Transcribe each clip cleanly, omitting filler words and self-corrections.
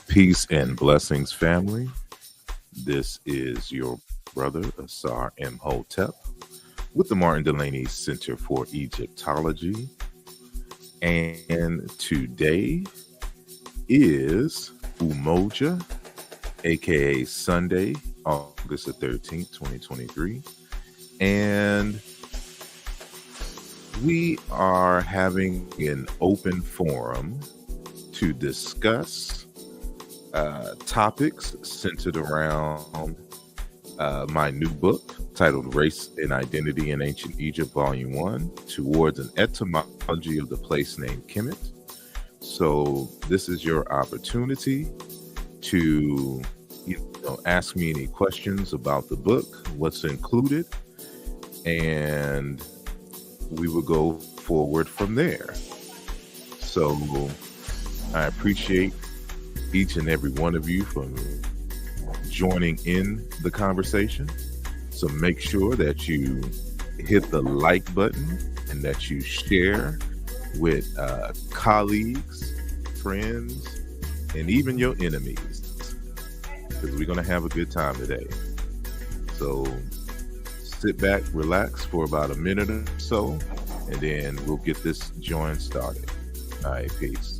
Peace and blessings, family. This is your brother, asarimhotep, with the Martin Delaney Center for Egyptology. And today is Umoja, aka Sunday, August the 13th, 2023. And we are having an open forum to discuss topics centered around my new book titled Race and Identity in Ancient Egypt, Volume 1, towards an etymology of the place named Kemet. So this is your opportunity to ask me any questions about the book, what's included, and we will go forward from there. So I appreciate each and every one of you for joining in the conversation. So make sure that you hit the like button and that you share with colleagues, friends, and even your enemies, because we're going to have a good time today. So sit back, relax for about a minute or so, and then we'll get this joint started. All right, peace.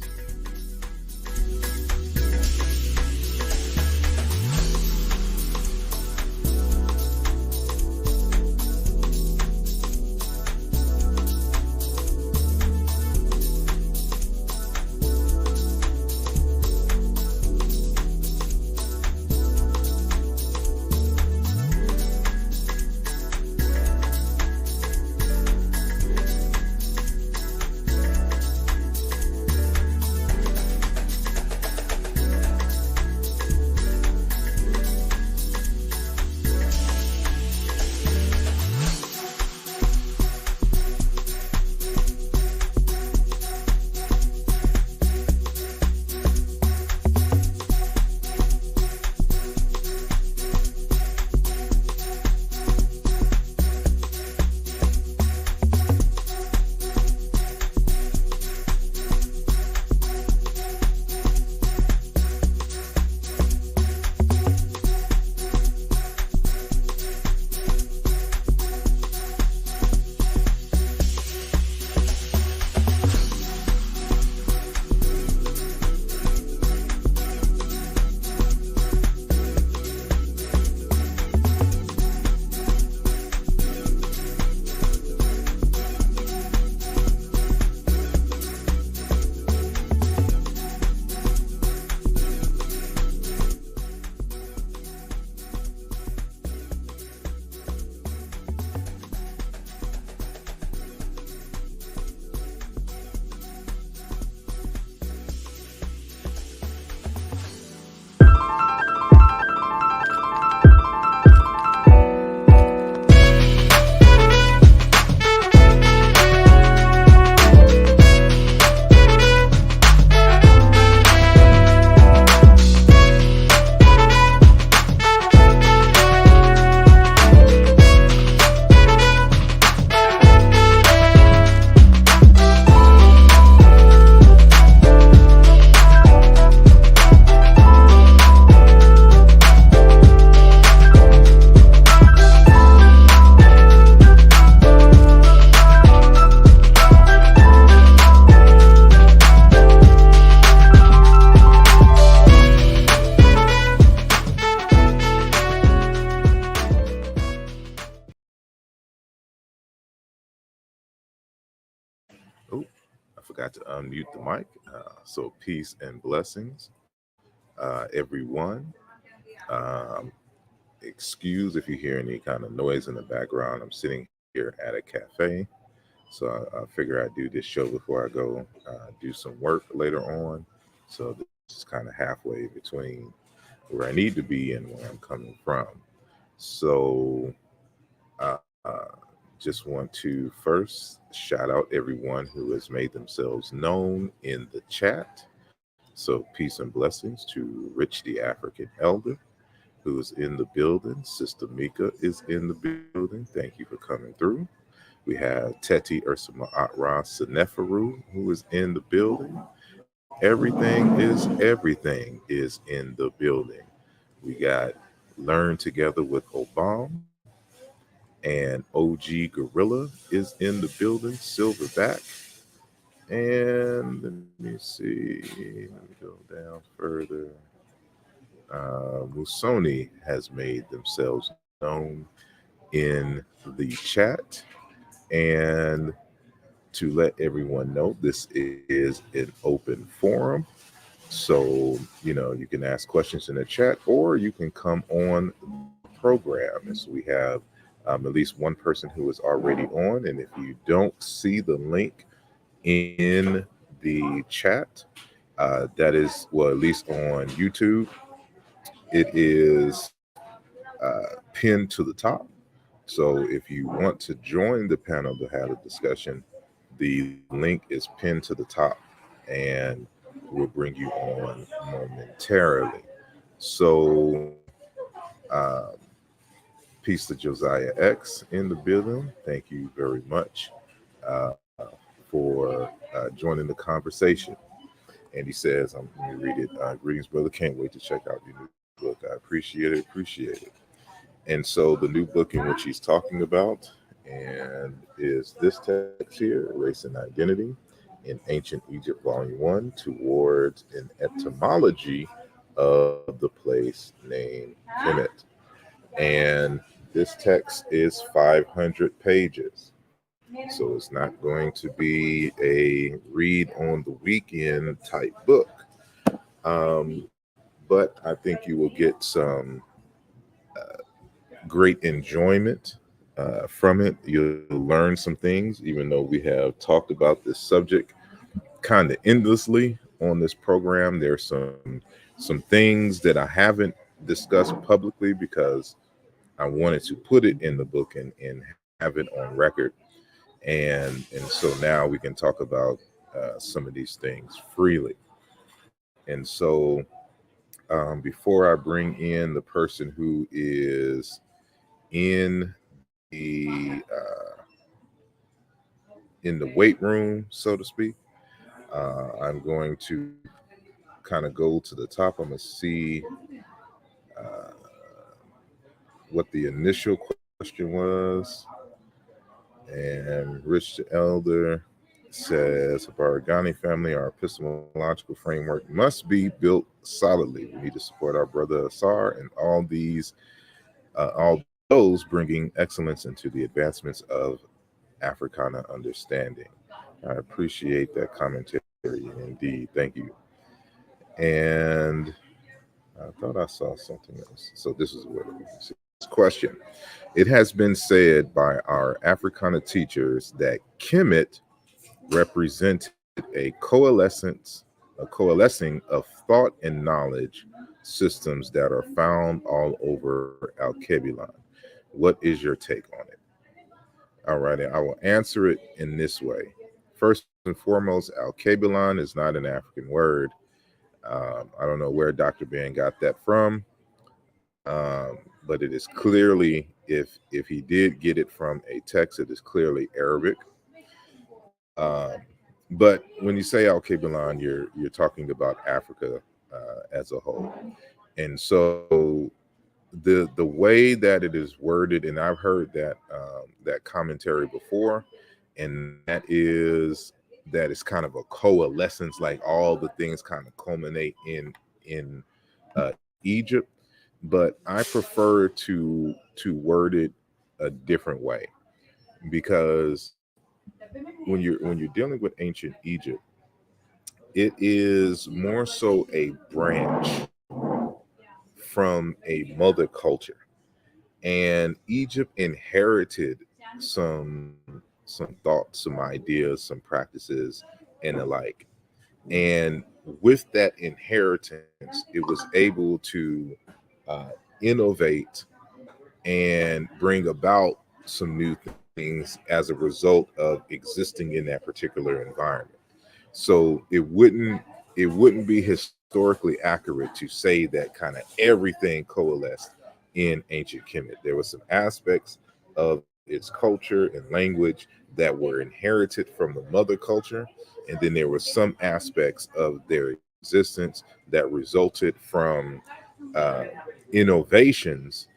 forgot to unmute the mic. So peace and blessings, everyone. Um, Excuse if you hear any kind of noise in the background. I'm sitting here at a cafe, so I figure I do this show before I go do some work later on. So this is kind of halfway between where I need to be and where I'm coming from. So uh, just want to first shout out everyone who has made themselves known in the chat. So peace and blessings to Rich the African Elder, who is in the building. Sister Mika is in the building. Thank you for coming through. We have Teti Ursama Atra Seneferu, who is in the building. Everything is in the building. We got Learn Together with Obama, and OG Gorilla is in the building. Silverback. And let me see. Let me go down further. Musoni has made themselves known in the chat. And to let everyone know, this is an open forum. So, you can ask questions in the chat or you can come on the program. And so we have at least one person who is already on. And if you don't see the link in the chat, that is, well, at least on YouTube, it is pinned to the top. So if you want to join the panel to have a discussion, the link is pinned to the top and we'll bring you on momentarily. So, um, peace to Josiah X in the building. Thank you very much uh, for joining the conversation. And he says, let me read it. Greetings, brother. Can't wait to check out your new book. I appreciate it. And so the new book in which he's talking about and is this text here, Race and Identity in Ancient Egypt, Volume 1, towards an etymology of the place named Kemet. And this text is 500 pages. So it's not going to be a read on the weekend type book. But I think you will get some great enjoyment from it. You'll learn some things, even though we have talked about this subject kind of endlessly on this program. There's some things that I haven't discussed publicly because I wanted to put it in the book and have it on record. And so now we can talk about some of these things freely. And so before I bring in the person who is in the weight room, so to speak, I'm going to kind of go to the top. I'm going to see uh, what the initial question was. And Rich the Elder says, Baragani family, our epistemological framework must be built solidly. We need to support our brother Asar and all those bringing excellence into the advancements of Africana understanding. I appreciate that commentary indeed. Thank you. And I thought I saw something else. So this is what it is. Question. It has been said by our Africana teachers that Kemet represented a coalescing of thought and knowledge systems that are found all over Alkebulan. What is your take on it? All right, I will answer it in this way. First and foremost, Alkebulan is not an African word. I don't know where Dr. Ben got that from, but it is clearly, if he did get it from a text, it is clearly Arabic. But when you say Alkebulan, you're talking about Africa as a whole, and so the way that it is worded, and I've heard that that commentary before, and that is that it's kind of a coalescence, like all the things kind of culminate in Egypt. But I prefer to word it a different way, because when you're dealing with ancient Egypt, It is more so a branch from a mother culture, and Egypt inherited some some thoughts, some ideas, some practices, and the like. And with that inheritance, it was able to uh, innovate and bring about some new things as a result of existing in that particular environment. So it wouldn't be historically accurate to say that kind of everything coalesced in ancient Kemet. There were some aspects of its culture and language that were inherited from the mother culture, and then there were some aspects of their existence that resulted from uh, innovations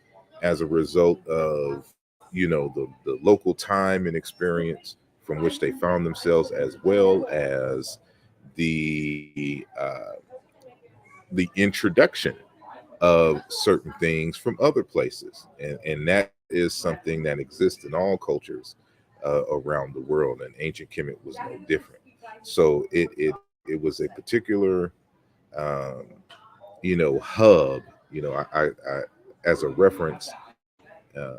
as a result of the local time and experience from which they found themselves, as well as the introduction of certain things from other places, and that is something that exists in all cultures around the world, and ancient Kemet was no different. So it was a particular um, hub. I as a reference, uh,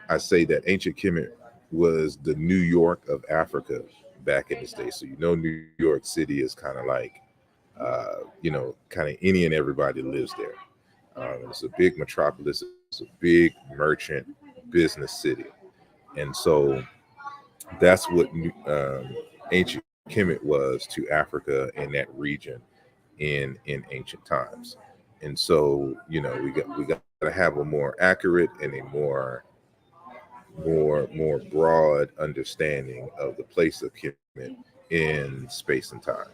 I say that ancient Kemet was the New York of Africa back in this day. So New York City is kind of like kind of any and everybody lives there. It's a big metropolis. It's a big merchant business city, and so that's what ancient Kemet was to Africa and that region in ancient times. And so we got to have a more accurate and a more broad understanding of the place of Kemet in space and time.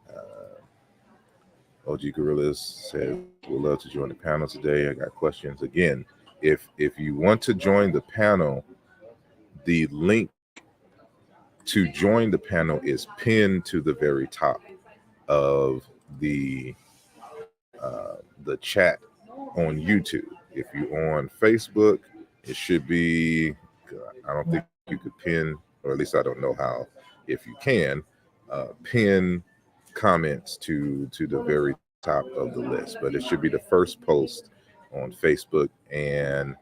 Uh, OG Gorillas says, "Would love to join the panel today. I got questions." Again, if you want to join the panel, the link to join the panel is pinned to the very top of the the chat on YouTube. If you're on Facebook, it should be. I don't think you could pin, or at least I don't know how. If you can, pin comments to the very top of the list, but it should be the first post on Facebook. And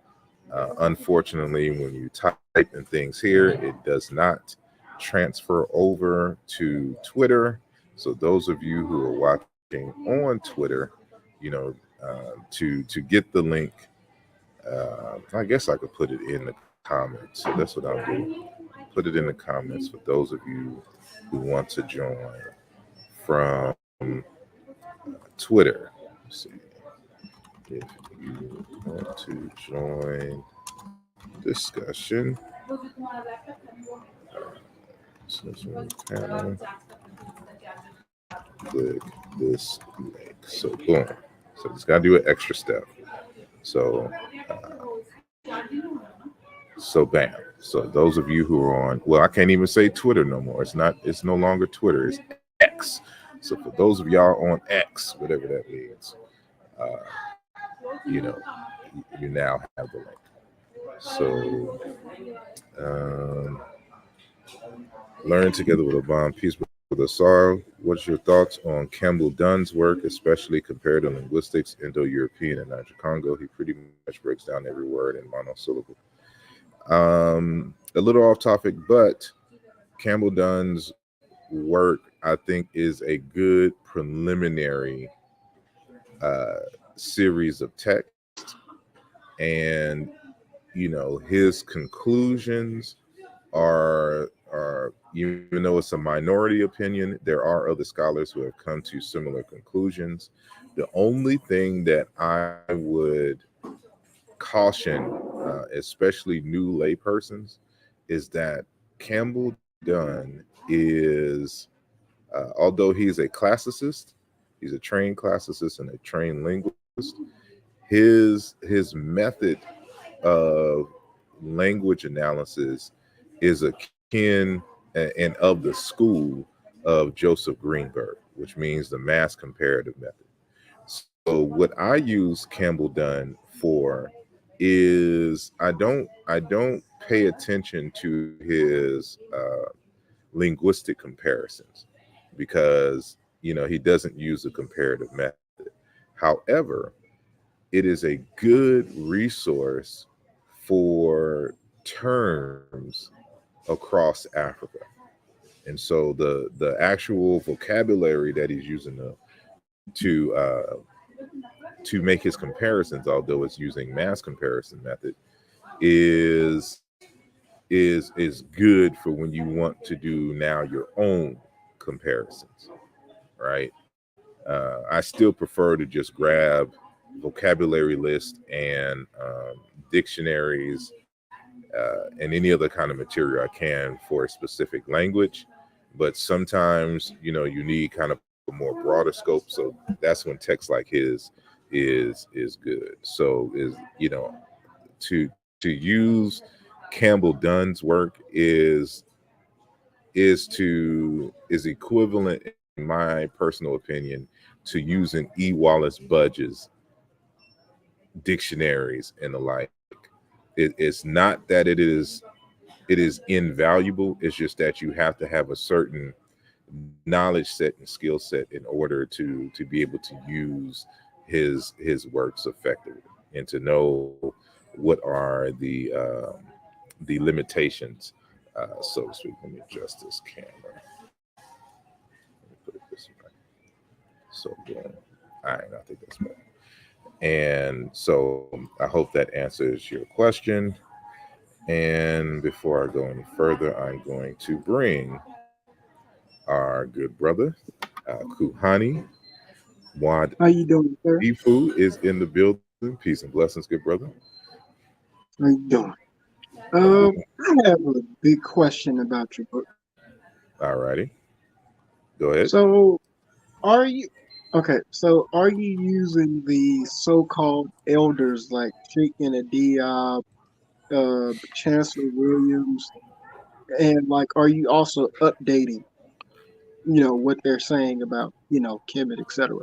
unfortunately, when you type in things here, it does not transfer over to Twitter. So those of you who are watching on Twitter, to get the link, I guess I could put it in the comments. So that's what I'll do. Put it in the comments for those of you who want to join from Twitter. Let's see. If you want to join discussion, panel, click this link. So boom. So it's got to do an extra step. So bam. So those of you who are on, well, I can't even say Twitter no more. It's no longer Twitter. It's X. So for those of y'all on X, whatever that means, uh, you know, you now have the link. So learn together with a bond, peace with us all. What's your thoughts on Campbell Dunn's work, especially compared to linguistics, Indo-European and Niger-Congo? He pretty much breaks down every word in monosyllable. A little off topic, but Campbell Dunn's work, I think, is a good preliminary series of text, and his conclusions are even though it's a minority opinion, there are other scholars who have come to similar conclusions. The only thing that I would caution, especially new laypersons, is that Campbell Dunn is, although he's a classicist, he's a trained classicist and a trained linguist, his method of language analysis is akin and of the school of Joseph Greenberg, which means the mass comparative method. So what I use Campbell Dunn for is I don't pay attention to his linguistic comparisons. because he doesn't use a comparative method. However, it is a good resource for terms across Africa. And so the actual vocabulary that he's using to make his comparisons, although it's using mass comparison method, is good for when you want to do now your own comparisons, right? I still prefer to just grab vocabulary list and dictionaries and any other kind of material I can for a specific language. But sometimes, you need kind of a more broader scope. So that's when text like his is good. So to use Campbell Dunn's work is equivalent, in my personal opinion, to using E. Wallace Budge's dictionaries and the like. It's not that it is invaluable. It's just that you have to have a certain knowledge set and skill set in order to be able to use his works effectively and to know what are the limitations, so to speak. Let me adjust this camera. Let me put it this way. So boom. All right, I think that's better. And so I hope that answers your question. And before I go any further, I'm going to bring our good brother, Kuhani Wad How you doing, sir? Ifu is in the building. Peace and blessings, good brother. How you doing? I'm doing I have a big question about your book. all righty. Go ahead. So, are you okay? So, are you using the so-called elders like Sheikh and Diab, Chancellor Williams, and like, are you also updating, what they're saying about, Kemet, etc.?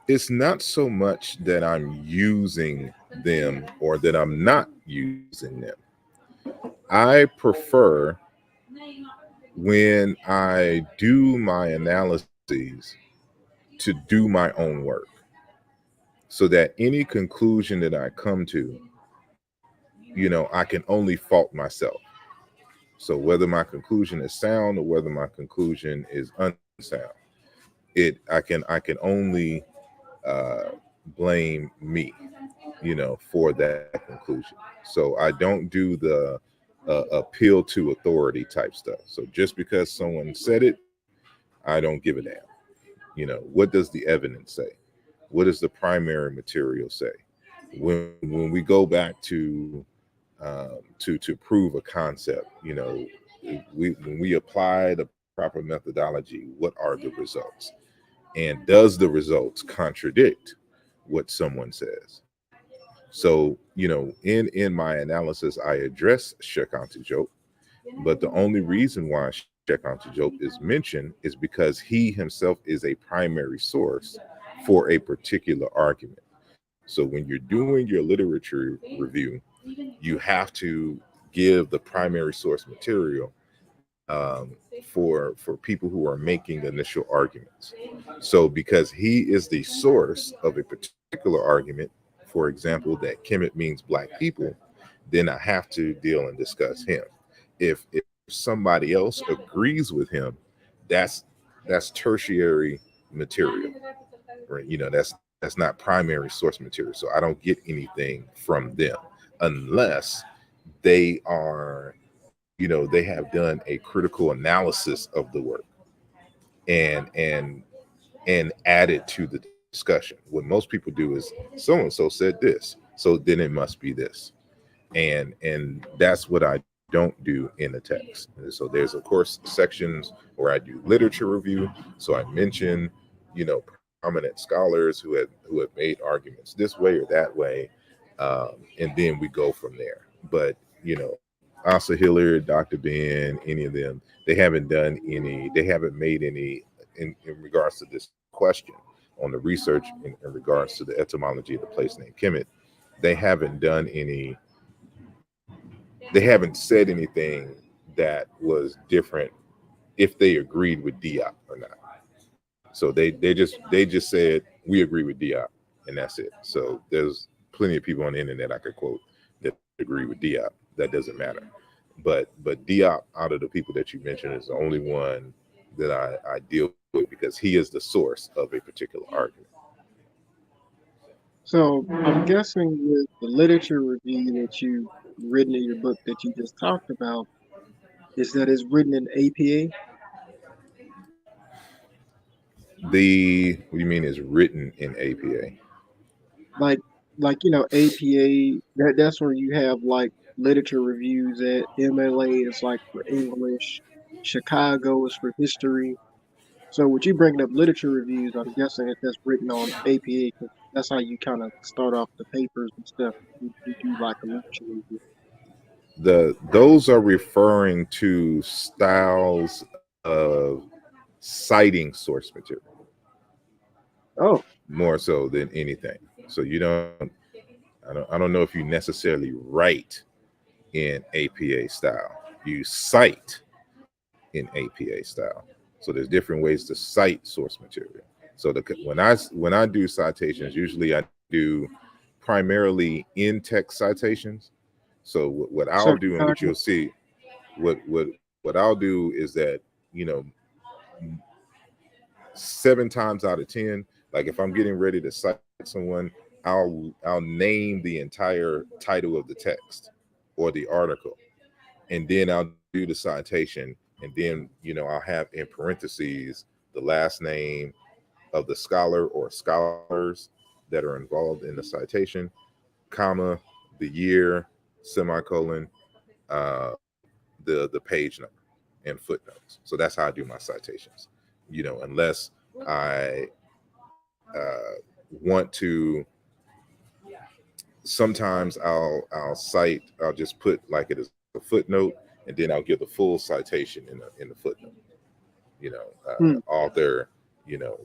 It's not so much that I'm using them or that I'm not using them. I prefer, when I do my analyses, to do my own work, so that any conclusion that I come to, I can only fault myself. So whether my conclusion is sound or whether my conclusion is unsound, I can only blame me, for that conclusion. So I don't do the appeal to authority type stuff. So just because someone said it, I don't give a damn. What does the evidence say? What does the primary material say? When we go back to prove a concept, when we apply the proper methodology, what are the results? And does the results contradict what someone says? So, in my analysis, I address Sheikh Job, but the only reason why Sheikh Job is mentioned is because he himself is a primary source for a particular argument. So when you're doing your literature review, you have to give the primary source material for people who are making initial arguments. So because he is the source of a particular argument, for example, that Kemet means black people, then I have to deal and discuss him. If somebody else agrees with him, that's tertiary material, right? That's not primary source material. So I don't get anything from them unless they are, they have done a critical analysis of the work and added to the discussion. What most people do is so and so said this, so then it must be this, and that's what I don't do in the text. And so there's of course sections where I do literature review. So I mention, prominent scholars who have made arguments this way or that way, and then we go from there. But Asa Hilliard, Dr. Ben, any of them, they haven't made any in regards to this question on the research in regards to the etymology of the place name Kemet. They haven't said anything that was different if they agreed with Diop or not. So they just said we agree with Diop, and that's it. So there's plenty of people on the internet I could quote that agree with Diop. That doesn't matter. But Diop, out of the people that you mentioned, is the only one that I deal with because he is the source of a particular argument. So I'm guessing with the literature review that you've written in your book that you just talked about, is that it's written in APA? The what do you mean is written in APA? Like APA, that's where you have like literature reviews at. MLA is like for English, Chicago is for history. So with you bringing up literature reviews, I'm guessing that that's written on APA because that's how you kind of start off the papers and stuff. You do like a literature review. Those are referring to styles of citing source material Oh, more so than anything. So you don't I don't know if you necessarily write in APA style. You cite in APA style. So there's different ways to cite source material. So when I do citations, usually I do primarily in text citations. So what I'll so do and what Chicago. you'll see, what I'll do is that you know 7 times out of 10, like if I'm getting ready to cite someone, I'll name the entire title of the text or the article, and then I'll do the citation, and then I'll have in parentheses the last name of the scholar or scholars that are involved in the citation, comma, the year, semicolon, the page number, and footnotes. So that's how I do my citations. Unless I want to, sometimes I'll just put like it as a footnote, and then I'll give the full citation in the footnote. Hmm. Author,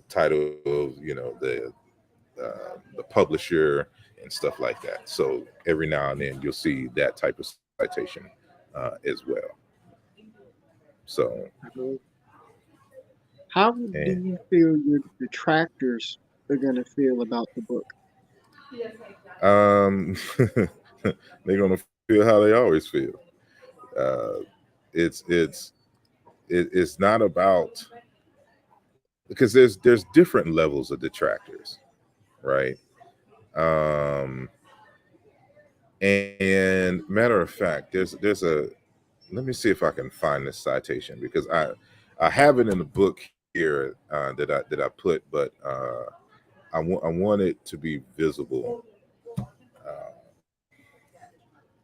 title of the publisher and stuff like that. So every now and then you'll see that type of citation as well. So How do and you feel your detractors are going to feel about the book? they're gonna feel how they always feel. Uh, it's not about, because there's different levels of detractors, right? Um, and matter of fact, there's a, let me see if I can find this citation, because I have it in the book here that I put, but I want it to be visible.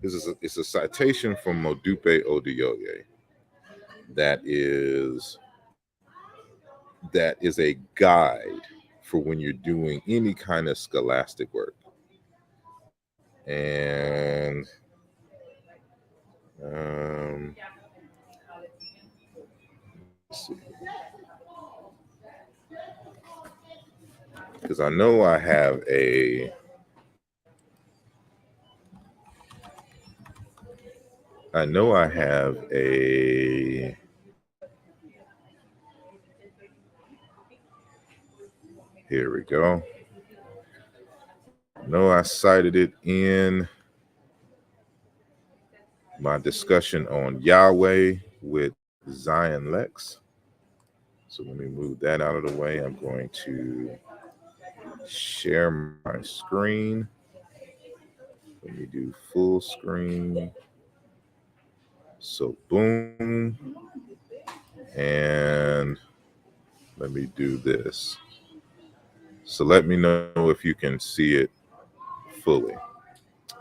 It's a citation from Modupe Oduyoye that is a guide for when you're doing any kind of scholastic work. And let's see, because I know I have a here we go. No, I cited it in my discussion on Yahweh with Zion Lex. So let me move that out of the way. I'm going to share my screen. Let me do full screen. So boom. And let me do this. So let me know if you can see it fully.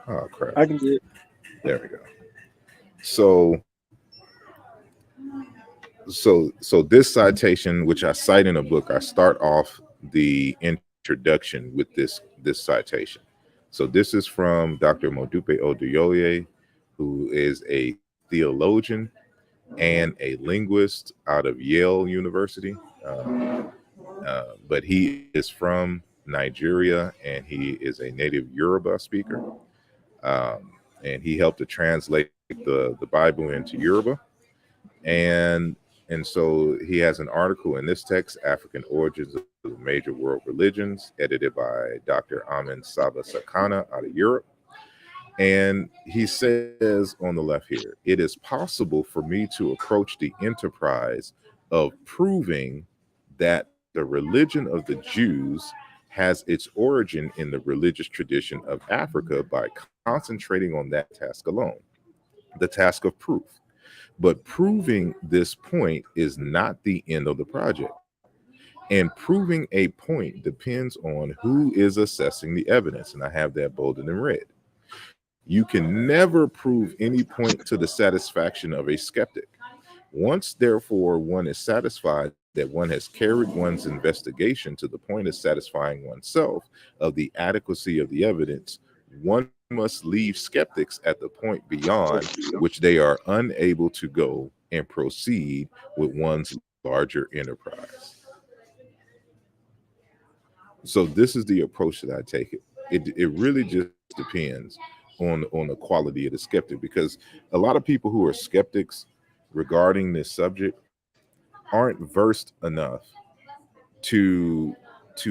Oh crap. I can get it. There we go. So so this citation, which I cite in a book, I start off the introduction with this citation. So this is from Dr. Modupe Oduyoye, who is a theologian and a linguist out of Yale University. But he is from Nigeria, and he is a native Yoruba speaker. Um, and he helped to translate the Bible into Yoruba. And so he has an article in this text, African Origins of Major World Religions, edited by Dr. Amin Saba Sakana out of Europe. And he says on the left here, it is possible for me to approach the enterprise of proving that the religion of the Jews has its origin in the religious tradition of Africa by concentrating on that task alone, the task of proof. But proving this point is not the end of the project. And proving a point depends on who is assessing the evidence. And I have that bolded in red. You can never prove any point to the satisfaction of a skeptic. Once, therefore, one is satisfied that one has carried one's investigation to the point of satisfying oneself of the adequacy of the evidence, one must leave skeptics at the point beyond which they are unable to go and proceed with one's larger enterprise. So this is the approach that I take. It really just depends on the quality of the skeptic, because a lot of people who are skeptics regarding this subject aren't versed enough to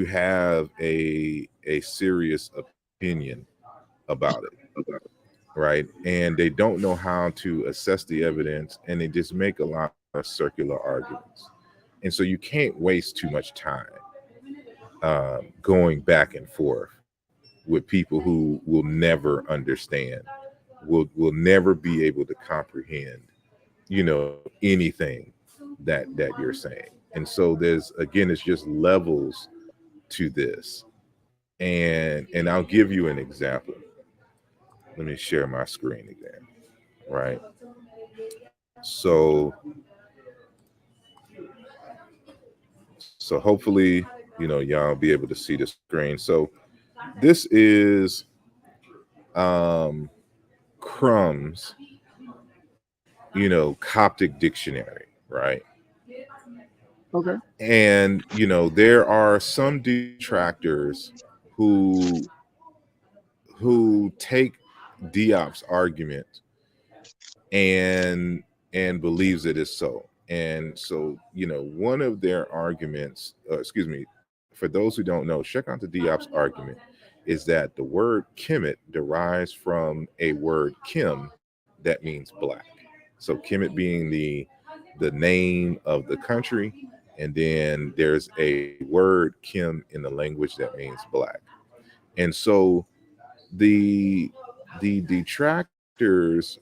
have a serious opinion about it, right? And they don't know how to assess the evidence, and they just make a lot of circular arguments. And so you can't waste too much time going back and forth with people who will never understand, will never be able to comprehend, anything that you're saying. And so there's, again, it's just levels to this. And I'll give you an example. Let me share my screen again. Right. So hopefully, y'all be able to see the screen. So this is Crumb's, Coptic dictionary, right? Okay. And there are some detractors who take Diop's argument and believes it is so. And so, one of their arguments, excuse me, for those who don't know, Sheikh Anta Diop's argument is that the word Kemet derives from a word Kim that means black. So Kemet being the name of the country, and then there's a word Kim in the language that means black. And so the detractors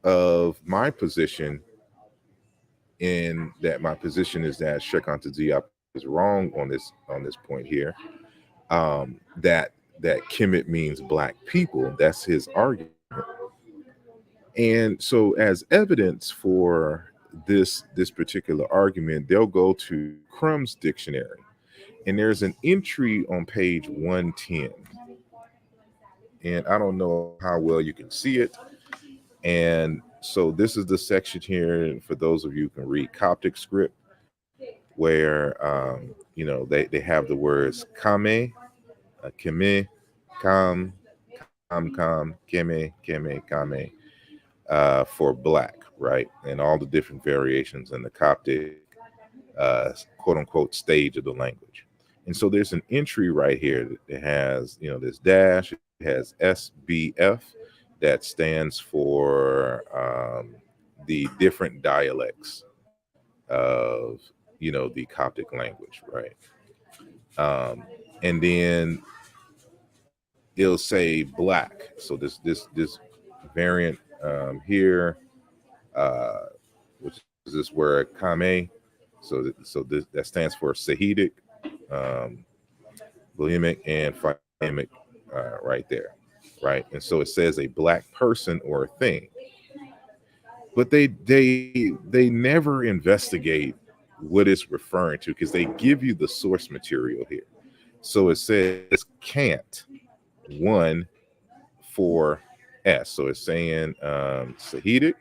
of my position, in that my position is that Sheikh Anta Diop is wrong on this point here, that Kemet means black people. That's his argument. And so as evidence for this particular argument, they'll go to Crumb's dictionary, and there's an entry on page 110. And I don't know how well you can see it. And so this is the section here, and for those of you who can read Coptic script, where they have the words kame, keme, kam, keme, for black, right? And all the different variations in the Coptic quote unquote stage of the language. And so there's an entry right here that has, this dash, it has SBF, that stands for the different dialects of, the Coptic language, right? And then it'll say black. So this variant here, which is this word kame. So that stands for Sahidic, bulimic, and phonemic, right there, right? And so it says a black person or a thing, but they never investigate what it's referring to, because they give you the source material here. So it says can't 1 for S. So it's saying Sahidic,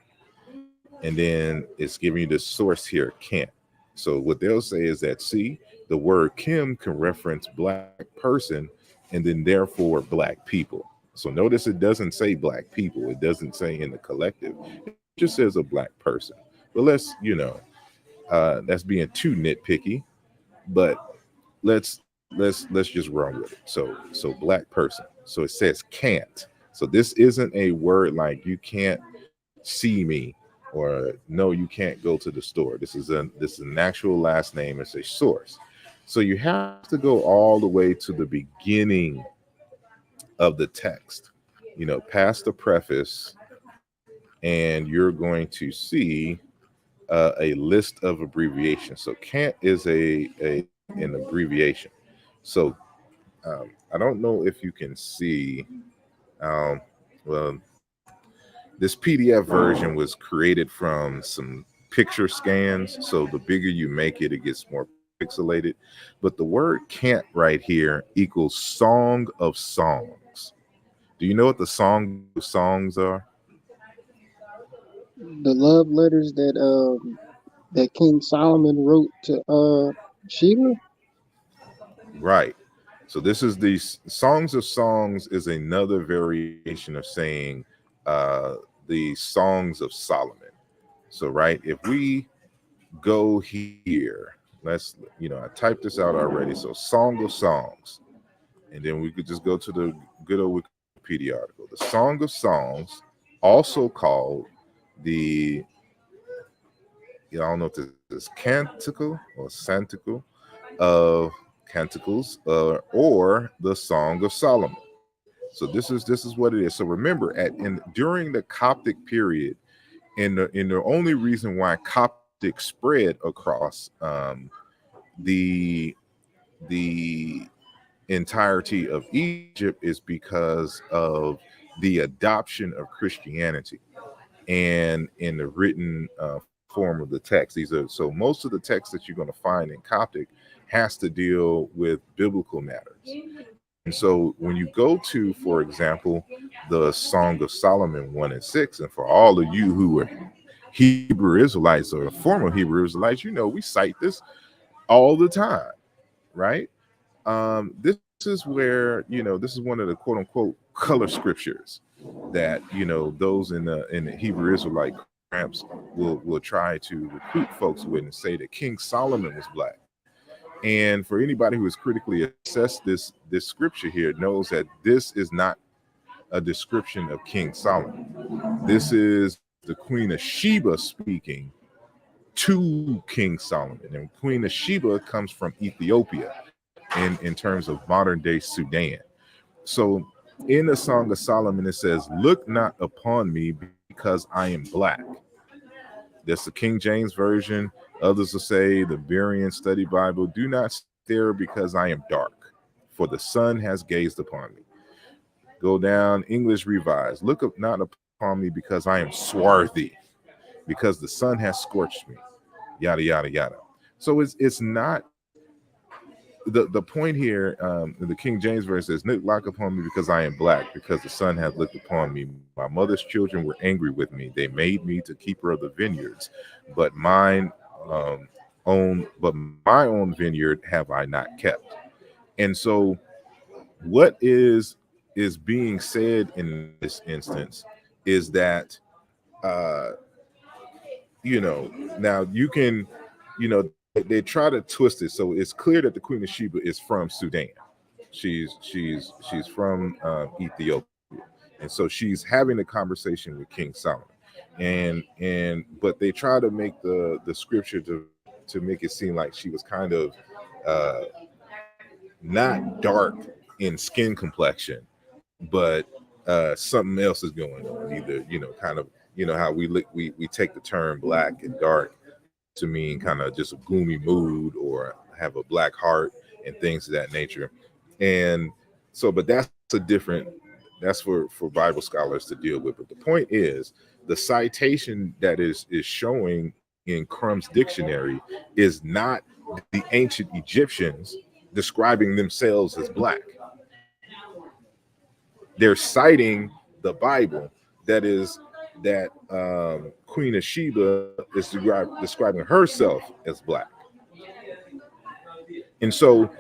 and then it's giving you the source here, can't. So what they'll say is that, see, the word Kim can reference black person, and then therefore black people. So notice it doesn't say black people. It doesn't say in the collective. It just says a black person. But that's being too nitpicky. But let's just run with it. So black person. So it says can't. So this isn't a word like you can't see me, or no, you can't go to the store. This is an actual last name. It's a source. So you have to go all the way to the beginning of the text, past the preface, and you're going to see a list of abbreviations. So can't is an abbreviation. So I don't know if you can see. Um, well, this PDF version was created from some picture scans. So the bigger you make it, it gets more pixelated. But the word can't right here equals song of songs. Do you know what the song of songs are? The love letters that King Solomon wrote to Sheba. Right. So this is the songs of songs is another variation of saying uh, the songs of Solomon. So right, if we go here, I typed this out already. So Song of Songs, and then we could just go to the good old Wikipedia article. The Song of Songs, also called the, I don't know if this is canticle or santicle of canticles, or the Song of Solomon. So this is what it is. So remember, during the Coptic period, and the only reason why Coptic spread across the the entirety of Egypt is because of the adoption of Christianity and in the written form of the text. So most of the text that you're going to find in Coptic has to deal with biblical matters. And so when you go to, for example, the Song of Solomon 1 and 6, and for all of you who are Hebrew Israelites or former Hebrew Israelites, we cite this all the time, right? This is where, this is one of the quote unquote color scriptures that, those in the Hebrew Israelite camps will try to recruit folks with and say that King Solomon was black. And for anybody who has critically assessed this scripture here knows that this is not a description of King Solomon. This is the Queen of Sheba speaking to King Solomon. And Queen of Sheba comes from Ethiopia in terms of modern day Sudan. So in the Song of Solomon, it says, "Look not upon me because I am black." That's the King James Version. Others will say, the Berean Study Bible, "Do not stare because I am dark, for the sun has gazed upon me." Go down, English Revised. "Look up not upon me because I am swarthy, because the sun has scorched me." Yada, yada, yada. So it's not, the point here, the King James verse says, "Look not upon me because I am black, because the sun hath looked upon me. My mother's children were angry with me. They made me to keeper of the vineyards, but my own vineyard have I not kept." And so what is being said in this instance is that uh now you can, they try to twist it. So it's clear that the Queen of Sheba is from Sudan. She's from Ethiopia, and so she's having a conversation with King Solomon, but they try to make the scripture to make it seem like she was kind of uh, not dark in skin complexion, but something else is going on. Either kind of how we take the term black and dark to mean kind of just a gloomy mood or have a black heart and things of that nature. And so, but that's for Bible scholars to deal with. But the point is, the citation that is showing in Crumb's dictionary is not the ancient Egyptians describing themselves as black. They're citing the Bible that Queen of Sheba is describing herself as black. And so,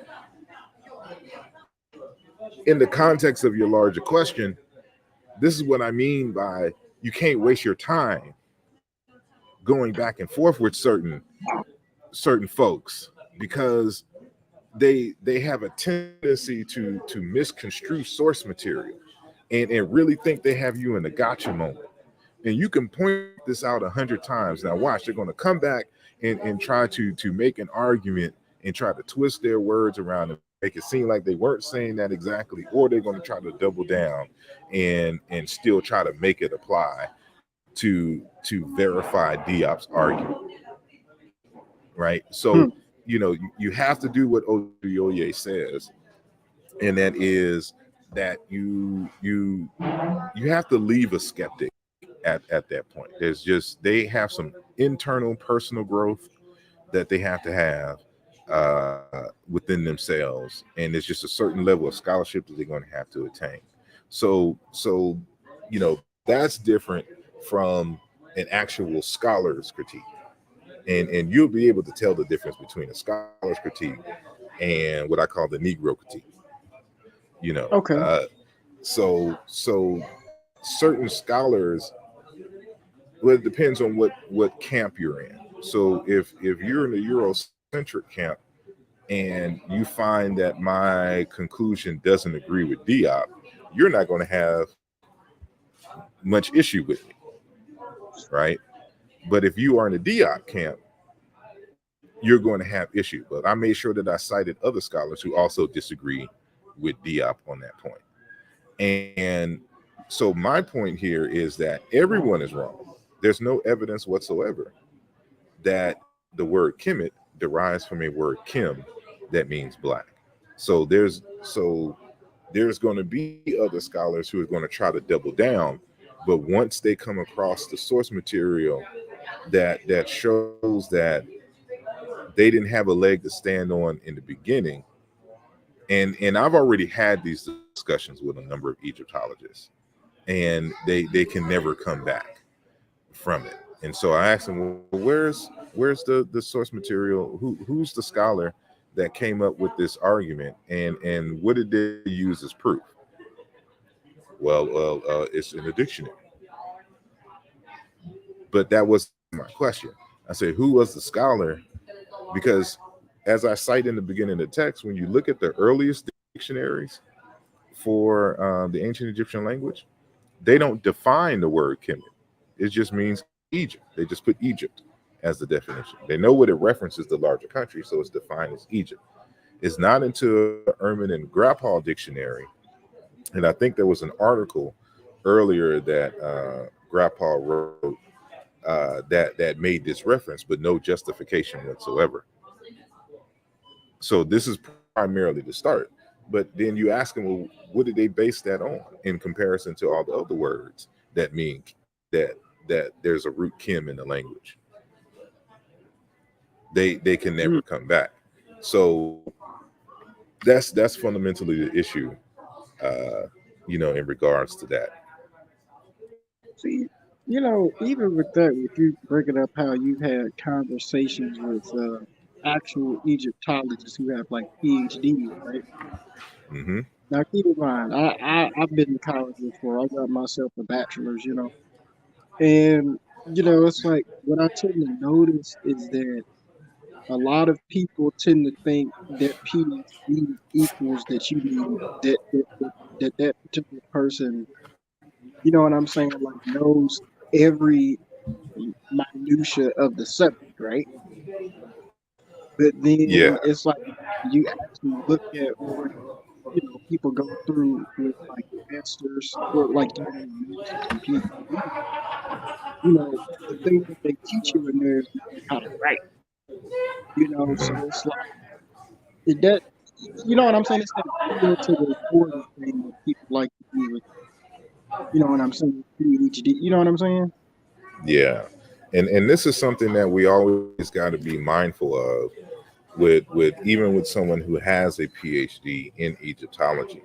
in the context of your larger question, this is what I mean by you can't waste your time going back and forth with certain folks because they have a tendency to misconstrue source material and really think they have you in a gotcha moment. And you can point this out 100 times. Now watch, they're going to come back and try to make an argument and try to twist their words around and make it seem like they weren't saying that exactly, or they're going to try to double down and still try to make it apply to verify Diop's argument. Right. So, Hmm. you have to do what Oyoye says, and that is that you have to leave a skeptic at that point. There's just they have some internal personal growth that they have to have within themselves, and there's just a certain level of scholarship that they're going to have to attain. So that's different from an actual scholar's critique, and you'll be able to tell the difference between a scholar's critique and what I call the Negro critique. You know, Okay. so certain scholars, well, it depends on what camp you're in. So if you're in the Eurocentric camp and you find that my conclusion doesn't agree with Diop, you're not going to have much issue with me, right? But if you are in the Diop camp, you're going to have issue. But I made sure that I cited other scholars who also disagree with Diop on that point. And so my point here is that everyone is wrong. There's no evidence whatsoever that the word Kemet derives from a word Kim that means black. So there's going to be other scholars who are going to try to double down, but once they come across the source material that shows that they didn't have a leg to stand on in the beginning, and I've already had these discussions with a number of Egyptologists, and they can never come back from it. And so I asked them, well, where's the source material? Who's the scholar that came up with this argument, and what did they use as proof? It's in the dictionary. But that was my question. I said, who was the scholar? Because as I cite in the beginning of the text, when you look at the earliest dictionaries for the ancient Egyptian language, they don't define the word Kemet. It just means Egypt. They just put Egypt as the definition. They know what it references, the larger country, so it's defined as Egypt. It's not until Ehrman and Grappall dictionary, and I think there was an article earlier that Grappall wrote that made this reference, but no justification whatsoever. So this is primarily the start. But then you ask them, well, what did they base that on in comparison to all the other words that mean that there's a root Kim in the language? They can never Hmm. come back. So that's fundamentally the issue, in regards to that. See, even with that, with you bringing up how you've had conversations with actual Egyptologists who have like PhDs, right? Hmm. Now, keep in mind, I've been in college before. I got myself a bachelor's, and it's like what I tend to notice is that a lot of people tend to think that PhD equals that you need that particular person. You know what I'm saying? Like knows every minutia of the subject, right? But Yeah. then it's like you actually look at what people go through with like masters or like getting masters and PhD. The thing that they teach you in there is how to write. So Hmm. it's like that. You know what I'm saying? It's that appeal to the authority thing that people like to do with. You know what I'm saying? PhD. You know what I'm saying? Yeah. And this is something that we always got to be mindful of with even with someone who has a PhD in Egyptology,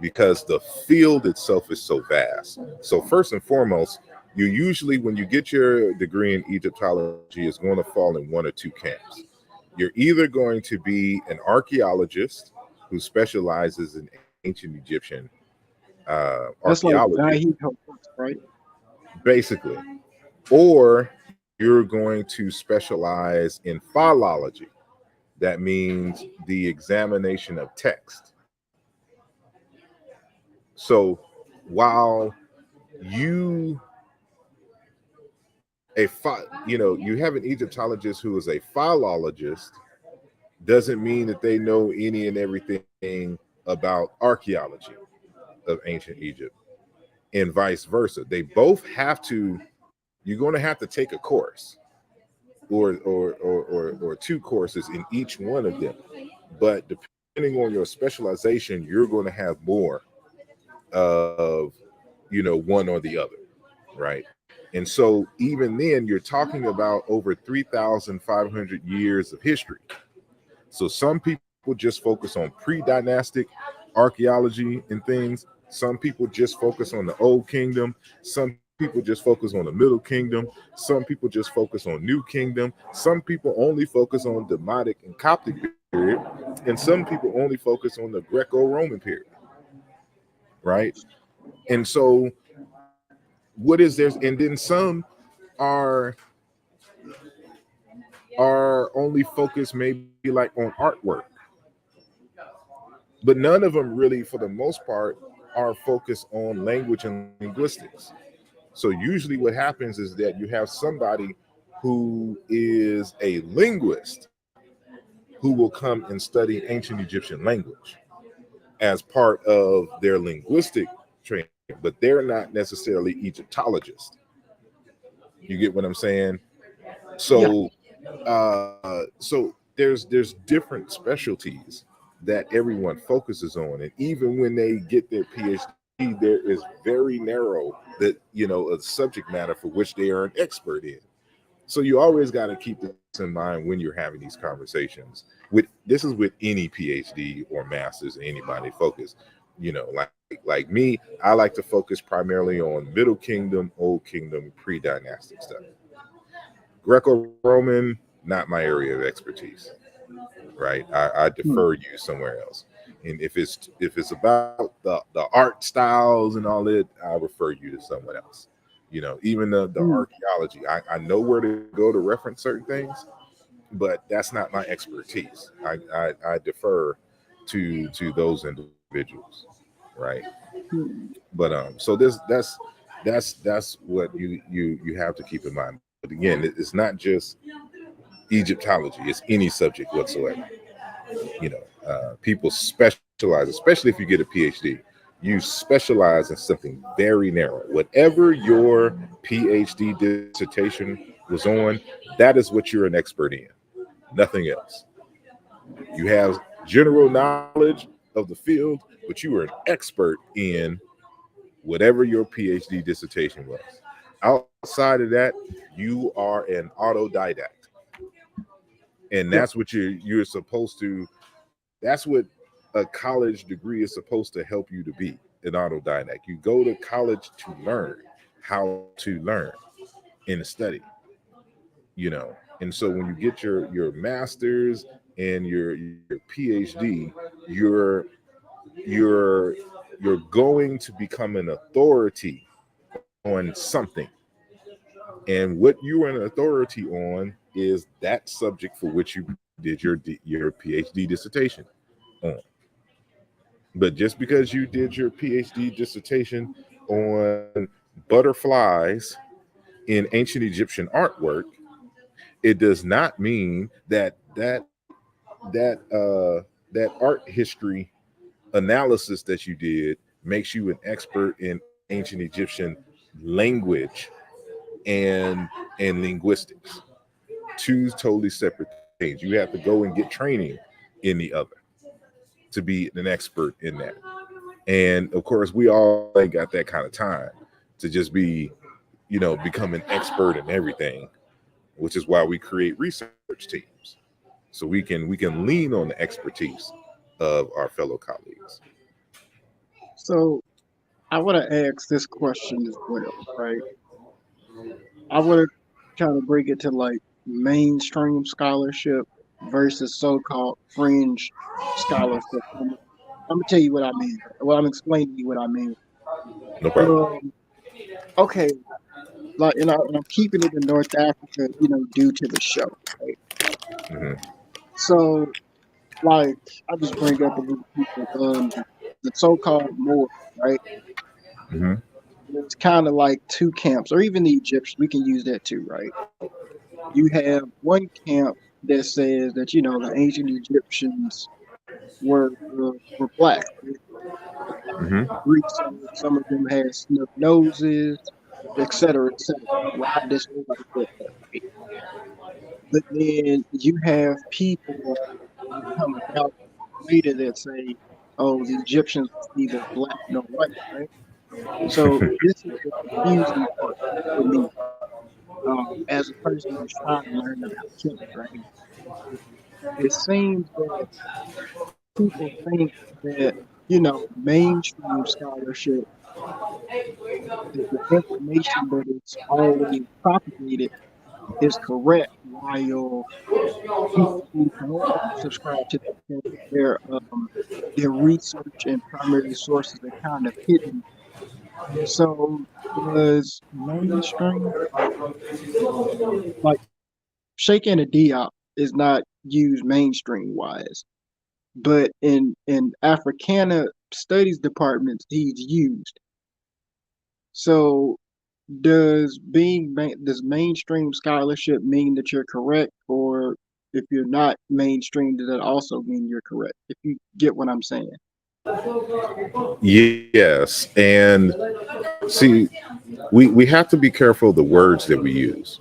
because the field itself is so vast. So first and foremost, you usually, when you get your degree in Egyptology, is going to fall in one or two camps. You're either going to be an archaeologist who specializes in ancient Egyptian That's like archaeology, Zahi Hawass, right? basically, or you're going to specialize in philology. That means the examination of text. So while you you have an Egyptologist who is a philologist, doesn't mean that they know any and everything about archaeology of ancient Egypt, and vice versa. They both have to. You're going to have to take a course, or two courses in each one of them. But depending on your specialization, you're going to have more of one or the other, right? And so even then, you're talking about over 3,500 years of history. So some people just focus on pre-dynastic archaeology and things. Some people just focus on the Old Kingdom. Some people just focus on the Middle Kingdom. Some people just focus on New Kingdom. Some people only focus on Demotic and Coptic period. And some people only focus on the Greco-Roman period, right? And so what is there? And then some are only focused maybe like on artwork, but none of them really, for the most part, are focused on language and linguistics. So usually what happens is that you have somebody who is a linguist who will come and study ancient Egyptian language as part of their linguistic training, but they're not necessarily Egyptologists. You get what I'm saying? Yeah. So so there's different specialties that everyone focuses on, and even when they get their PhD, there is very narrow that a subject matter for which they are an expert in. So you always got to keep this in mind when you're having these conversations. This is with any PhD or master's, anybody focus. Like me, I like to focus primarily on Middle Kingdom, Old Kingdom, pre-dynastic stuff. Greco-Roman, not my area of expertise, right? I defer you somewhere else. And if it's about the art styles and all that, I refer you to someone else. Even the archaeology, I know where to go to reference certain things, but that's not my expertise. I defer to those individuals, right? But so that's what you have to keep in mind. But again, it's not just Egyptology; it's any subject whatsoever. People specialize, especially if you get a PhD. You specialize in something very narrow. Whatever your PhD dissertation was on, that is what you're an expert in. Nothing else. You have general knowledge of the field, but you are an expert in whatever your PhD dissertation was. Outside of that, you are an autodidact. And Yeah. that's what you're supposed to. That's what a college degree is supposed to help you to be, an autodidact. You go to college to learn how to learn and study, And so when you get your master's and your PhD, you're you're you're going to become an authority on something. And what you are an authority on is that subject for which you did your PhD dissertation on. But just because you did your PhD dissertation on butterflies in ancient Egyptian artwork, it does not mean that art history analysis that you did makes you an expert in ancient Egyptian language and linguistics. Two totally separate things. You have to go and get training in the other to be an expert in that. And of course, we all ain't got that kind of time to just be, become an expert in everything, which is why we create research teams so we can lean on the expertise of our fellow colleagues. So I want to ask this question as well, right? I want to kind of break it to like mainstream scholarship versus so-called fringe scholarship. I'm gonna tell you what I mean. Well, I'm explaining to you what I mean. No problem. Um, okay, like, and I'm keeping it in North Africa, due to the show, right? Mm-hmm. So, like, I just bring up a group of people, the so-called Moors, right? Mm-hmm. It's kind of like two camps, or even the Egyptians. We can use that too, right? You have one camp that says that the ancient Egyptians were black, right? Mm-hmm. Research. Some of them had snub noses, et cetera, et cetera. Ride this whole like that, right? But then you have people that come about later that say, "Oh, the Egyptians was neither black nor white," right? So this is the confusing part for me, as a person who's trying to learn about Kemet, right? It seems that people think that mainstream scholarship the information that is always propagated is correct, while people who don't subscribe to their research and primary sources are kind of hidden. So does mainstream like shaking a diop is not used mainstream wise, but in Africana studies departments he's used. So does mainstream scholarship mean that you're correct, or if you're not mainstream, does that also mean you're correct? If you get what I'm saying. Yes, and see, we have to be careful of the words that we use,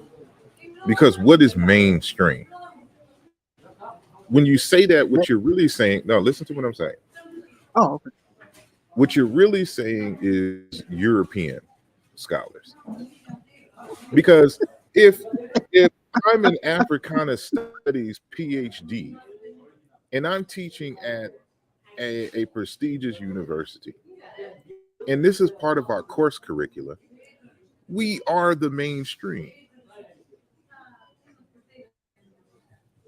because what is mainstream? When you say that, what you're really saying, no, listen to what I'm saying. Oh, okay. What you're really saying is European scholars. Because if I'm an Africana Studies PhD and I'm teaching at a prestigious university, and this is part of our course curricula, we are the mainstream.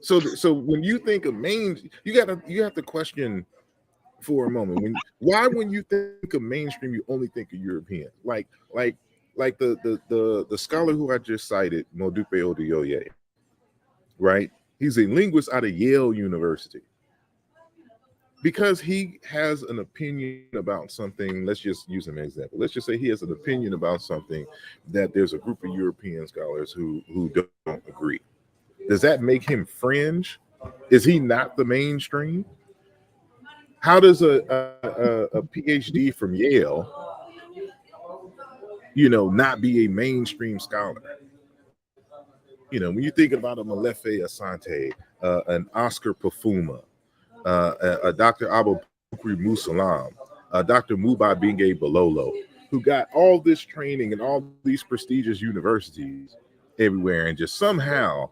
So when you think of you have to question for a moment, when you think of mainstream you only think of European, like the scholar who I just cited, Modupe Oduyoye, right? He's a linguist out of Yale University. Because he has an opinion about something, let's just use an example. Let's just say he has an opinion about something that there's a group of European scholars who don't agree. Does that make him fringe? Is he not the mainstream? How does a PhD from Yale, not be a mainstream scholar? When you think about a Malefe Asante, an Oscar Pafuma, a Dr. Abou Bukri Musalam, Dr. Mubai Binge Balolo, who got all this training in all these prestigious universities everywhere, and just somehow,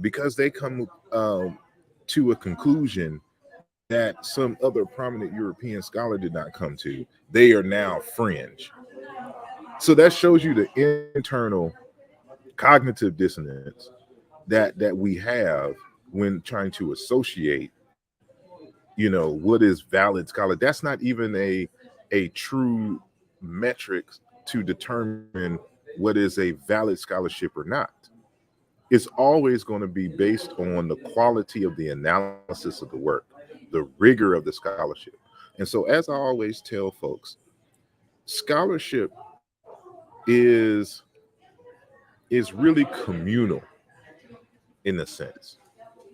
because they come to a conclusion that some other prominent European scholar did not come to, they are now fringe. So that shows you the internal cognitive dissonance that we have when trying to associate what is valid scholar. That's not even a true metric to determine what is a valid scholarship or not. It's always going to be based on the quality of the analysis of the work, the rigor of the scholarship. And so, as I always tell folks, scholarship is is really communal in a sense.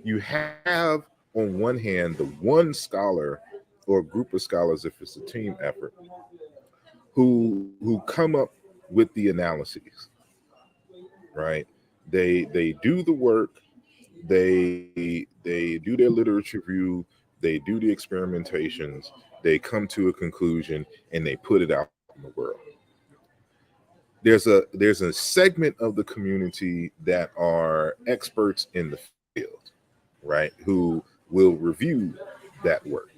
You have on one hand the one scholar or group of scholars, if it's a team effort, who come up with the analyses, right? They do the work, they do their literature review, they do the experimentations, they come to a conclusion, and they put it out in the world. There's a segment of the community that are experts in the field, right, who will review that work.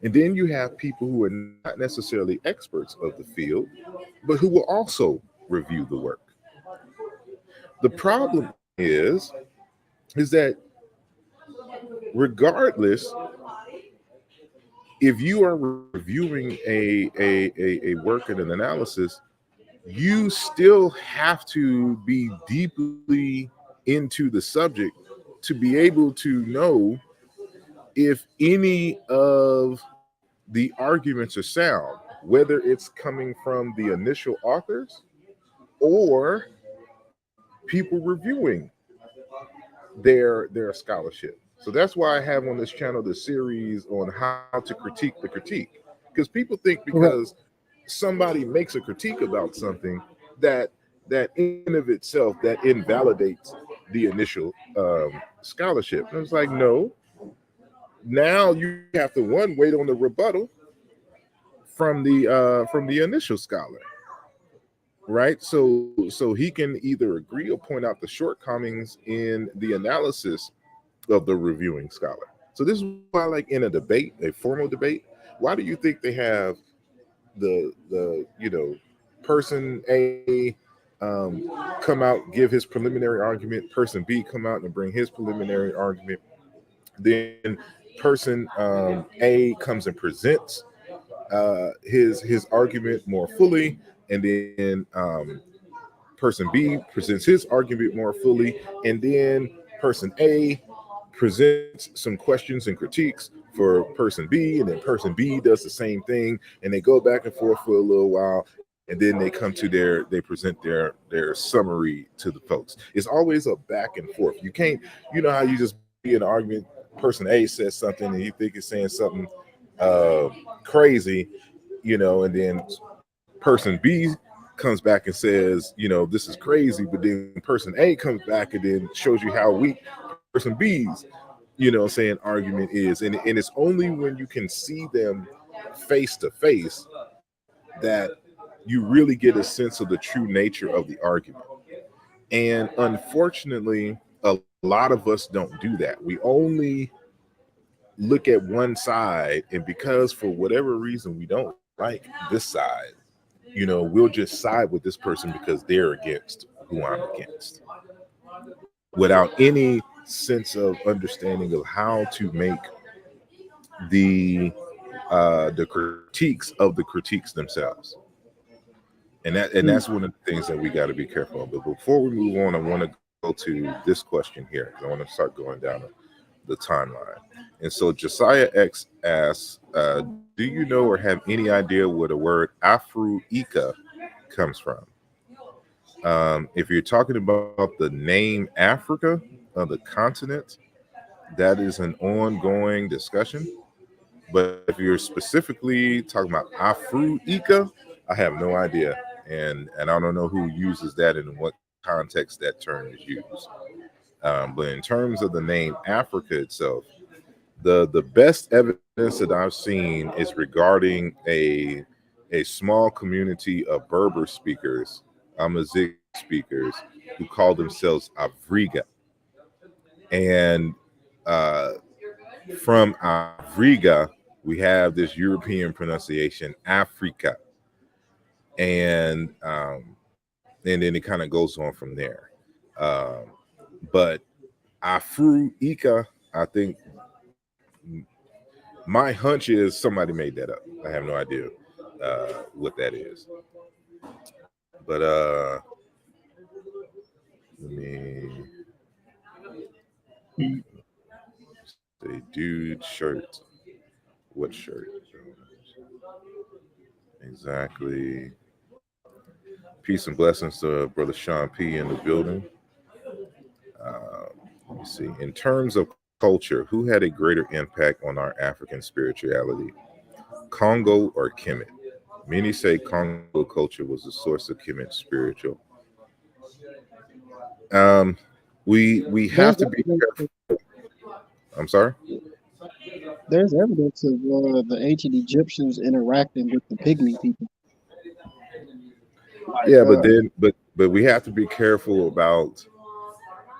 And then you have people who are not necessarily experts of the field, but who will also review the work. The problem is that regardless, if you are reviewing a work and an analysis, you still have to be deeply into the subject to be able to know if any of the arguments are sound, whether it's coming from the initial authors or people reviewing their scholarship. So that's why I have on this channel the series on how to critique the critique. Because people think Right. because somebody makes a critique about something that in of itself that invalidates the initial scholarship. And it's like, no, now you have to one wait on the rebuttal from the initial scholar, right? So he can either agree or point out the shortcomings in the analysis of the reviewing scholar. So this is why, like in a debate, a formal debate, why do you think they have the person A come out, give his preliminary argument, person B come out and bring his preliminary argument, then person A comes and presents his argument more fully, and then person B presents his argument more fully, and then person A presents some questions and critiques for person B, and then person B does the same thing, and they go back and forth for a little while, and then they come to they present their summary to the folks. It's always a back and forth. You can't, you know how you just be in an argument, person A says something and you think it's saying something uh, crazy, and then person B comes back and says, this is crazy, but then person A comes back and then shows you how weak person B's, saying argument is. And it's only when you can see them face to face that you really get a sense of the true nature of the argument. And unfortunately, a lot of us don't do that. We only look at one side, and because for whatever reason we don't like this side, we'll just side with this person because they're against who I'm against, without any sense of understanding of how to make the the critiques of the critiques themselves. And Mm. that's one of the things that we got to be careful of. But before we move on, I want to go to this question here, because I want to start going down the timeline. And so Josiah X asks, do you know or have any idea where the word Afro-Ika comes from? If you're talking about the name Africa of the continent, that is an ongoing discussion. But if you're specifically talking about Afro-Ika, I have no idea. And I don't know who uses that and in what context that term is used. But in terms of the name Africa itself, the best evidence that I've seen is regarding a small community of Berber speakers, Amazigh speakers, who call themselves Afriga. And uh, from Afriga, we have this European pronunciation, Africa, and then it kind of goes on from there. Um, but Afru-Ika, I think my hunch is somebody made that up. I have no idea what that is. But let me Mm. say, dude, shirt. What shirt? Exactly. Peace and blessings to brother Sean P in the building. Uh, let me see. In terms of culture, who had a greater impact on our African spirituality, Congo or Kemet? Many say Congo culture was the source of Kemet's spiritual. Um, we have There's to be evidence. careful. I'm sorry. There's evidence of the ancient Egyptians interacting with the pygmy people. Like, Yeah, but we have to be careful about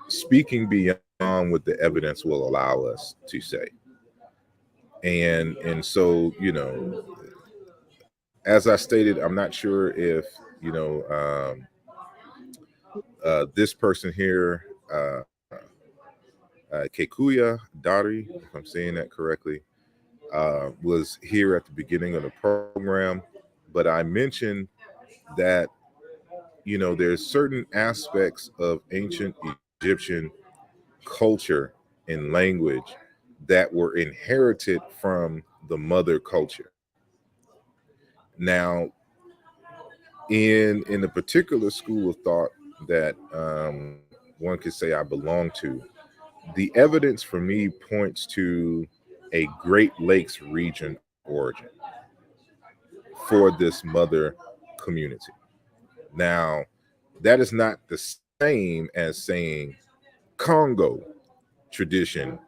speaking beyond what the evidence will allow us to say. And so, as I stated, I'm not sure if this person here, Kekuya Dari, if I'm saying that correctly, was here at the beginning of the program, but I mentioned that there's certain aspects of ancient Egyptian culture and language that were inherited from the mother culture. Now, in the particular school of thought that one could say I belong to, the evidence for me points to a Great Lakes region origin for this mother community. Now, that is not the same as saying Congo tradition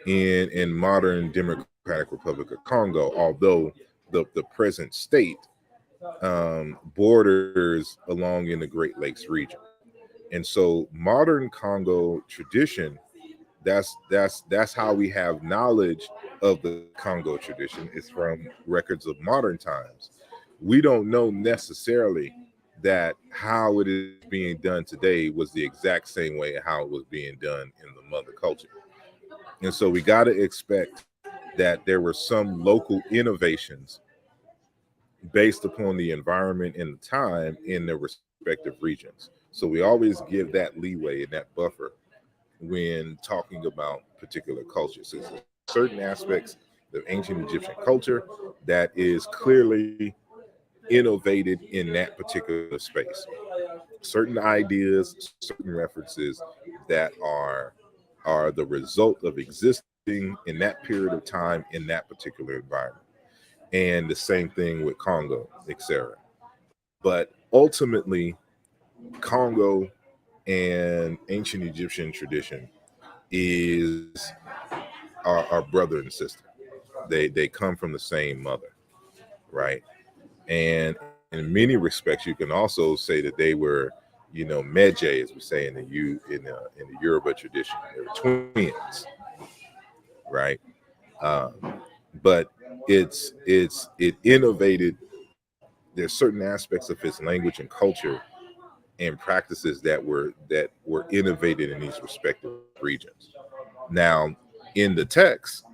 in modern Democratic Republic of Congo, although the present state borders along in the Great Lakes region. And so modern Congo tradition, that's how we have knowledge of the Congo tradition, is from records of modern times. We don't know necessarily that how it is being done today was the exact same way how it was being done in the mother culture. And so we got to expect that there were some local innovations based upon the environment and the time in the respective regions. So we always give that leeway and that buffer when talking about particular cultures. So there's certain aspects of ancient Egyptian culture that is clearly innovated in that particular space. Certain ideas, certain references that are the result of existing in that period of time in that particular environment. And the same thing with Congo, etc. But ultimately, Congo and ancient Egyptian tradition is our brother and sister. They come from the same mother, right? And in many respects, you can also say that they were, Medjay, as we say in the Yoruba tradition. They were twins, right? But it innovated. There's certain aspects of its language and culture and practices that were innovated in these respective regions. Now, in the text,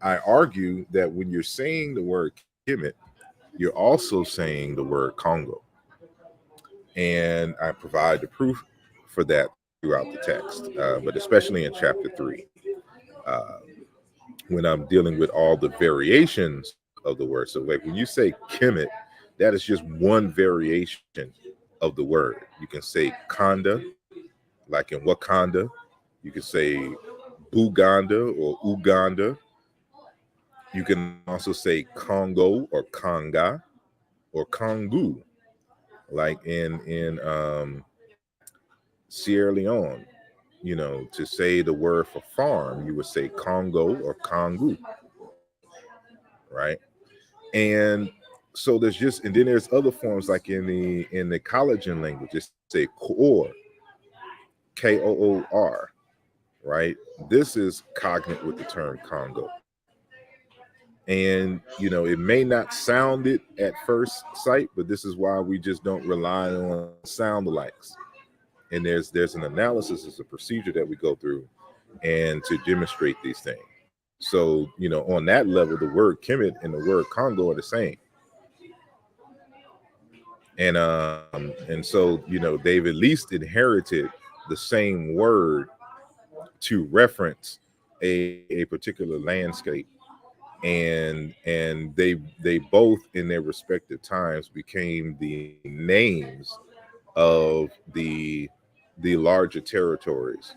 I argue that when you're saying the word Kemet, you're also saying the word Congo, and I provide the proof for that throughout the text, but especially in chapter 3, uh, when I'm dealing with all the variations of the word. So, like when you say Kemet, that is just one variation of the word. You can say Kanda, like in Wakanda. You can say Buganda or Uganda. You can also say Congo or Conga or Kongu, like in Sierra Leone. To say the word for farm, you would say Congo or Kongu, right? And so there's just, and then there's other forms like in the collagen language, just say Koor, Koor, right? This is cognate with the term Congo. And it may not sound it at first sight, but this is why we just don't rely on sound alikes. And there's an analysis, there's a procedure that we go through and to demonstrate these things. So on that level, the word Kemet and the word Congo are the same. And so they've at least inherited the same word to reference a particular landscape, and they both in their respective times became the names of the larger territories,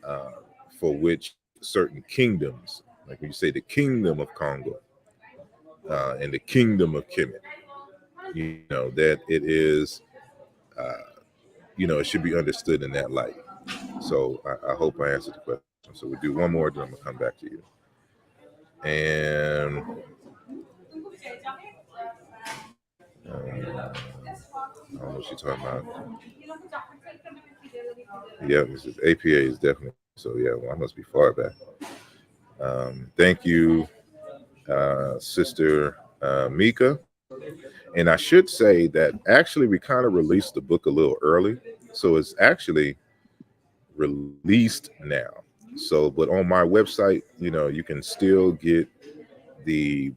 uh, for which certain kingdoms, like when you say the kingdom of Congo, and the kingdom of Kemet, that it is, it should be understood in that light. So I hope I answered the question. So we'll do one more, then I'm gonna come back to you. And I don't know what she's talking about. Yeah, this is APA is definitely so. Yeah, well, I must be far back. Thank you, Sister Mika. And I should say that actually we kind of released the book a little early, so it's actually released now. So, but on my website, you can still get the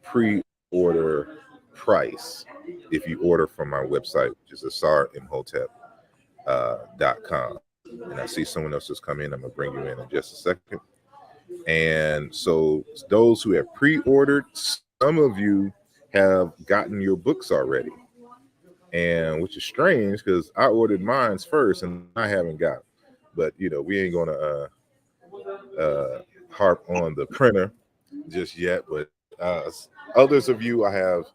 pre-order price if you order from my website, which is asarimhotep.com. And I see someone else has come in. I'm gonna bring you in just a second. And so those who have pre-ordered, some of you have gotten your books already, and which is strange because I ordered mine first and I haven't got. But we ain't gonna harp on the printer just yet. But others of you, I have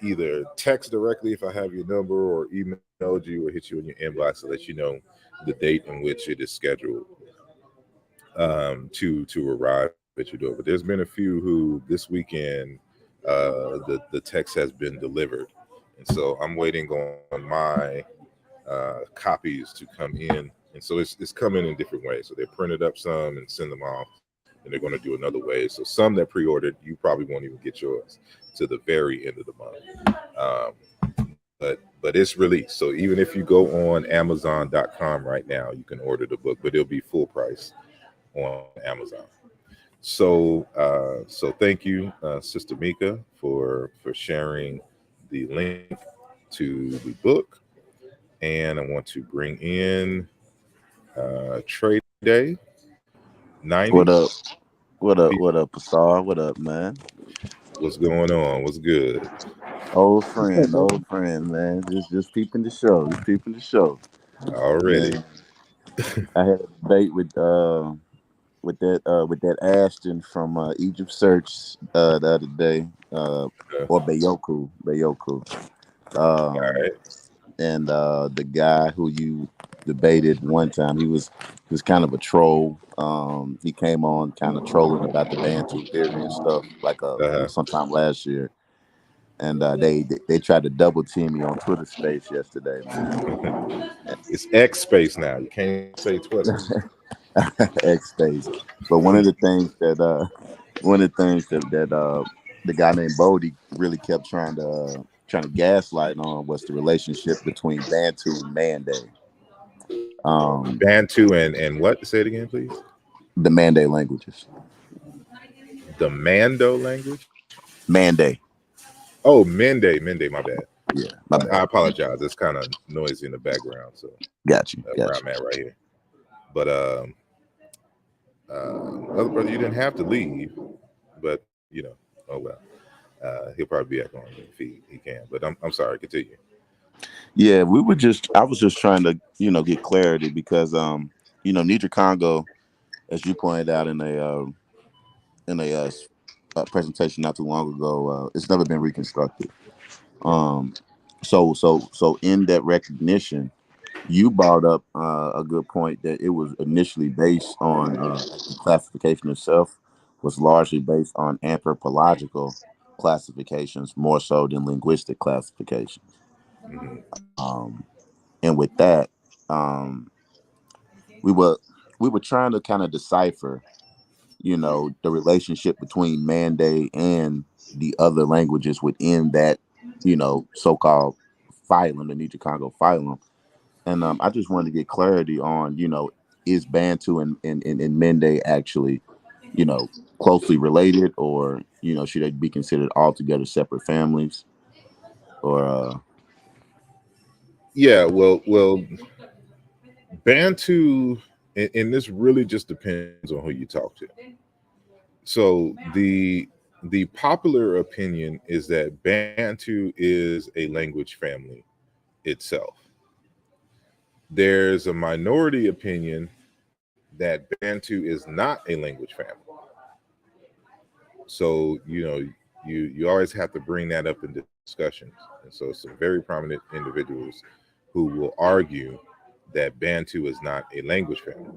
either text directly if I have your number, or emailed you, or hit you in your inbox to let you know the date in which it is scheduled to arrive at your door. But there's been a few who this weekend the text has been delivered, and so I'm waiting on my copies to come in. And so it's coming in different ways. So they're printed up some and send them off, and they're going to do another way. So some that pre-ordered, you probably won't even get yours to the very end of the month. But it's released. So even if you go on Amazon.com right now, you can order the book, but it'll be full price on Amazon. So thank you, Sister Mika, for sharing the link to the book. And I want to bring in Trade Day 90. What up? What up? What up, Pasar? What up, man? What's going on? What's good? Old friend, man. Just peeping the show. Just peeping the show. Already. Man, I had a debate with that Ashton from Egypt Search the other day, or Bayoku. All Um, right. and the guy who you debated one time, he was kind of a troll. He came on kind of trolling about the Bantu theory and stuff, like sometime last year. And they tried to double team me on Twitter Space yesterday, man. It's X space now. You can't say Twitter. X Space. But one of the things that the guy named Bodie really kept trying to gaslight on was the relationship between Bantu and Mande. Bantu and what? Say it again, please. The Mande languages. The Mando language. Mande. Oh, Mende. My bad. Yeah, my bad. I apologize. It's kind of noisy in the background, so Got you. where I'm at right here. But other brother, you didn't have to leave, but oh well. He'll probably be back on if he can. But I'm sorry. Continue. Yeah, I was just trying to get clarity because Niger Congo, as you pointed out in a presentation not too long ago, it's never been reconstructed. So in that recognition, you brought up a good point that it was initially based on the classification itself was largely based on anthropological classifications more so than linguistic classifications. And with that, we were trying to kind of decipher, the relationship between Mande and the other languages within that, so-called phylum, the Niger-Congo phylum. And I just wanted to get clarity on, is Bantu and Mende actually, closely related, or, should they be considered altogether separate families? Or Yeah. Well, Bantu, and this really just depends on who you talk to. So the popular opinion is that Bantu is a language family itself. There's a minority opinion that Bantu is not a language family. So you always have to bring that up in discussions. And so some very prominent individuals who will argue that Bantu is not a language family.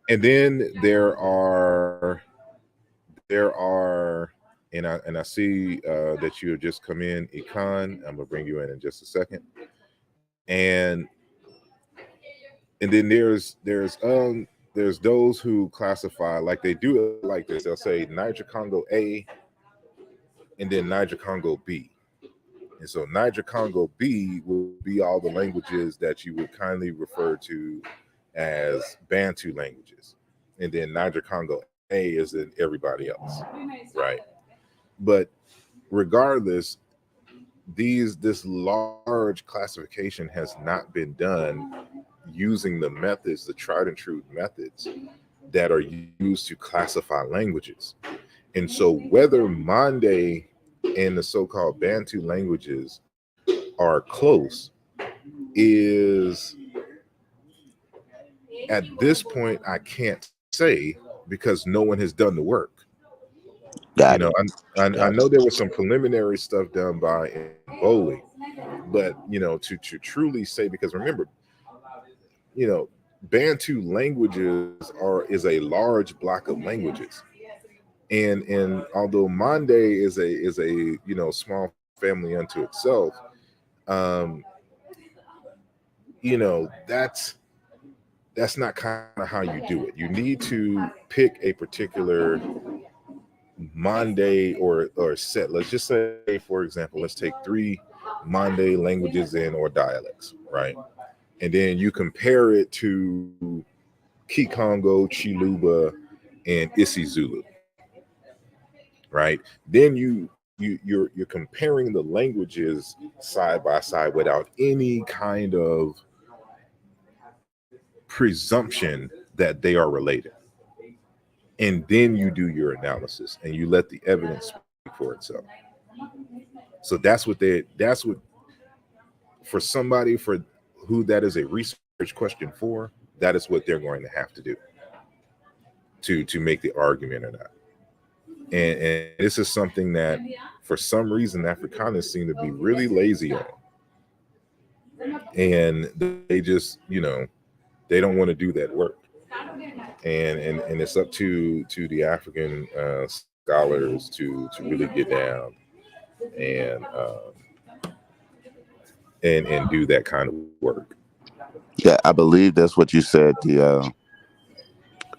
And then there are, and I see that you have just come in, Ikan. I'm gonna bring you in just a second. And then there's those who classify like they do it like this. They'll say Niger Congo A, and then Niger Congo B. And so Niger Congo B will be all the languages that you would kindly refer to as Bantu languages. And then Niger Congo as in everybody else, right? But regardless, this large classification has not been done using the methods, the tried and true methods that are used to classify languages. And so whether Mande and the so-called Bantu languages are close is, at this point, I can't say because no one has done the work. Got it. I know there was some preliminary stuff done by Bowley, but to truly say, because remember, Bantu languages is a large block of languages, and although Mande is a small family unto itself, um, that's not kind of how you do it. You need to pick a particular Mande or set. Let's just say, for example, let's take 3 Mande languages or dialects, right? And then you compare it to Kikongo, Chiluba, and isiZulu, right? Then you're comparing the languages side by side without any kind of presumption that they are related. And then you do your analysis and you let the evidence speak for itself. So that's what for somebody for who that is a research question for, that is what they're going to have to do to make the argument or not. And this is something that for some reason Afrikaners seem to be really lazy on. And they just, they don't want to do that work. And it's up to the African scholars to really get down and do that kind of work. Yeah, I believe that's what you said. The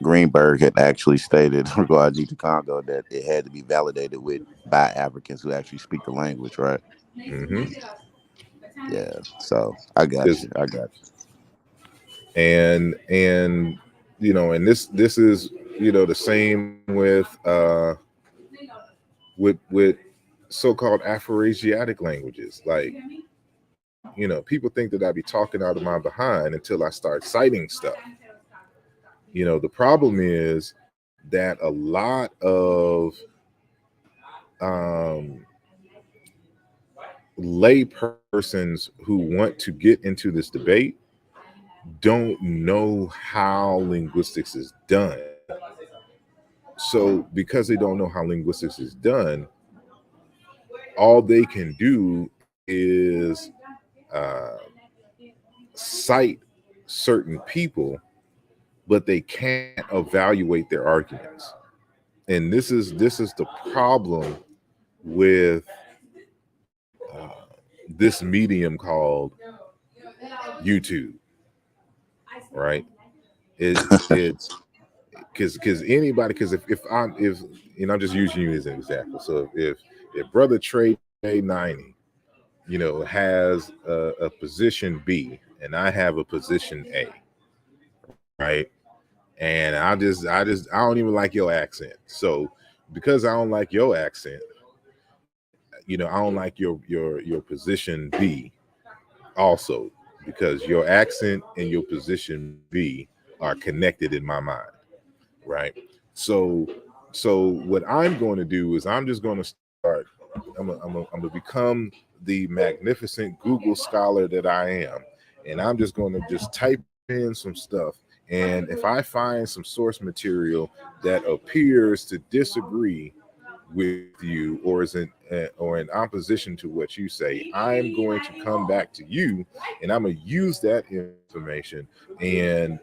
Greenberg had actually stated regarding the Congo that it had to be validated by Africans who actually speak the language, right? Mm-hmm. Yeah. So I got you. And and this is the same with so-called Afro-Asiatic languages. Like, people think that I'd be talking out of my behind until I start citing stuff. The problem is that a lot of lay persons who want to get into this debate don't know how linguistics is done. So because they don't know how linguistics is done, all they can do is cite certain people, but they can't evaluate their arguments. And this is the problem with this medium called YouTube, right? It's because anybody, because if I'm just using you as an example. So if brother Trey 90 has a position B and I have a position A, right? And I don't even like your accent. So because I don't like your accent, I don't like your position B also, because your accent and your position B are connected in my mind, right? So what I'm going to do is I'm just going to start. I'm going to become the magnificent Google scholar that I am, and I'm just going to just type in some stuff. And if I find some source material that appears to disagree with you or or in opposition to what you say, I'm going to come back to you and I'm going to use that information and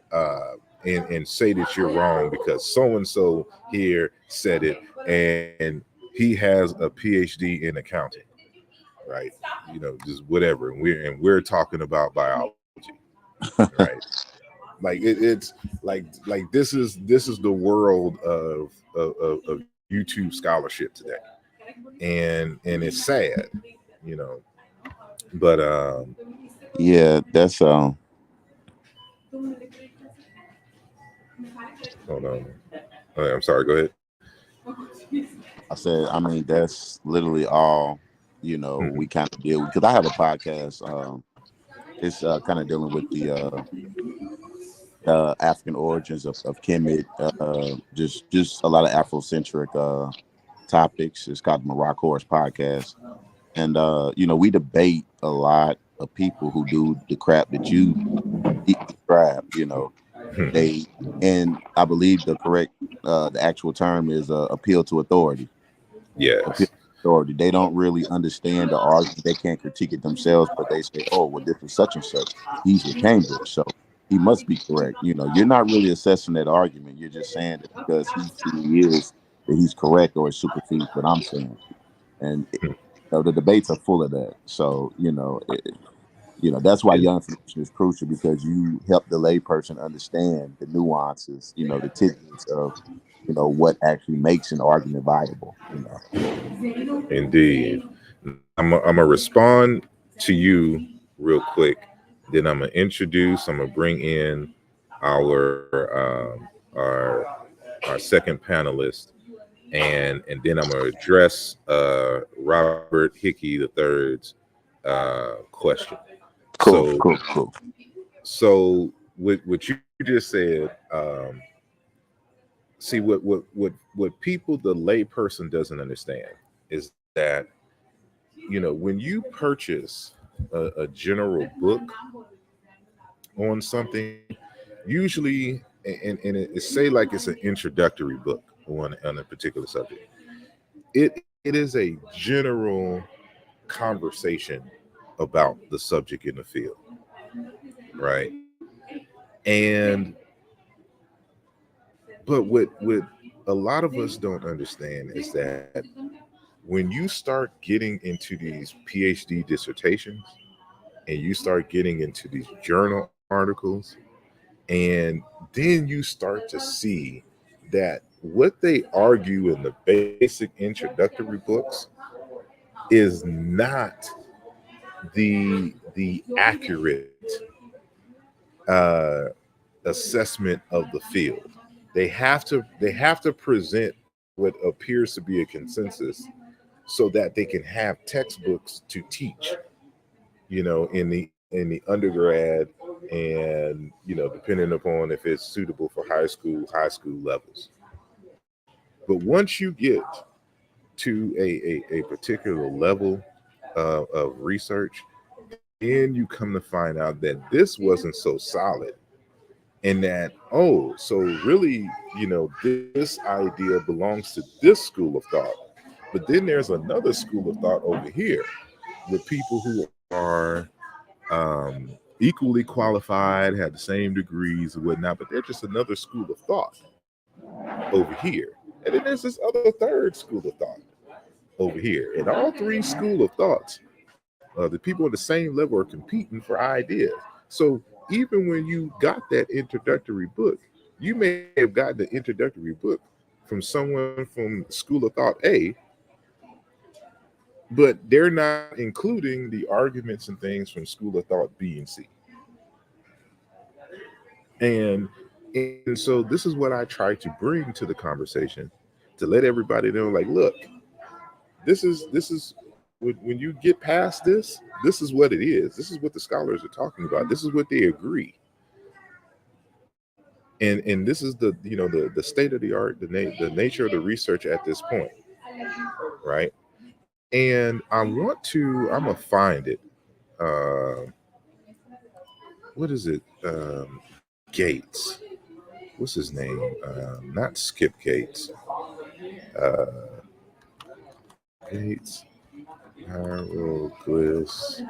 say that you're wrong because so and so here said it and he has a PhD in accounting, right? Just whatever. And we're talking about biology, right? Like it's like this is the world of YouTube scholarship today, and it's sad, but Yeah, that's hold on. I'm sorry. Go ahead. I said, I mean, that's literally all, we kind of deal with, because I have a podcast. It's kind of dealing with the African origins of Kemet, just a lot of Afrocentric topics. It's called the Morocco Horse Podcast. And, we debate a lot of people who do the crap that you describe, they, and I believe the actual term is appeal to authority. Appeal Yes. to authority. They don't really understand the argument. They can't critique it themselves, but they say, oh, well, this is such and such. He's with Cambridge, so he must be correct. You're not really assessing that argument. You're just saying that because he's who he is, that he's correct, or it supersedes what I'm saying. And the debates are full of that. So, that's why And, your information is crucial, because you help the layperson understand the nuances, the tidbits of, what actually makes an argument viable. indeed. I'm gonna respond to you real quick. Then I'm gonna bring in our our second panelist, and then I'm gonna address Robert Hickey the third's question. Cool, So cool, cool. so what you just said, see what people, the lay person, doesn't understand is that when you purchase a general book on something, usually, and it say like it's an introductory book on a particular subject, it is a general conversation about the subject in the field, right? And but what a lot of us don't understand is that when you start getting into these PhD dissertations and you start getting into these journal articles, and then you start to see that what they argue in the basic introductory books is not the accurate uh, assessment of the field. They have to present what appears to be a consensus so that they can have textbooks to teach, in the undergrad, and depending upon if it's suitable for high school levels. But once you get to a particular level of research, then you come to find out that this wasn't so solid, and that, oh, so really, this idea belongs to this school of thought, but then there's another school of thought over here with people who are equally qualified, have the same degrees and whatnot, but they're just another school of thought over here. And then there's this other third school of thought over here. And all three school of thoughts, the people on the same level are competing for ideas. So even when you got that introductory book, you may have gotten the introductory book from someone from school of thought A, but they're not including the arguments and things from school of thought B and C. And so this is what I try to bring to the conversation, to let everybody know, like, look, this is when you get past this is what it is. This is what the scholars are talking about. This is what they agree. And this is the state of the art, the nature of the research at this point, right? And I'm gonna find it. What is it? Gates. What's his name? Not Skip Gates. Uh, Gates. Hieroglyphs.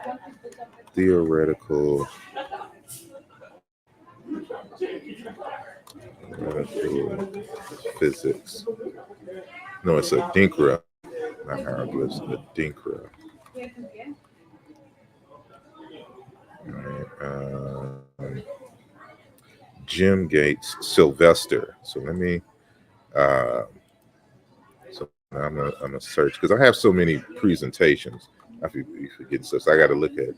Theoretical physics. No, it's a Dinkra. Not hieroglyphs, a Dinkra. All right. Jim Gates, Sylvester. So let me. So I'm gonna search, because I have so many presentations. I forget stuff. So I got to look at.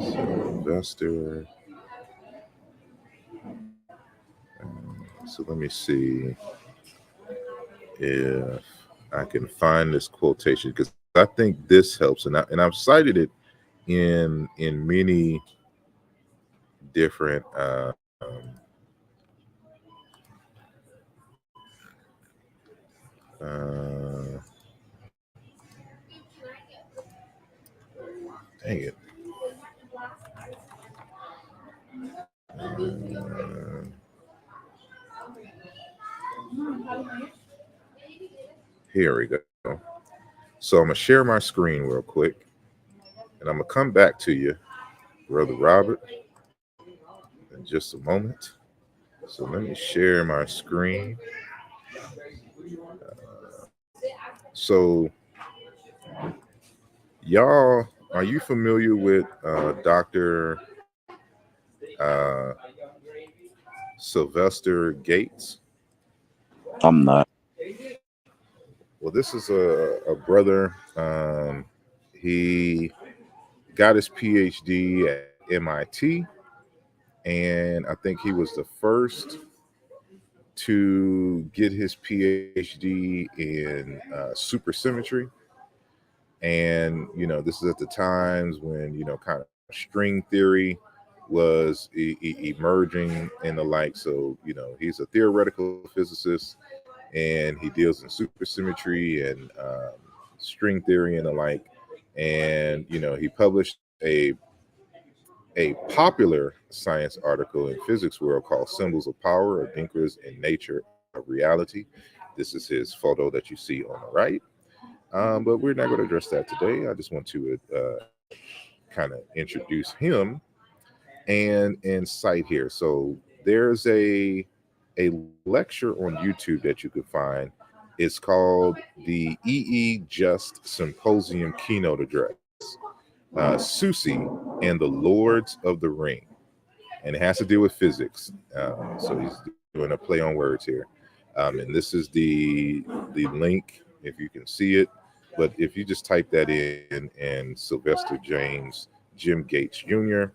Sylvester So let me see if I can find this quotation, because I think this helps, and I've cited it in many different uh, dang it. Here we go. So I'm gonna share my screen real quick, and I'm gonna come back to you, Brother Robert, in just a moment. So let me share my screen. So y'all, are you familiar with Dr. Uh, Sylvester Gates? I'm not. Well, this is a brother. He got his PhD at MIT, and I think he was the first to get his PhD in supersymmetry. And this is at the times when kind of string theory was emerging and the like. So he's a theoretical physicist, and he deals in supersymmetry and string theory and the like. And he published a popular science article in physics world called "Symbols of Power: Adinkras in Nature of Reality." This is his photo that you see on the right. But we're not going to address that today. I just want to kind of introduce him and cite here. So there's a lecture on YouTube that you could find. It's called the Just Symposium Keynote Address, Susie and the Lords of the Ring, and it has to do with physics. So he's doing a play on words here, and this is the link if you can see it. But if you just type that in and Sylvester James Jim Gates Jr.,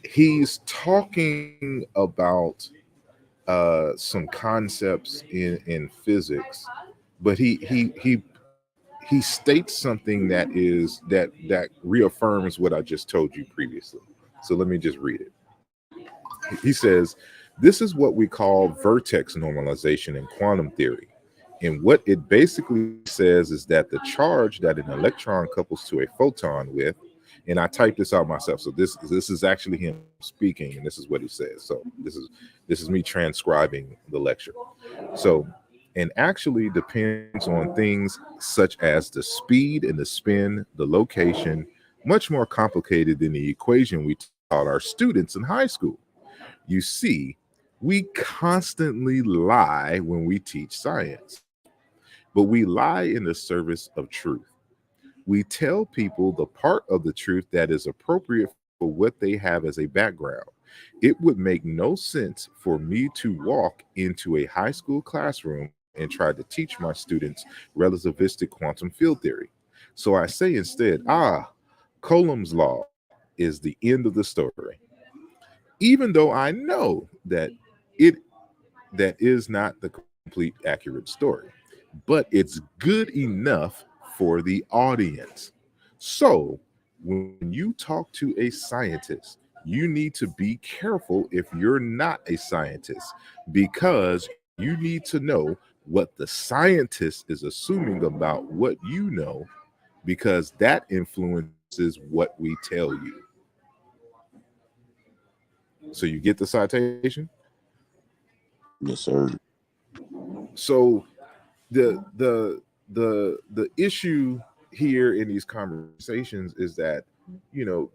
he's talking about some concepts in physics, but he states something that reaffirms what I just told you previously. So let me just read it. He says, "This is what we call vertex normalization in quantum theory. And what it basically says is that the charge that an electron couples to a photon with," and I typed this out myself. So this is actually him speaking, and this is what he says. So this is me transcribing the lecture. So, and actually depends on things such as the speed and the spin, the location, much more complicated than the equation we taught our students in high school. You see, we constantly lie when we teach science, but we lie in the service of truth. We tell people the part of the truth that is appropriate for what they have as a background. It would make no sense for me to walk into a high school classroom and try to teach my students relativistic quantum field theory. So I say instead, Coulomb's law is the end of the story. Even though I know it that is not the complete accurate story, but it's good enough for the audience. So when you talk to a scientist, you need to be careful if you're not a scientist, because you need to know what the scientist is assuming about what you know, because that influences what we tell you. So you get the citation? Yes, sir. So the issue here in these conversations is that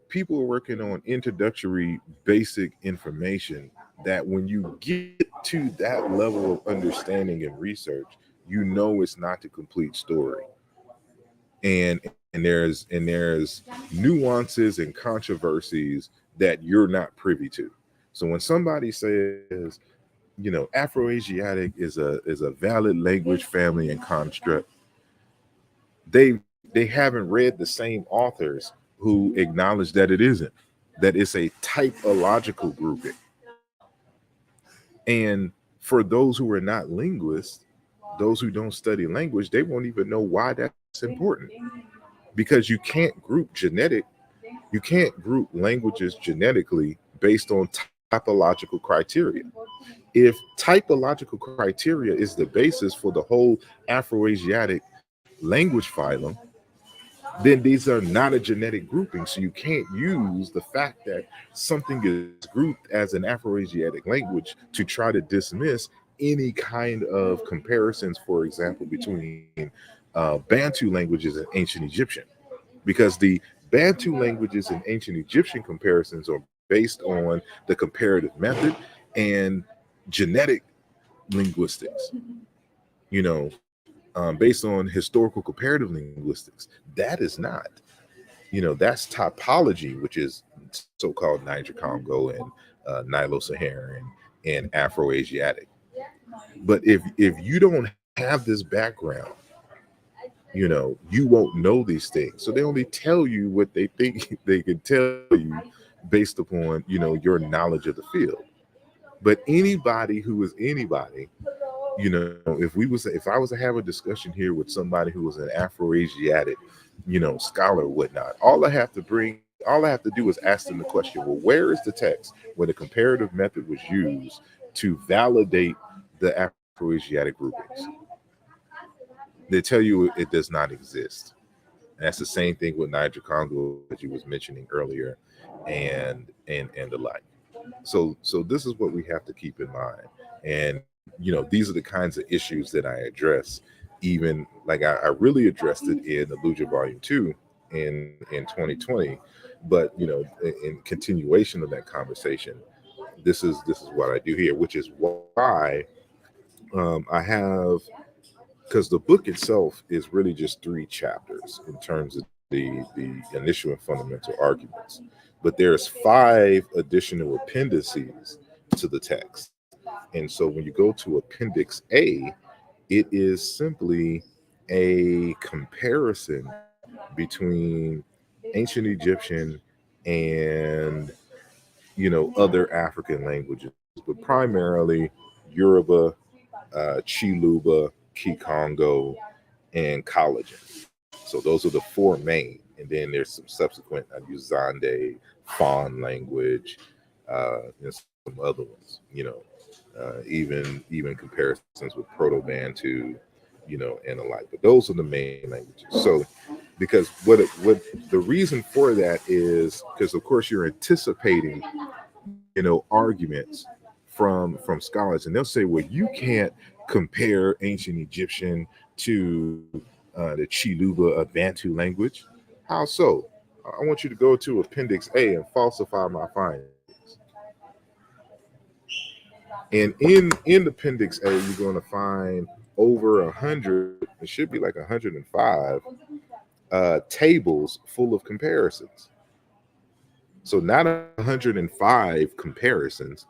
people are working on introductory basic information that when you get to that level of understanding and research, it's not the complete story. And there's nuances and controversies that you're not privy to. So when somebody says, Afroasiatic is a valid language family and construct, they haven't read the same authors who acknowledge that it isn't, that it's a typological grouping. And for those who are not linguists, those who don't study language, they won't even know why that's important. Because you can't group languages genetically based on typological criteria. If typological criteria is the basis for the whole Afroasiatic language phylum, then these are not a genetic grouping. So you can't use the fact that something is grouped as an Afroasiatic language to try to dismiss any kind of comparisons, for example, between Bantu languages and ancient Egyptian, because the Bantu languages and ancient Egyptian comparisons are based on the comparative method and genetic linguistics, based on historical comparative linguistics. That is not, that's typology, which is so-called Niger Congo and Nilo-Saharan and Afro-Asiatic. But if you don't have this background, you won't know these things. So they only tell you what they think they can tell you based upon, your knowledge of the field. But anybody who is anybody, if I was to have a discussion here with somebody who was an Afro-Asiatic, scholar or whatnot, all I have to do is ask them the question, well, where is the text where the comparative method was used to validate the Afro-Asiatic groupings? They tell you it does not exist. And that's the same thing with Niger Congo that you was mentioning earlier, and the like. So this is what we have to keep in mind. And these are the kinds of issues that I address. Even like I really addressed it in the Luja Volume 2 in 2020. But in continuation of that conversation, this is what I do here, which is why I have, because the book itself is really just 3 chapters in terms of the initial and fundamental arguments, but there's 5 additional appendices to the text. And so when you go to Appendix A, it is simply a comparison between ancient Egyptian and other African languages, but primarily Yoruba, Chiluba, Kikongo, and Collagen. So those are the 4 main, and then there's some subsequent Uzande, Fawn language, and some other ones. Even comparisons with Proto-Bantu, and the like. But those are the main languages. So because what the reason for that is because of course you're anticipating arguments from scholars, and they'll say, well, you can't compare ancient Egyptian to the Chiluba or Bantu language. How so? I want you to go to Appendix A and falsify my findings. And in Appendix A, you're going to find over 100. It should be like 105 tables full of comparisons. So not 105 comparisons.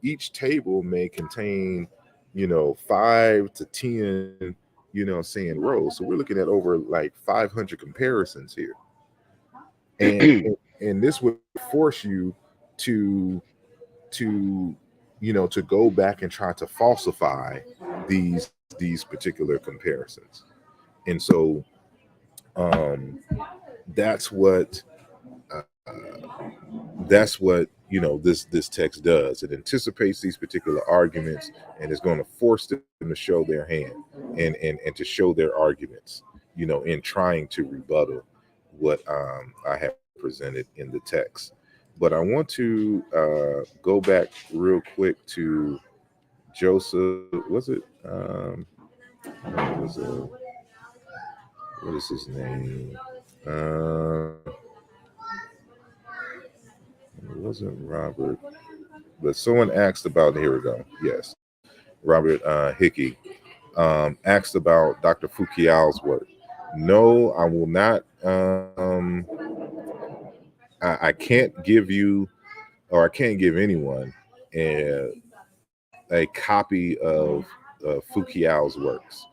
Each table may contain, 5 to 10, saying rows. So we're looking at over like 500 comparisons here, and this would force you to to go back and try to falsify these particular comparisons. And so that's what this text does. It anticipates these particular arguments and is going to force them to show their hand and to show their arguments, in trying to rebuttal what I have presented in the text. But I want to go back real quick to Joseph. Was it? What is his name? It wasn't Robert, but someone asked about. Here we go. Yes, Robert Hickey asked about Dr. Foucault's work. No, I will not. I can't give you, or I can't give anyone a copy of Foucault's works,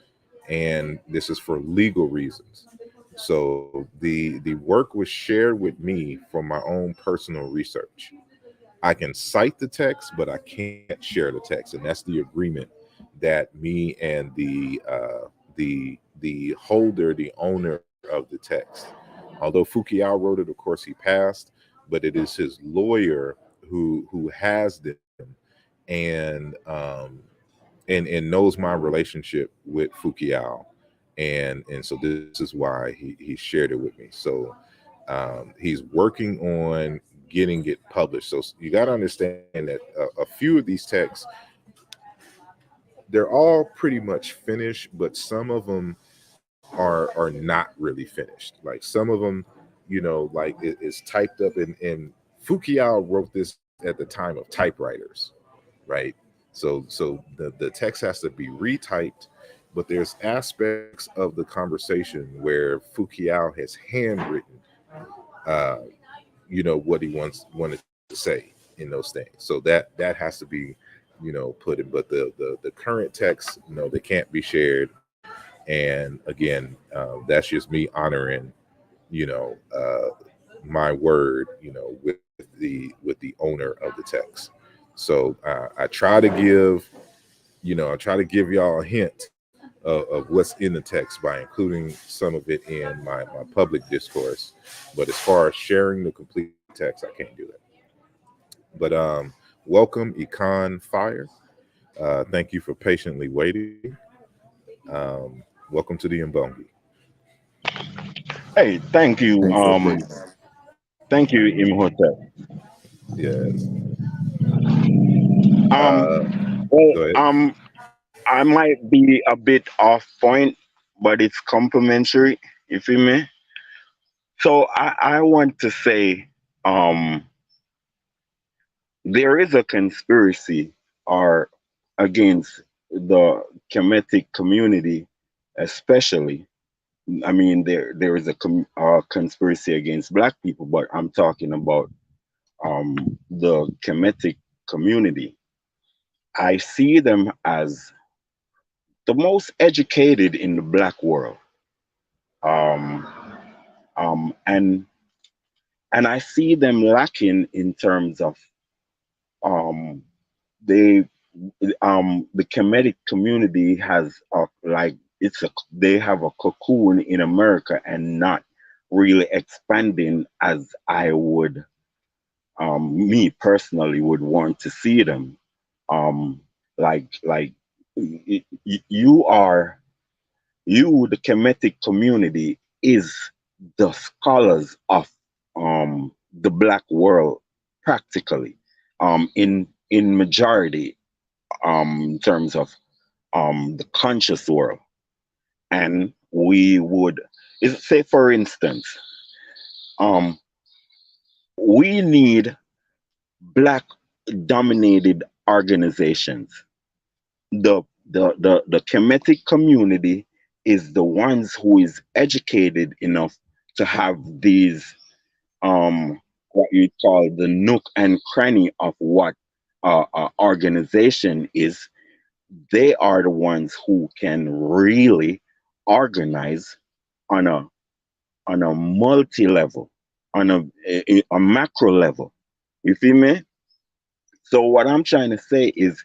and this is for legal reasons. So the work was shared with me from my own personal research. I can cite the text, but I can't share the text, and that's the agreement that me and the holder, the owner of the text. Although Fukiao wrote it, of course he passed, but it is his lawyer who has them, and and knows my relationship with Fukiao, and so this is why he shared it with me. So he's working on getting it published. So you got to understand that a few of these texts, they're all pretty much finished, but some of them are not really finished. Like some of them, like it's typed up in Fukiao wrote this at the time of typewriters, right? So the text has to be retyped, but there's aspects of the conversation where Fukiao has handwritten uh, what he wanted to say in those things. So that has to be, put in. But the current text, they can't be shared. And again, that's just me honoring, you know, uh, my word, with the owner of the text. So I try to give, y'all a hint of what's in the text by including some of it in my public discourse. But as far as sharing the complete text, I can't do that. But welcome, Econ Fire. Thank you for patiently waiting. Welcome to the Mbongi. Hey, thank you. Thanks for patient. Thank you, Imhotep. Yes. Um, Uh, well, Go ahead. I might be a bit off point, but it's complimentary. You feel me? So I want to say, um, there is a conspiracy or against the Kemetic community, especially. I mean, there is a conspiracy against Black people, but I'm talking about the Kemetic community. I see them as the most educated in the Black world, um, um, and and I see them lacking in terms of um, they the Kemetic community has they have a cocoon in America and not really expanding as I would me personally would want to see them. Um, like you are the Kemetic community is the scholars of the Black world practically in majority in terms of the conscious world, and we would say for instance um, we need Black dominated organizations. The Kemetic community is the ones who is educated enough to have these what you call the nook and cranny of what organization is. They are the ones who can really organize on a multi level, on a macro level. You feel me? So what I'm trying to say is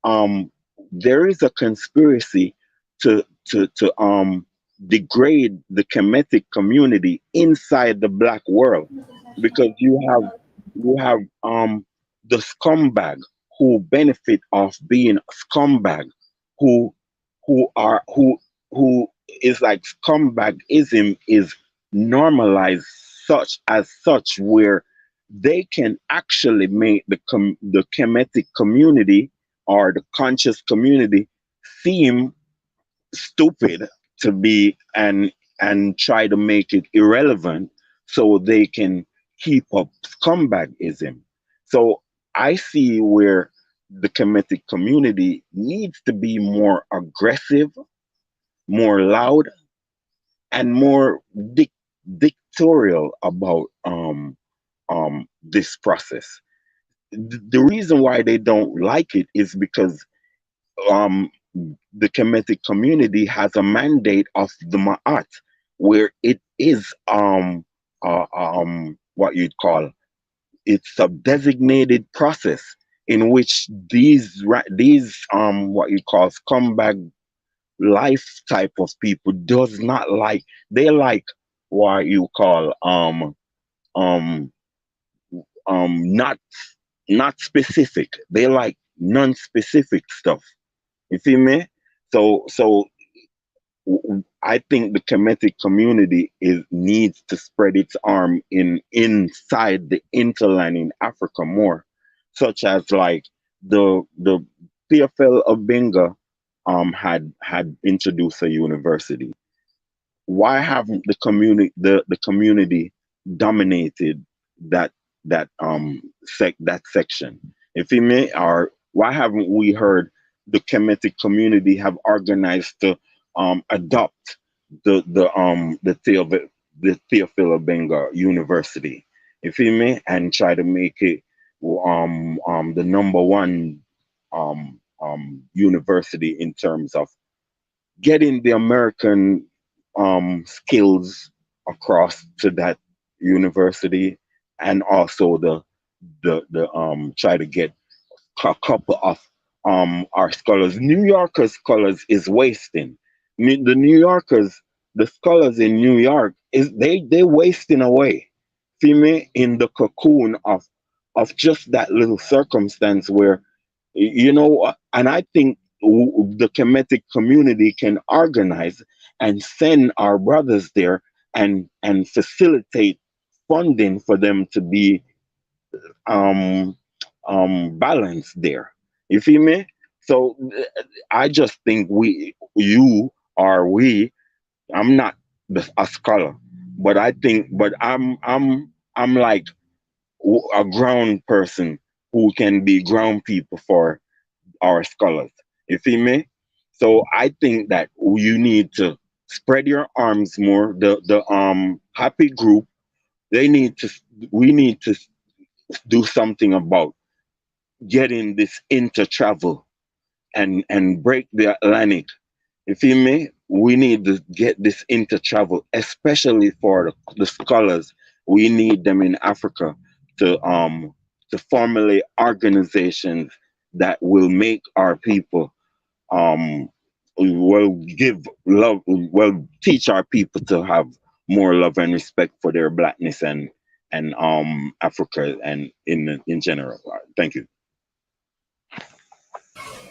um, there is a conspiracy to degrade the Kemetic community inside the Black world, because you have the scumbag who benefit of being scumbag, who who are who is like scumbagism is normalized such where they can actually make the Kemetic community or the conscious community seem stupid to be and try to make it irrelevant so they can keep up scumbagism. So I see where the Kemetic community needs to be more aggressive, more loud, and more dictatorial about this process. The reason why they don't like it is because um, the Kemetic community has a mandate of the Ma'at, where it is what you'd call it's a designated process in which these what you call scumbag life type of people does not like. They like what you call um not specific. They like non-specific stuff. You see me? So I think the Kemetic community needs to spread its arm inside the interland in Africa more, such as like the TFL of Benga had introduced a university. Why haven't the community dominated that that section? If you may, or why haven't we heard the Kemetic community have organized to adopt the Theophila Benga University? If you may, and try to make it the number one university in terms of getting the American skills across to that university, and also the try to get a couple of our scholars. New Yorkers scholars is wasting. The New Yorkers, the scholars in New York is they wasting away. See me in the cocoon of just that little circumstance where and I think the Kemetic community can organize and send our brothers there and facilitate funding for them to be um balanced there. You feel me? So I just think you or we, I'm not a scholar, but I think, but I'm like a ground person who can be ground people for our scholars. You feel me? So I think that you need to spread your arms more. The happy group, they need to we need to do something about getting this inter travel and break the Atlantic. You feel me? We need to get this inter travel, especially for the scholars. We need them in Africa to formulate organizations that will make our people um will give love, will teach our people to have more love and respect for their blackness and Africa and in general. Thank you.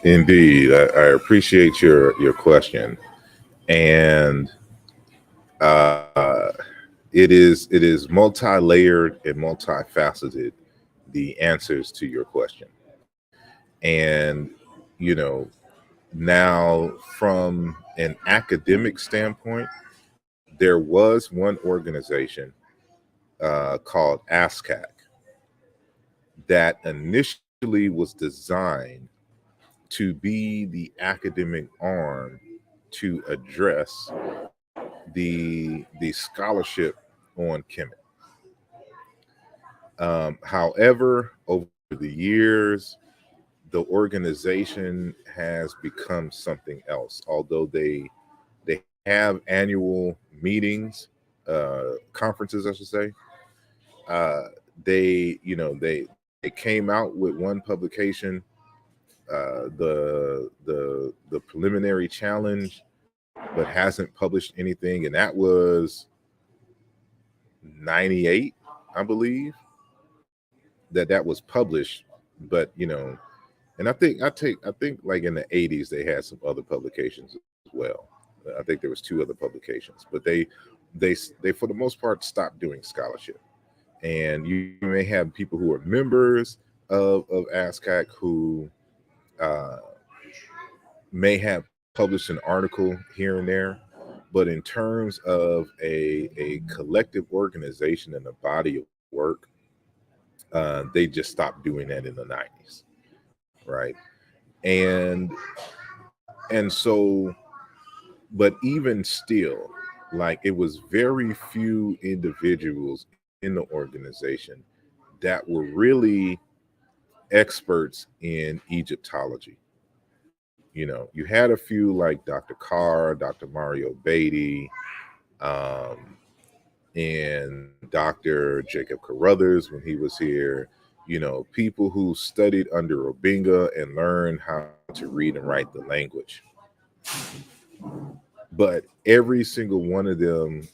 Indeed, I appreciate your question, and uh, it is multi-layered and multifaceted. The answers to your question, and you know, now from an academic standpoint, there was one organization called ASCAC that initially was designed to be the academic arm to address the scholarship on Kemet. However, over the years, the organization has become something else. Although they have annual meetings, conferences, I should say. Uh, they came out with one publication, the preliminary challenge, but hasn't published anything, and that was 98, I believe, that was published. But and I think like in the 80s they had some other publications as well. I think there was two other publications, but they for the most part stopped doing scholarship. And you may have people who are members of ASCAC who uh, may have published an article here and there, but in terms of a collective organization and a body of work, they just stopped doing that in the 90s, right? And so, but even still, like, it was very few individuals in the organization that were really experts in Egyptology. You had a few like Dr. Carr, Dr. Mario Beatty, um, and Dr. Jacob Carruthers when he was here, people who studied under Robinga and learned how to read and write the language. But every single one of them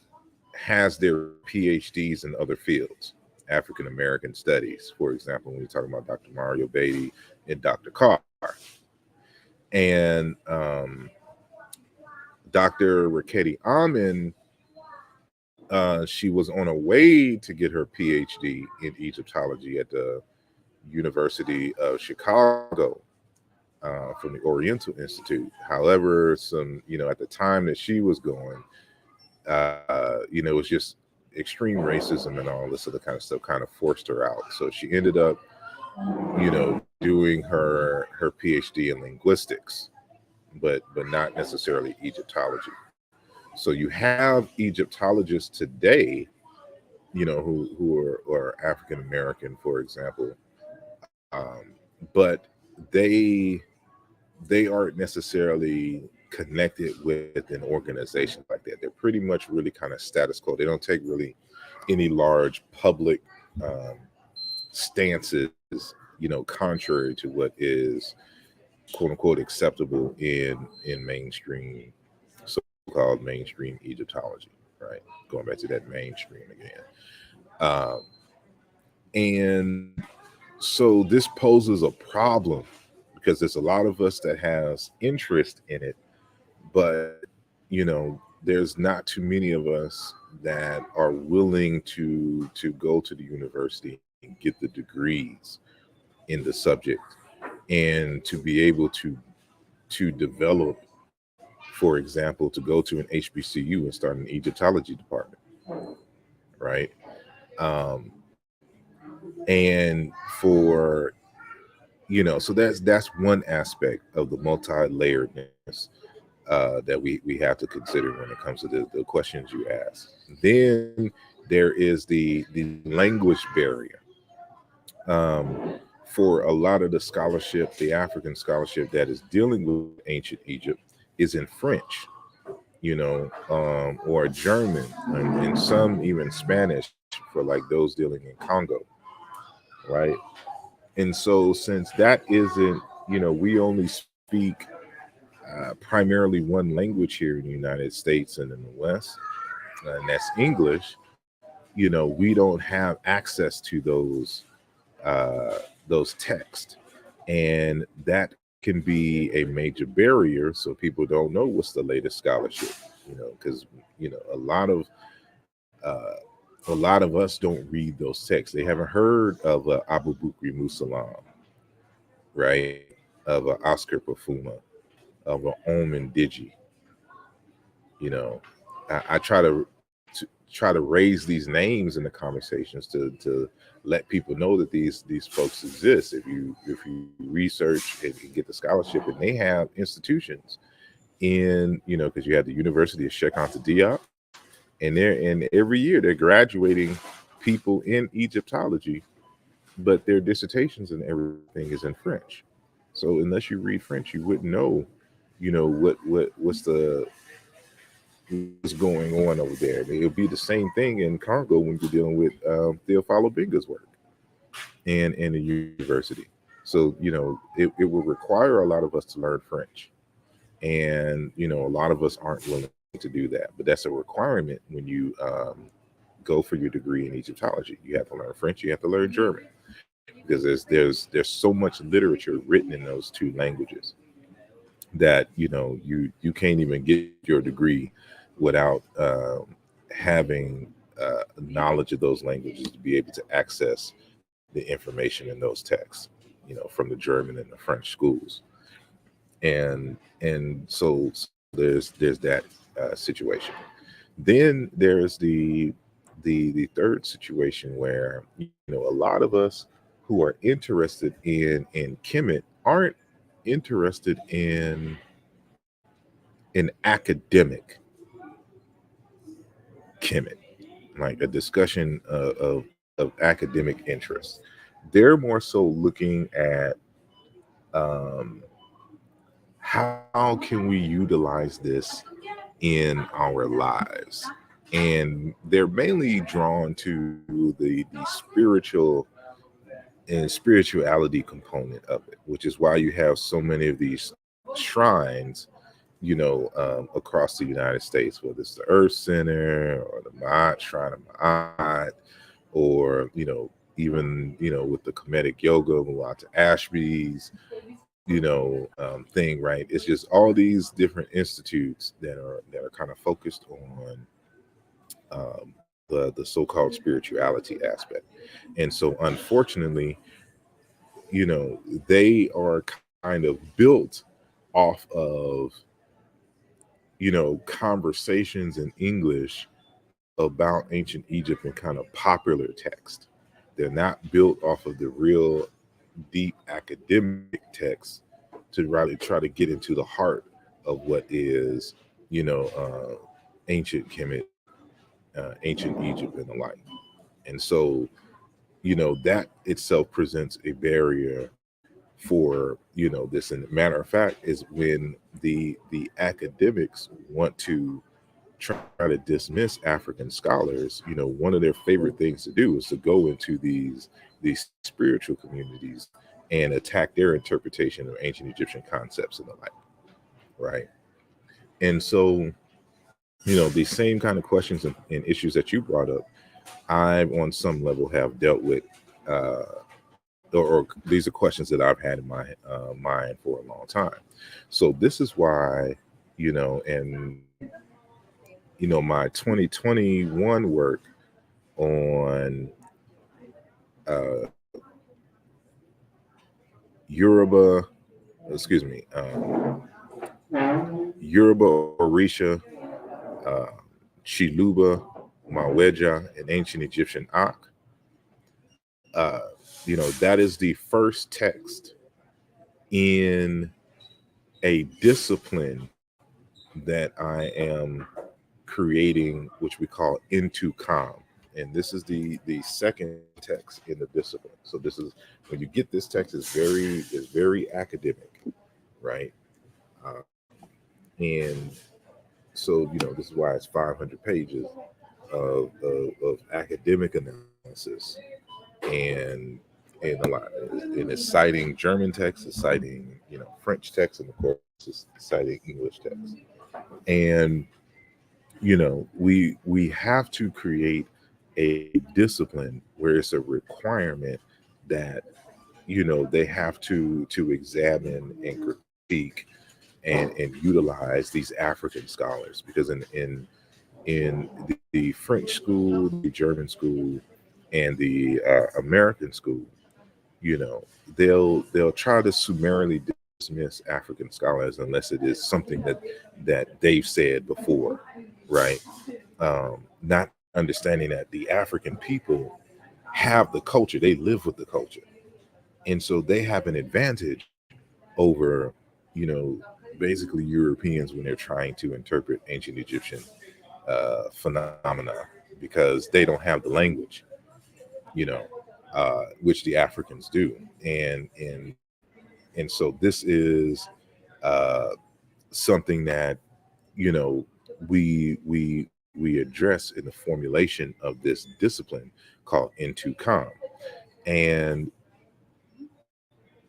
has their PhDs in other fields, African American studies, for example, when we're talking about Dr. Mario Beatty and Dr. Carr. And Dr. Raketi Amin, she was on a way to get her PhD in Egyptology at the University of Chicago from the Oriental Institute. However, at the time that she was going, it was just extreme racism and all this other kind of stuff kind of forced her out. So she ended up, doing her PhD in linguistics, but not necessarily Egyptology. So you have Egyptologists today, who are African American, for example, but they aren't necessarily connected with an organization like that. They're pretty much really kind of status quo. They don't take really any large public stances, contrary to what is quote unquote acceptable in mainstream, so-called mainstream Egyptology, right? Going back to that mainstream again. And so this poses a problem because there's a lot of us that has interest in it, but there's not too many of us that are willing to go to the university and get the degrees in the subject and to be able to develop, for example, to go to an HBCU and start an Egyptology department, right? And for so that's one aspect of the multi-layeredness that we have to consider when it comes to the questions you ask. Then there is the language barrier. For a lot of the scholarship, the African scholarship that is dealing with ancient Egypt is in French, or German, and some even Spanish for like those dealing in Congo, right? And so since that isn't, we only speak primarily one language here in the United States and in the West, and that's English. We don't have access to those texts, and that can be a major barrier. So people don't know what's the latest scholarship, because a lot of us don't read those texts. They haven't heard of Abu Bakr Musalam, right? Of Oscar Pafuma, of Omen Digi. I try to raise these names in the conversations to let people know that these folks exist. If you research and get the scholarship, and they have institutions in, because you have the University of Sheikh Anta Diop, and every year they're graduating people in Egyptology, but their dissertations and everything is in French. So unless you read French, you wouldn't know, what's going on over there. It'll be the same thing in Congo when you're dealing with Theophilo Benga's work and the university. So it will require a lot of us to learn French, and a lot of us aren't willing to do that. But that's a requirement when you go for your degree in Egyptology. You have to learn French. You have to learn German, because there's so much literature written in those two languages that you can't even get your degree without having knowledge of those languages to be able to access the information in those texts, from the German and the French schools. And so there's that situation. Then there's the third situation where a lot of us who are interested in Kemet aren't interested in academic Kemet, like a discussion of academic interest. They're more so looking at how can we utilize this in our lives, and they're mainly drawn to the spiritual and spirituality component of it, which is why you have so many of these shrines, across the United States, whether it's the Earth Center or the Ma'at Shrine of Ma'at, or even with the Kemetic yoga, Mulata Ashby's, thing, right? It's just all these different institutes that are kind of focused on the so-called spirituality aspect. And so unfortunately, they are kind of built off of conversations in English about ancient Egypt and kind of popular text. They're not built off of the real deep academic text to really try to get into the heart of what is, ancient Kemet, ancient Egypt, and the like. And so, that itself presents a barrier for this. And matter of fact, is when the academics want to try to dismiss African scholars, one of their favorite things to do is to go into these spiritual communities and attack their interpretation of ancient Egyptian concepts and the like, right? And so, these same kind of questions and issues that you brought up, I, on some level, have dealt with, or these are questions that I've had in my mind for a long time. So this is why, and my 2021 work on Yoruba, Yoruba, Orisha, Chiluba, Maweja, and ancient Egyptian Ak. That is the first text in a discipline that I am creating, which we call Into Calm. And this is the second text in the discipline. So this is, when you get this text, is very academic, right? And so this is why it's 500 pages of academic analysis, and a lot, and it's citing German text, it's citing French text, and of course it's citing English text. And we have to create a discipline where it's a requirement that they have to examine and critique and utilize these African scholars, because in the French school, the German school, and the American school, they'll try to summarily dismiss African scholars unless it is something that they've said before, right? Not understanding that the African people have the culture, they live with the culture, and so they have an advantage over, basically Europeans when they're trying to interpret ancient Egyptian phenomena, because they don't have the language, which the Africans do, and so this is something that we address in the formulation of this discipline called Into Calm. And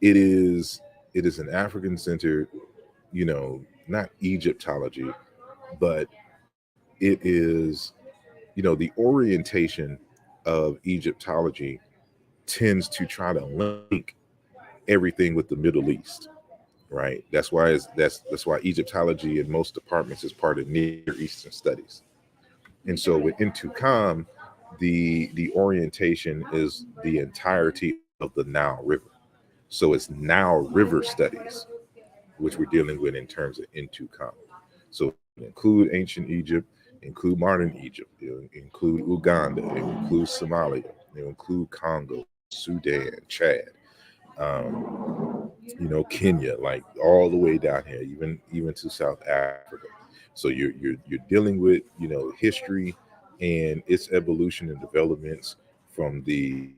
it is an African centered, not Egyptology, but it is, the orientation of Egyptology tends to try to link everything with the Middle East, right? That's why Egyptology in most departments is part of Near Eastern studies. And so with Into Calm, the orientation is the entirety of the Nile River. So it's Nile River studies, which we're dealing with in terms of Into Calm. So include ancient Egypt, include modern Egypt, include Uganda, include Somalia, include Congo, Sudan, Chad, Kenya, like all the way down here, even to South Africa. So you're dealing with history and its evolution and developments from the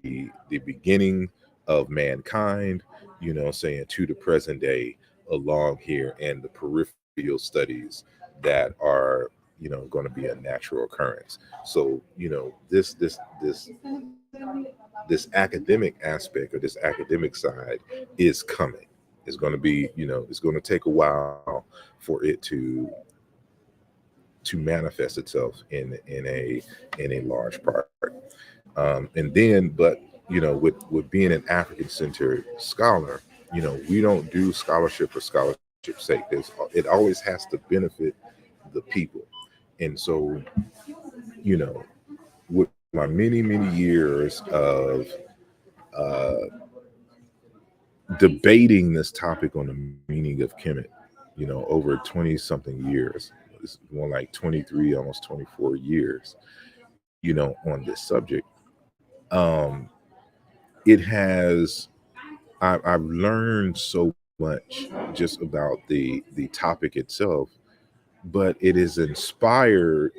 beginning of mankind, saying to the present day along here, and the peripheral studies that are going to be a natural occurrence. So this academic aspect or this academic side is coming. It's going to be, it's going to take a while for it to manifest itself in a large part. And then, but with being an African centered scholar, we don't do scholarship for scholarship's sake. It always has to benefit the people. And so, with my many years of uh, debating this topic on the meaning of Kemet, over 20 something years, it's more like 23, almost 24 years, on this subject. Um, it has, I've learned so much just about the topic itself, but it has inspired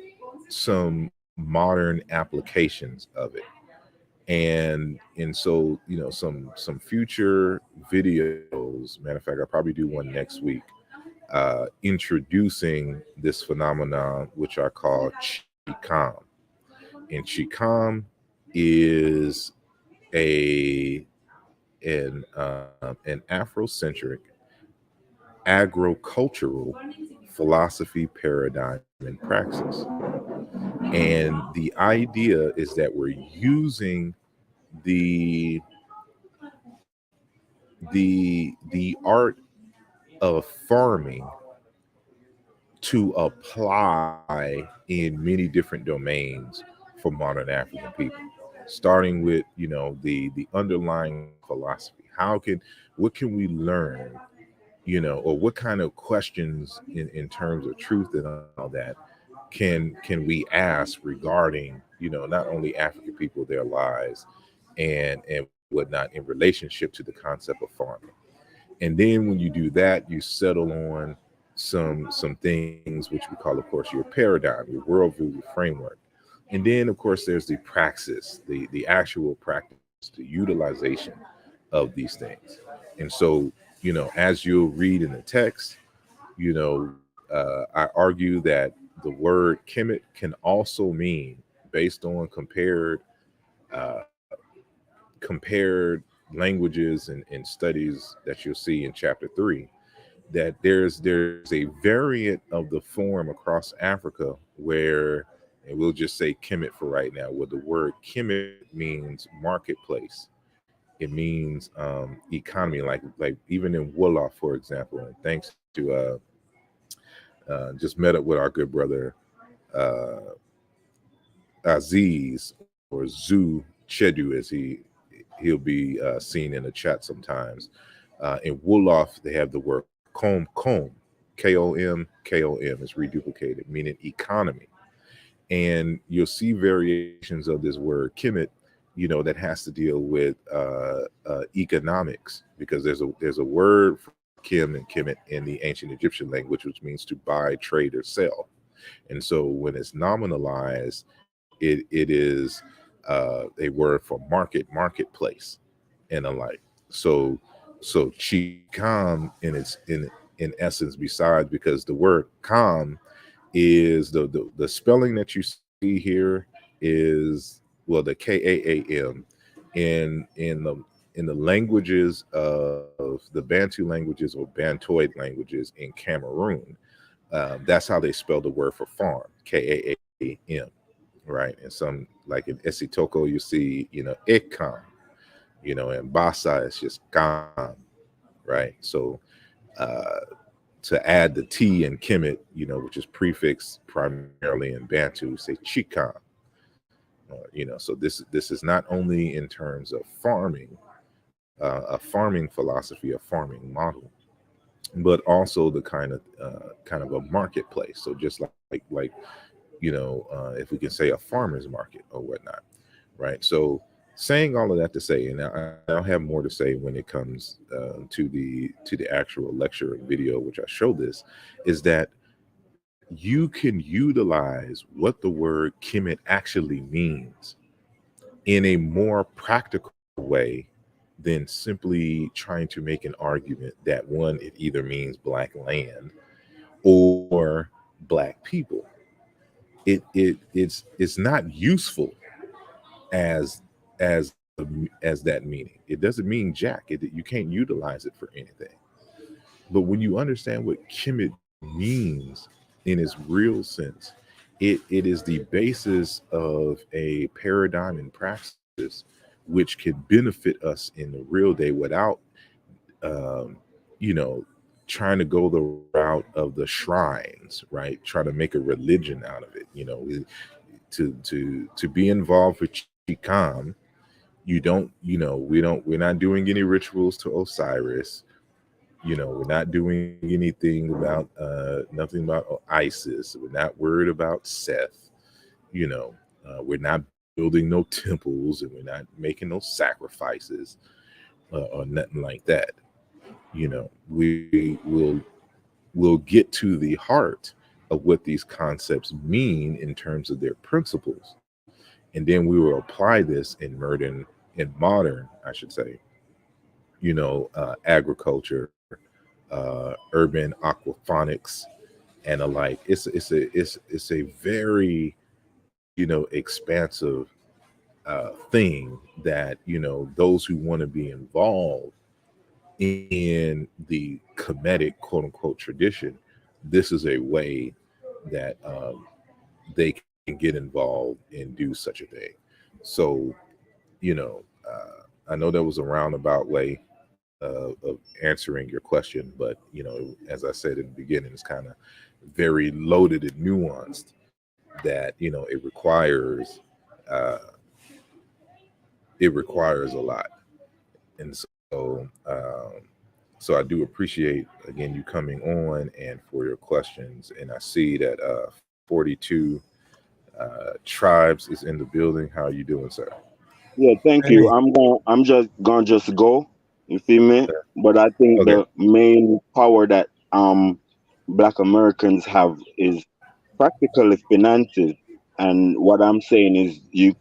some modern applications of it. And so some future videos, matter of fact, I'll probably do one next week, introducing this phenomenon which I call chikam. And chikam is a an Afrocentric agricultural philosophy, paradigm, and praxis. And the idea is that we're using the the art of farming to apply in many different domains for modern African people, starting with the underlying philosophy. What can we learn, or what kind of questions in terms of truth and all that can we ask regarding not only African people, their lives and whatnot in relationship to the concept of farming. And then when you do that, you settle on some things which we call, of course, your paradigm, your worldview, your framework. And then, of course, there's the praxis, the actual practice, the utilization of these things. And so, as you'll read in the text, I argue that the word Kemet can also mean, based on uh, compared languages and studies that you'll see in chapter 3, that there's a variant of the form across Africa where, and we'll just say Kemet for right now, where the word Kemet means marketplace. It means economy, like even in Wolof, for example. And thanks to just met up with our good brother uh, Aziz, or Zoo Chedu, as he'll be seen in the chat sometimes. In Wolof, they have the word kom, Kom. It's reduplicated, meaning economy. And you'll see variations of this word Kemet, that has to deal with economics, because there's a word for Kim and Kemet in the ancient Egyptian language, which means to buy, trade, or sell. And so when it's nominalized, it is a word for marketplace, and alike. So chikam in essence, besides, because the word kam is the spelling that you see here is, well, the kaam in the languages of the Bantu languages or Bantoid languages in Cameroon. That's how they spell the word for farm, kaam, right? And some, like in Esitoko, you see, ekam, and Basa is just kam, right? So uh, to add the T in Kemet, which is prefixed primarily in Bantu, say chikam. So this is not only in terms of farming, a farming philosophy, a farming model, but also the kind of a marketplace. So just like if we can say a farmer's market or whatnot, right? So saying all of that to say, and I'll have more to say when it comes to the actual lecture and video, which I show this, is that you can utilize what the word Kemet actually means in a more practical way than simply trying to make an argument that, one, it either means black land or black people. it's not useful as as as that meaning. It doesn't mean jack. You can't utilize it for anything. But when you understand what Kemet means in its real sense, it is the basis of a paradigm and praxis which can benefit us in the real day without, um, you know, trying to go the route of the shrines, right? Try to make a religion out of it. To be involved with Chikam, you don't, we're not doing any rituals to Osiris. We're not doing anything about nothing about Isis. We're not worried about Seth. We're not building no temples, and we're not making no sacrifices or nothing like that. We'll get to the heart of what these concepts mean in terms of their principles, and then we will apply this in modern, I should say, agriculture, urban aquaponics, and the like. It's a very expansive thing that those who want to be involved in the Kemetic quote unquote tradition, this is a way that they can get involved and do such a thing. So, I know that was a roundabout way of answering your question, but as I said in the beginning, it's kind of very loaded and nuanced. That uh, it requires a lot, and so I do appreciate again you coming on and for your questions. And I see that 42 tribes is in the building. How are you doing, sir? Yeah, thank you. Hey, I'm just gonna just go. You feel me? But I think Okay. the main power that Black Americans have is practically finances. And what I'm saying is you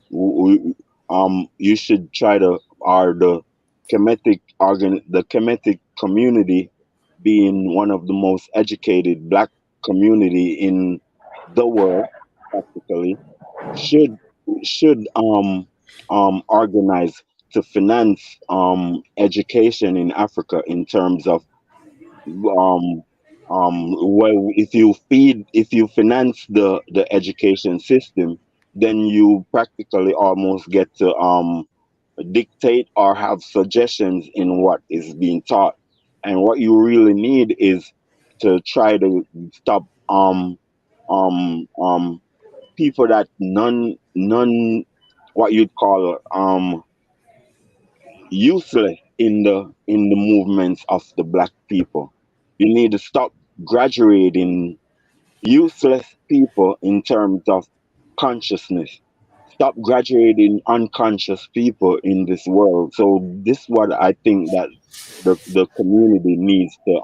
should try to, or the Kemetic community, being one of the most educated Black community in the world, practically, should should organize to finance education in Africa, in terms of um well, if you finance the education system, then you practically almost get to dictate or have suggestions in what is being taught. And what you really need is to try to stop um people that none what you'd call useless in the movements of the Black people. You need to stop graduating useless people in terms of consciousness. Stop graduating unconscious people in this world. So this is what I think that the community needs to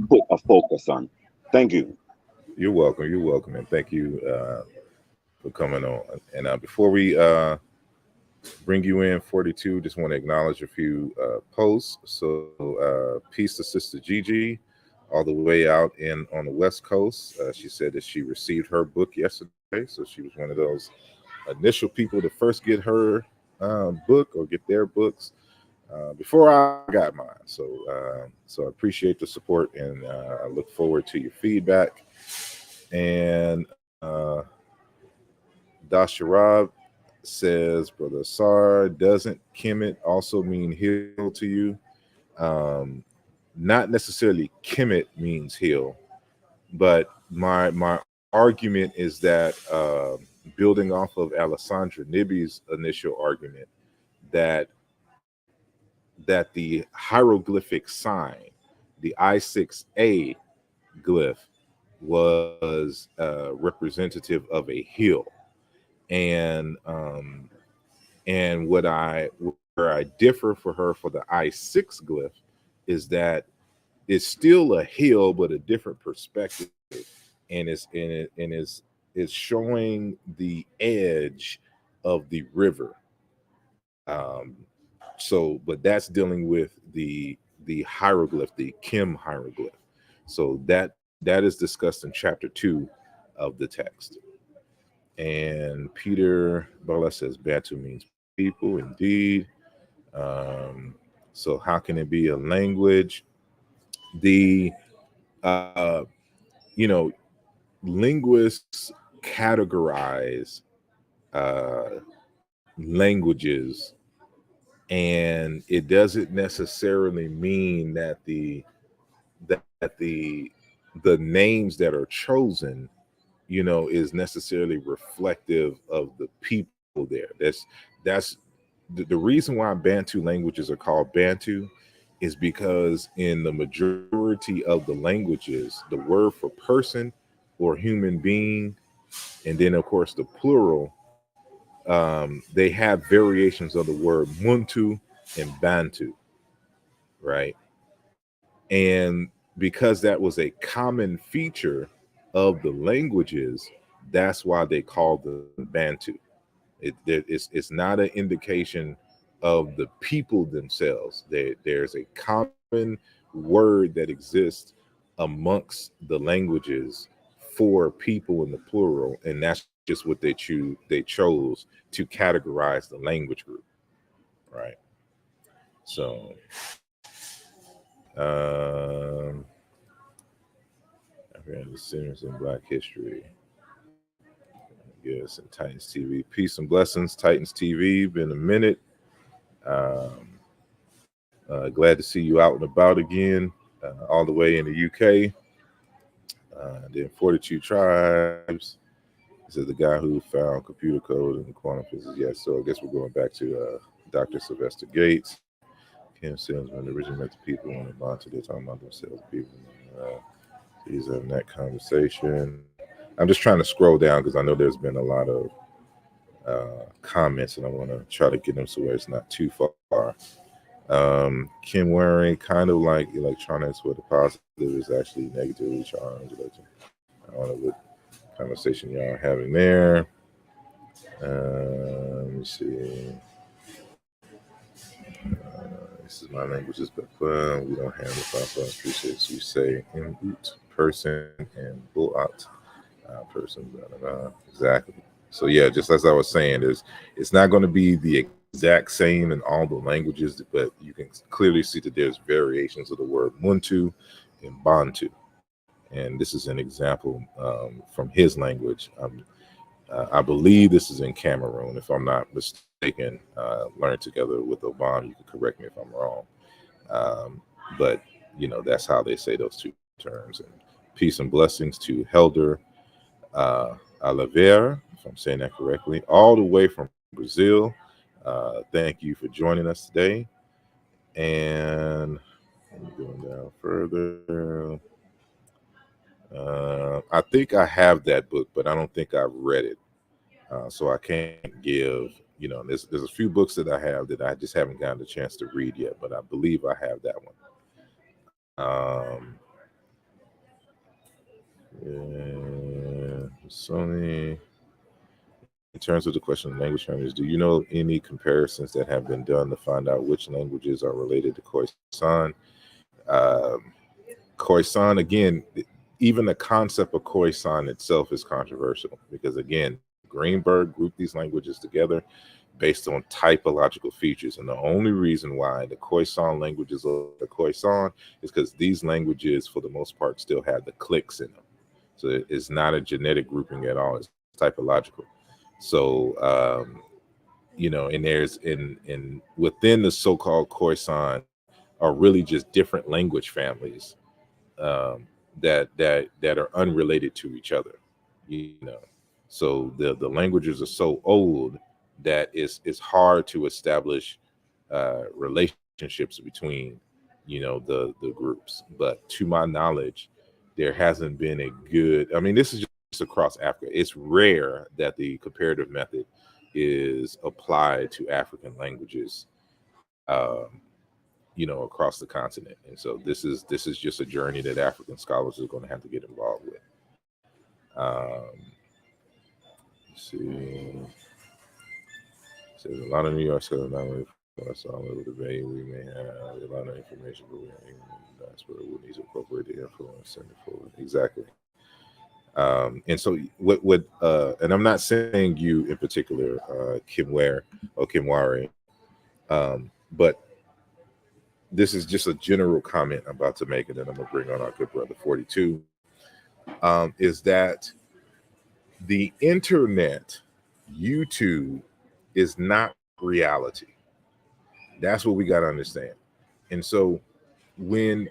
put a focus on. Thank you. You're welcome. You're welcome, and thank you for coming on. And before we bring you in, 42, just want to acknowledge a few posts. So peace to Sister Gigi, all the way out in on the West Coast. She said that she received her book yesterday, so she was one of those initial people to first get her book or get their books before I got mine. So I appreciate the support, and I look forward to your feedback. And Dasharab says, Brother Sar, doesn't Kemet also mean heal to you? Um, Not necessarily Kemet means heal, but my argument is that building off of Alessandra Nibby's initial argument that the hieroglyphic sign, the I6A glyph, was representative of a hill, and where I differ for her for the I6 glyph is that it's still a hill but a different perspective, and it's showing the edge of the river. Um, but that's dealing with the hieroglyph, the Kim hieroglyph. So that is discussed in chapter 2 of the text. And Peter Bola says Bantu means people, indeed. So how can it be a language? The you know, linguists categorize languages, and it doesn't necessarily mean that the names that are chosen, is necessarily reflective of the people there. That's the reason why Bantu languages are called Bantu is because in the majority of the languages, the word for person or human being, and then of course the plural, they have variations of the word Muntu and Bantu, right? And because that was a common feature of the languages, that's why they called them Bantu. It's not an indication of the people themselves. There's a common word that exists amongst the languages for people in the plural, and that's just what they chose to categorize the language group, right? So I've had the sinners in Black history. Yes, and Titans TV. Peace and blessings, Titans TV. Been a minute. Glad to see you out and about again, all the way in the UK. Then Fortitude Tribes. This is the guy who found computer code and quantum physics. Yes, so I guess we're going back to Dr. Sylvester Gates. Kim Sims, when they originally met the people on the Bantu, they're talking about themselves, people. He's having that conversation. I'm just trying to scroll down because I know there's been a lot of comments, and I want to try to get them so where it's not too far. Kim Waring, kind of like electronics, where the positive is actually negatively charged. I don't know what conversation y'all are having there. Let me see. This is my language, is but fun. We don't have the proper appreciates. You say in person and bulat person. Blah, blah, blah. Exactly. So yeah, just as I was saying, it's not going to be the exact same in all the languages, but you can clearly see that there's variations of the word Muntu and Bantu, and this is an example from his language. I believe this is in Cameroon, if I'm not mistaken. Learned together with Obama. You can correct me if I'm wrong, but that's how they say those two terms. And peace and blessings to Helder Oliveira, if I'm saying that correctly, all the way from Brazil. Thank you for joining us today. And going down further, I think I have that book, but I don't think I've read it. So I can't give, there's a few books that I have that I just haven't gotten the chance to read yet, but I believe I have that one. Sony. In terms of the question of language families, do you know any comparisons that have been done to find out which languages are related to Khoisan? Khoisan, again, even the concept of Khoisan itself is controversial because, again, Greenberg grouped these languages together based on typological features. And the only reason why the Khoisan languages are the Khoisan is because these languages, for the most part, still have the clicks in them. So it's not a genetic grouping at all. It's typological. So, and there's in within the so-called Khoisan are really just different language families that are unrelated to each other. So the languages are so old that it's hard to establish relationships between the groups. But to my knowledge, there hasn't been a good. I mean, this is just across Africa. It's rare that the comparative method is applied to African languages, across the continent. And so this is just a journey that African scholars are going to have to get involved with. Let's see. So there's a lot of New York scholars not only for us all over the Bay. We may have a lot of information, but that's where we need to incorporate the influence and the forward. Exactly. And so what and I'm not saying you in particular, Kim Ware or Kim Ware, but this is just a general comment I'm about to make, and then I'm gonna bring on our good brother 42. Is that the internet, YouTube, is not reality. That's what we got to understand. And so when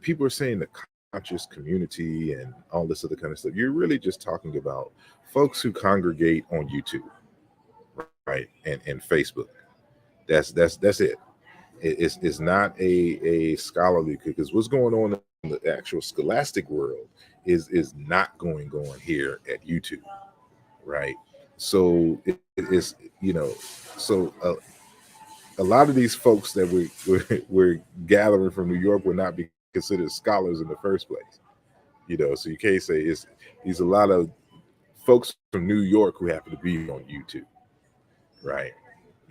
people are saying the conscious community and all this other kind of stuff, you're really just talking about folks who congregate on YouTube, right, and Facebook. That's it. It's not a scholarly, because what's going on in the actual scholastic world is not going on here at YouTube, right? So it's, so a lot of these folks that we're gathering from New York would not be considered scholars in the first place, So you can't say it's these a lot of folks from New York who happen to be on YouTube, right?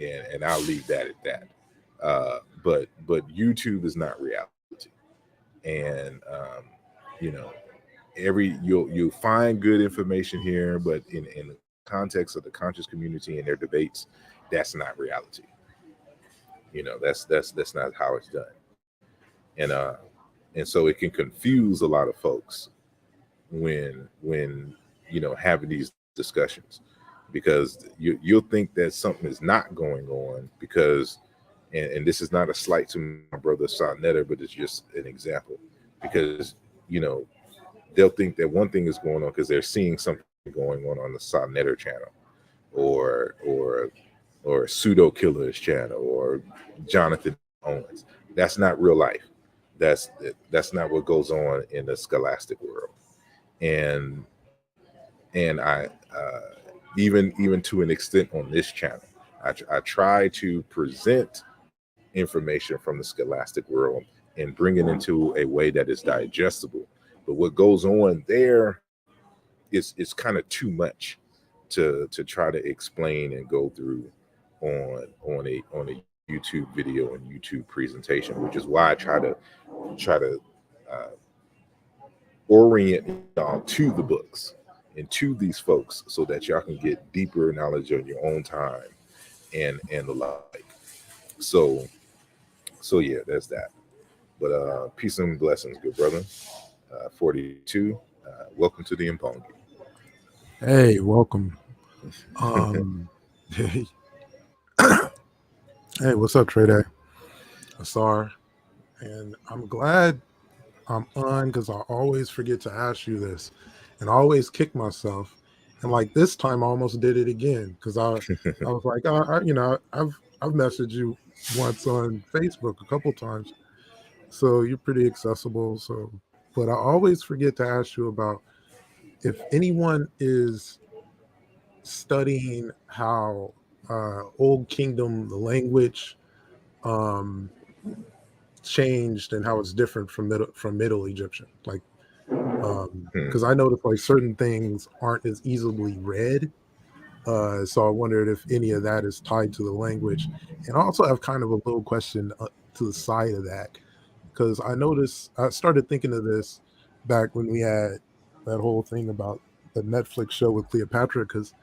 And I'll leave that at that. But YouTube is not reality, and you know, you'll find good information here, but in the context of the conscious community and their debates, that's not reality. That's not how it's done, and and so it can confuse a lot of folks when having these discussions, because you'll think that something is not going on because, and this is not a slight to my brother Sonnetter, but it's just an example, because they'll think that one thing is going on because they're seeing something going on the Sonnetter channel, or Pseudo Killer's channel, or Jonathan Owens. That's not real life. That's not what goes on in the scholastic world. And I even to an extent on this channel, I try to present information from the scholastic world and bring it into a way that is digestible. But what goes on there is kind of too much to try to explain and go through on a YouTube video and YouTube presentation, which is why I try to uh, orient y'all to the books and to these folks so that y'all can get deeper knowledge on your own time and the like. So yeah, that's that. But peace and blessings, good brother. 42. Welcome to the Impongi. Hey, welcome. Hey, hey, what's up, Trey Day? Asar. And I'm glad I'm on, because I always forget to ask you this, and I always kick myself. And like this time, I almost did it again, because I was like, I've messaged you once on Facebook a couple times, so you're pretty accessible. So, but I always forget to ask you about if anyone is studying how Old Kingdom, the language, um, changed and how it's different from Middle Egyptian. Like, because I noticed like certain things aren't as easily read. So I wondered if any of that is tied to the language. And I also have kind of a little question to the side of that, because I started thinking of this back when we had that whole thing about the Netflix show with Cleopatra, because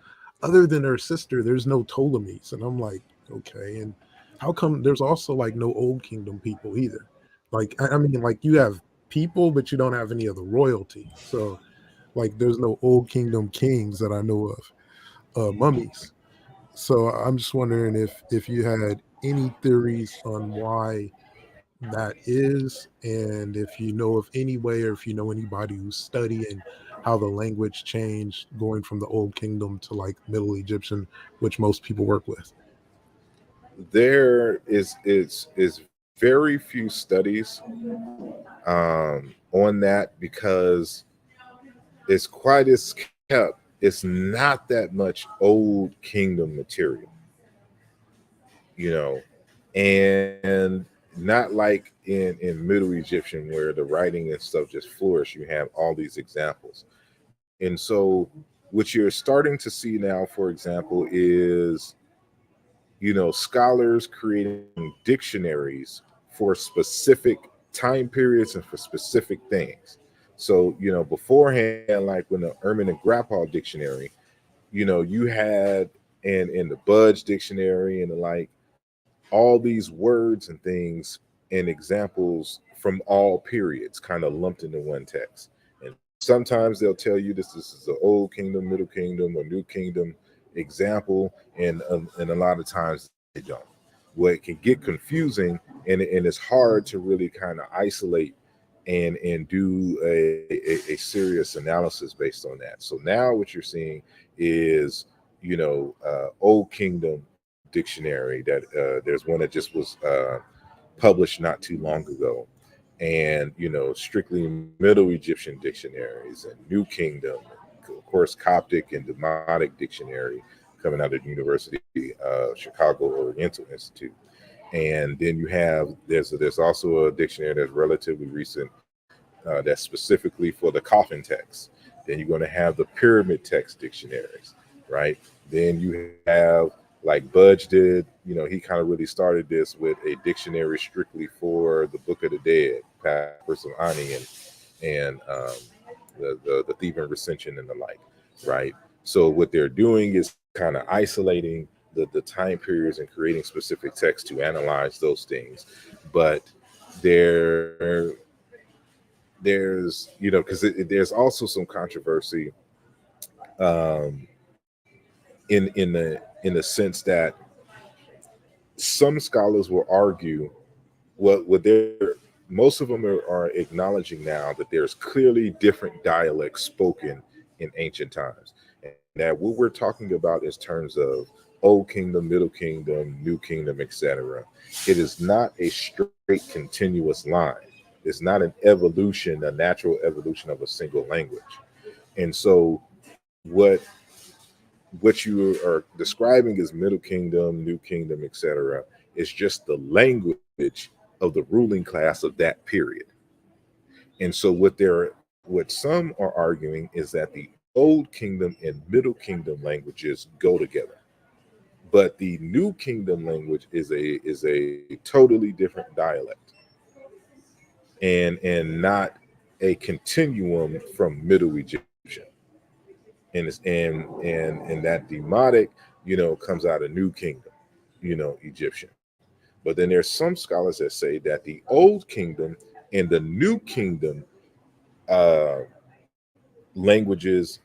other than her sister, there's no Ptolemies. And I'm like, okay, and how come there's also like no Old Kingdom people either? Like, I mean, like you have people, but you don't have any of the royalty. So like there's no Old Kingdom kings that I know of, mummies. So I'm just wondering if you had any theories on why that is, and if you know of any way, or if you know anybody who's studying how the language changed going from the Old Kingdom to like Middle Egyptian, which most people work with. There is very few studies on that, because it's quite as kept. It's not that much Old Kingdom material, and not like in Middle Egyptian where the writing and stuff just flourish. You have all these examples, and so what you're starting to see now, for example, is scholars creating dictionaries for specific time periods and for specific things. So, beforehand, like when the Erman and Grappall dictionary, you had and in the Budge dictionary and the like, all these words and things and examples from all periods kind of lumped into one text. And sometimes they'll tell you this is the Old Kingdom, Middle Kingdom, or New Kingdom example, and a lot of times they don't. Well, it can get confusing, and it's hard to really kind of isolate and do a serious analysis based on that. So now what you're seeing is, Old Kingdom dictionary that there's one that just was published not too long ago, and strictly Middle Egyptian dictionaries and New Kingdom, of course Coptic and Demotic dictionary coming out of the University of Chicago Oriental Institute. And then you have there's also a dictionary that's relatively recent that's specifically for the coffin text. Then you're going to have the pyramid text dictionaries, right? Then you have, like Budge did, he kind of really started this with a dictionary strictly for the Book of the Dead, Papyrus of Ani, and the Theban Recension and the like, right? So what they're doing is kind of isolating the time periods and creating specific text to analyze those things. But there's because there's also some controversy in the sense that some scholars will argue what they're most of them are acknowledging now that there's clearly different dialects spoken in ancient times, and that what we're talking about is terms of Old Kingdom, Middle Kingdom, New Kingdom, etc. It is not a straight continuous line. It's not an evolution, a natural evolution of a single language. And so what you are describing as Middle Kingdom, New Kingdom, etc., is just the language of the ruling class of that period. And so what some are arguing is that the Old Kingdom and Middle Kingdom languages go together, but the New Kingdom language is a totally different dialect, and not a continuum from Middle Egyptian. And it's and that demotic, comes out of New Kingdom, Egyptian. But then there's some scholars that say that the Old Kingdom and the New Kingdom uh, languages,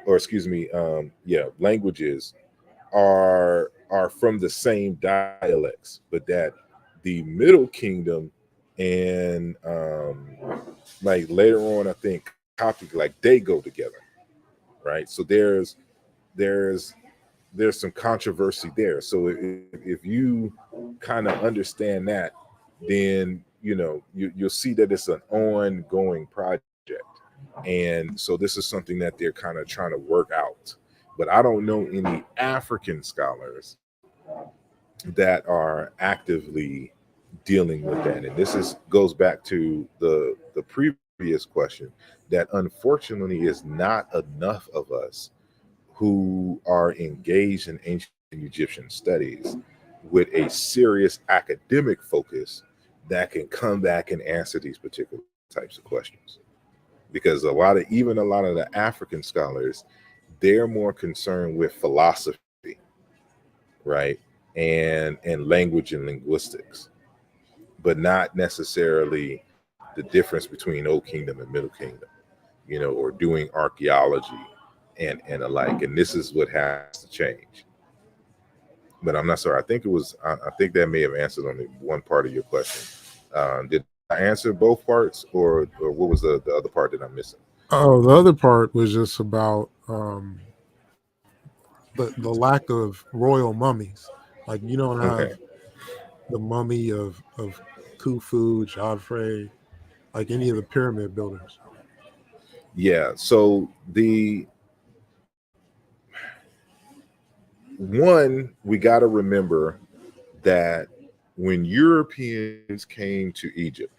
or excuse me, languages are from the same dialects, but that the Middle Kingdom and like later on, I think Coptic, like they go together, right? So there's some controversy there. So if you kind of understand that, then you'll see that it's an ongoing project. And so this is something that they're kind of trying to work out. But I don't know any African scholars that are actively dealing with that. And this goes back to the previous question, that unfortunately is not enough of us who are engaged in ancient Egyptian studies with a serious academic focus that can come back and answer these particular types of questions. Because a lot of the African scholars, they're more concerned with philosophy, right? And language and linguistics, but not necessarily the difference between Old Kingdom and Middle Kingdom, or doing archaeology and the like. And this is what has to change. But I'm not sure. I think that may have answered only one part of your question. Did I answer both parts, or what was the other part that I'm missing? Oh, the other part was just about the lack of royal mummies. Like you don't Okay. have the mummy of Khufu, Joffrey, like any of the pyramid builders. Yeah. So we got to remember that when Europeans came to Egypt,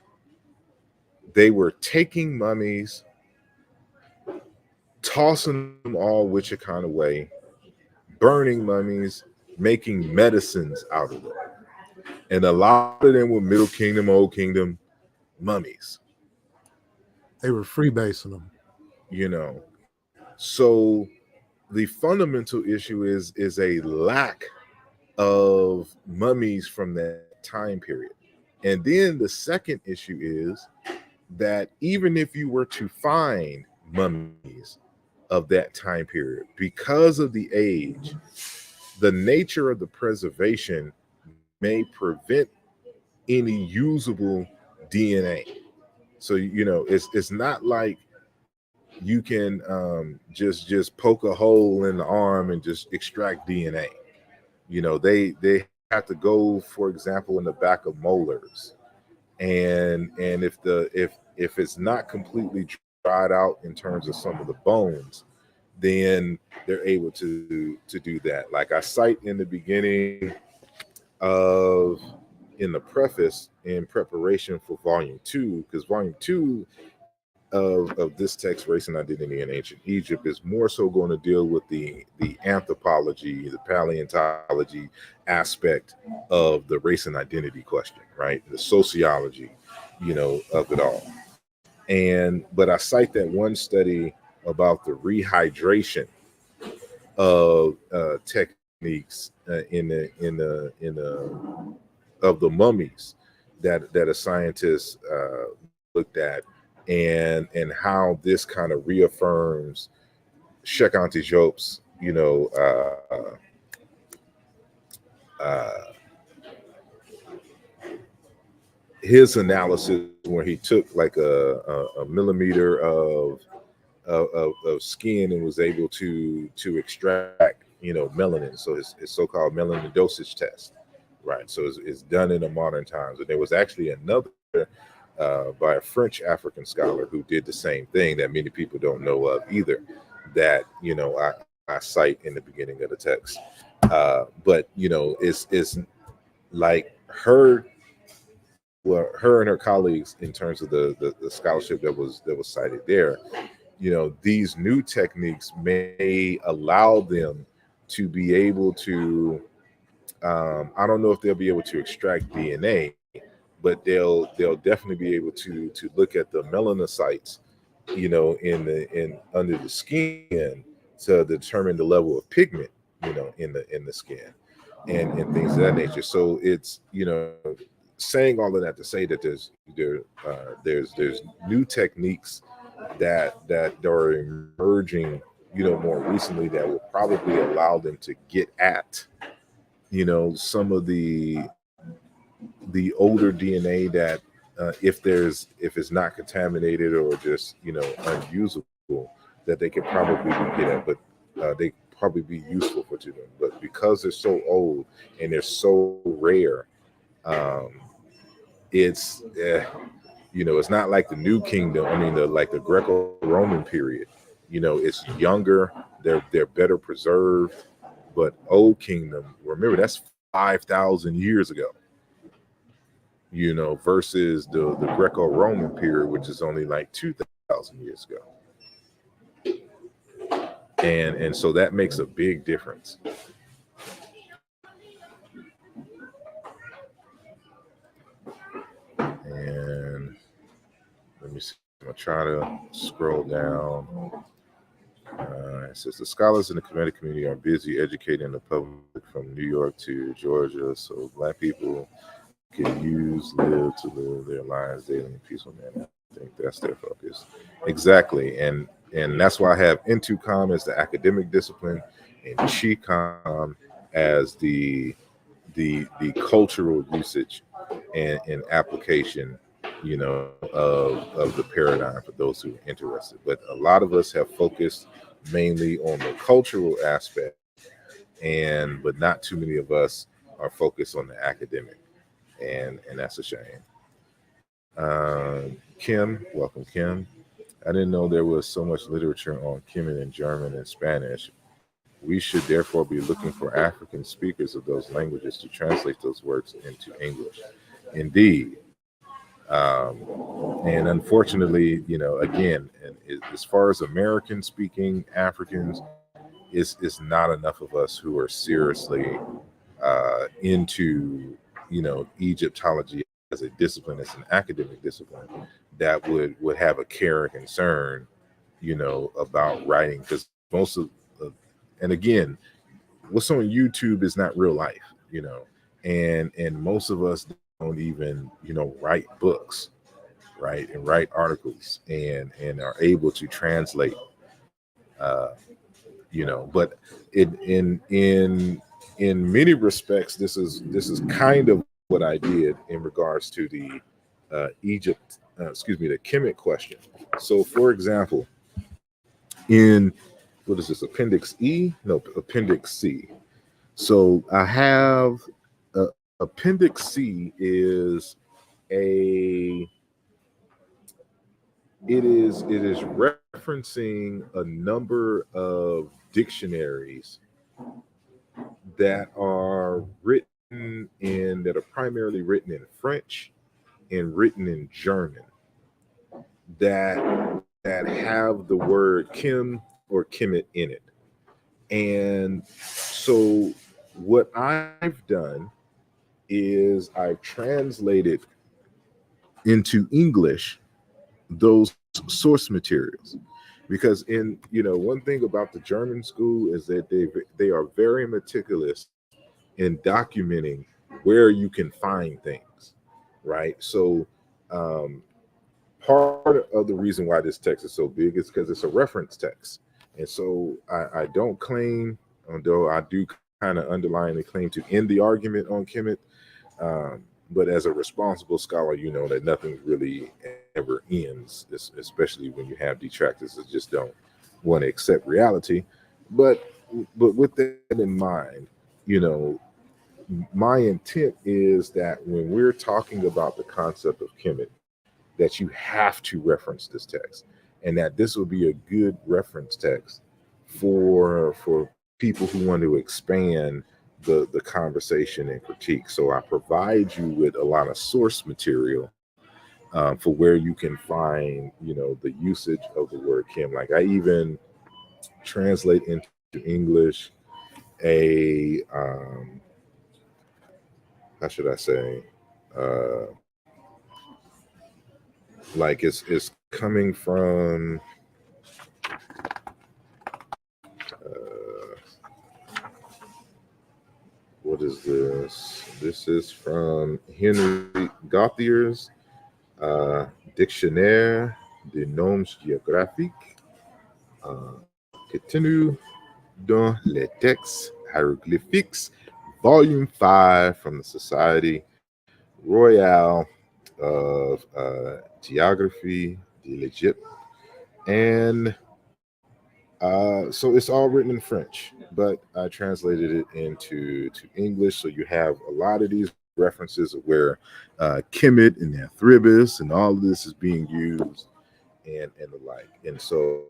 they were taking mummies, tossing them all which kind of way, burning mummies, making medicines out of them. And a lot of them were Middle Kingdom, Old Kingdom mummies. They were freebasing them. You know, so the fundamental issue is a lack of mummies from that time period. And then the second issue is that even if you were to find mummies of that time period, because of the age, the nature of the preservation may prevent any usable DNA. So it's not like you can just poke a hole in the arm and just extract DNA. They have to go, for example, in the back of molars, and if it's not completely dried out in terms of some of the bones, then they're able to do that. Like I cite in the beginning of in the preface in preparation for volume 2, because volume 2 of this text, Race and Identity in Ancient Egypt, is more so going to deal with the anthropology, the paleontology aspect of the race and identity question, right? The sociology, of it all. But I cite that one study about the rehydration of techniques in the of the mummies that a scientist looked at, and how this kind of reaffirms Sheikh Anta Diop's, his analysis, where he took like a millimeter of skin and was able to extract melanin. So it's so-called melanin dosage test, right? So it's done in the modern times. And there was actually another by a French African scholar who did the same thing that many people don't know of either, that I cite in the beginning of the text. But it's like her and her colleagues, in terms of the scholarship that was cited there, these new techniques may allow them to be able to, I don't know if they'll be able to extract DNA, but they'll definitely be able to look at the melanocytes, in under the skin, to determine the level of pigment, in the skin, and things of that nature. So it's, saying all of that to say that there's new techniques that are emerging, more recently, that will probably allow them to get at, some of the older DNA that, if it's not contaminated or just unusable, that they could probably get at, but they probably be useful for to them. But because they're so old and they're so rare, it's it's not like the New Kingdom. I mean, the Greco-Roman period. It's younger. They're better preserved. But Old Kingdom, remember, that's 5,000 years ago. Versus the Greco-Roman period, which is only like 2,000 years ago. And so that makes a big difference. And let me see. I'm gonna try to scroll down. It says the scholars in the Kemetic community are busy educating the public from New York to Georgia, so Black people can live their lives daily in a peaceful manner. I think that's their focus. Exactly, and that's why I have Intucom as the academic discipline and Chicom as the cultural usage and application, of the paradigm, for those who are interested. But a lot of us have focused mainly on the cultural aspect, but not too many of us are focused on the academic, and that's a shame. Kim, welcome, Kim. I didn't know there was so much literature on Kemet in German and Spanish. We should therefore be looking for African speakers of those languages to translate those works into English. Indeed. And unfortunately, again, as far as American speaking Africans, it's not enough of us who are seriously into, Egyptology as a discipline, as an academic discipline. that would have a care and concern, about writing, because most of, and again, what's on YouTube is not real life, and most of us don't even, write books, right, and write articles, and are able to translate, uh, but in many respects, this is kind of what I did in regards to the the Kemet question. So, for example, in what is this, Appendix E? No, Appendix C. So I have Appendix C is a it is referencing a number of dictionaries that are that are primarily written in French and written in German that have the word Kim or Kemet in it. And so what I've done is I've translated into English those source materials, because one thing about the German school is that they are very meticulous in documenting where you can find things, right? So part of the reason why this text is so big is because it's a reference text. And so I don't claim, although I do kind of underline the claim to end the argument on Kemet, but as a responsible scholar, you know that nothing really ever ends, especially when you have detractors that just don't want to accept reality. But with that in mind, you know, my intent is that when we're talking about the concept of Kemet, that you have to reference this text, and that this will be a good reference text for people who want to expand the conversation and critique. So I provide you with a lot of source material for where you can find, the usage of the word Kim. Like I even translate into English a how should I say, uh, like it's coming from what is this? This is from Henry Gauthier's Dictionnaire des noms géographiques, qui est tenu dans les textes hiéroglyphiques, Volume 5 from the Society Royale of Geography de l'Egypte. And so it's all written in French, but I translated it into English. So you have a lot of these references of where Kemet and Athribis and all of this is being used and the like. And so,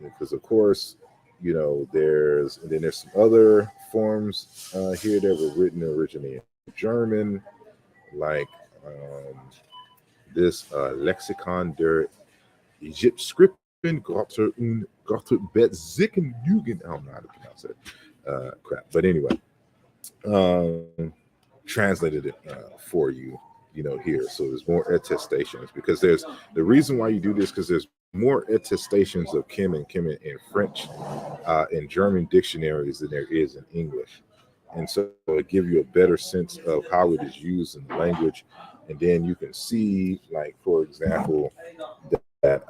because of course, there's some other forms here that were written originally in German, like this Lexicon der Egyptscript Gotter Betzicken Jugend. I don't know how to pronounce it. Crap. But anyway, translated it for you, here. So there's more attestations, because there's the reason why you do this, because there's more attestations of Kim and Kemet in French in German dictionaries than there is in English. And so it gives you a better sense of how it is used in the language. And then you can see, like, for example, that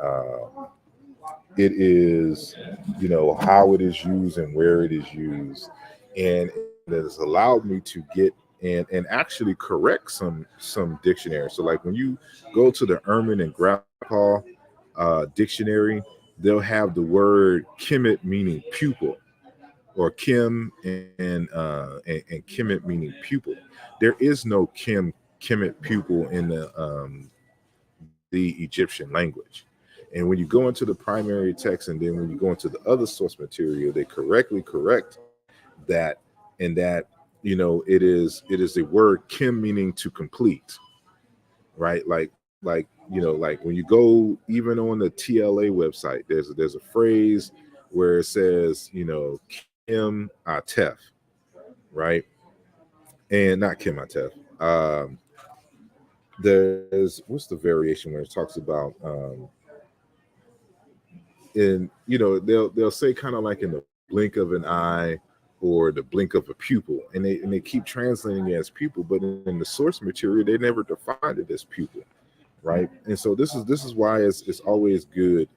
it is, how it is used and where it is used. And it has allowed me to get and actually correct some dictionaries. So like when you go to the Ehrman and Grappa dictionary, they'll have the word Kemet meaning pupil, or Kim and Kemet meaning pupil. There is no Kemet pupil in the Egyptian language. And when you go into the primary text, and then when you go into the other source material, they correctly correct that, and that it is a word Kim meaning to complete, right? Like like when you go even on the TLA website, there's a phrase where it says Kim Atef, right? And not Kim Atef. there's what's the variation where it talks about in they'll say kind of like in the blink of an eye or the blink of a pupil, and they keep translating it as pupil, but in the source material they never defined it as pupil, right? And so this is why it's always good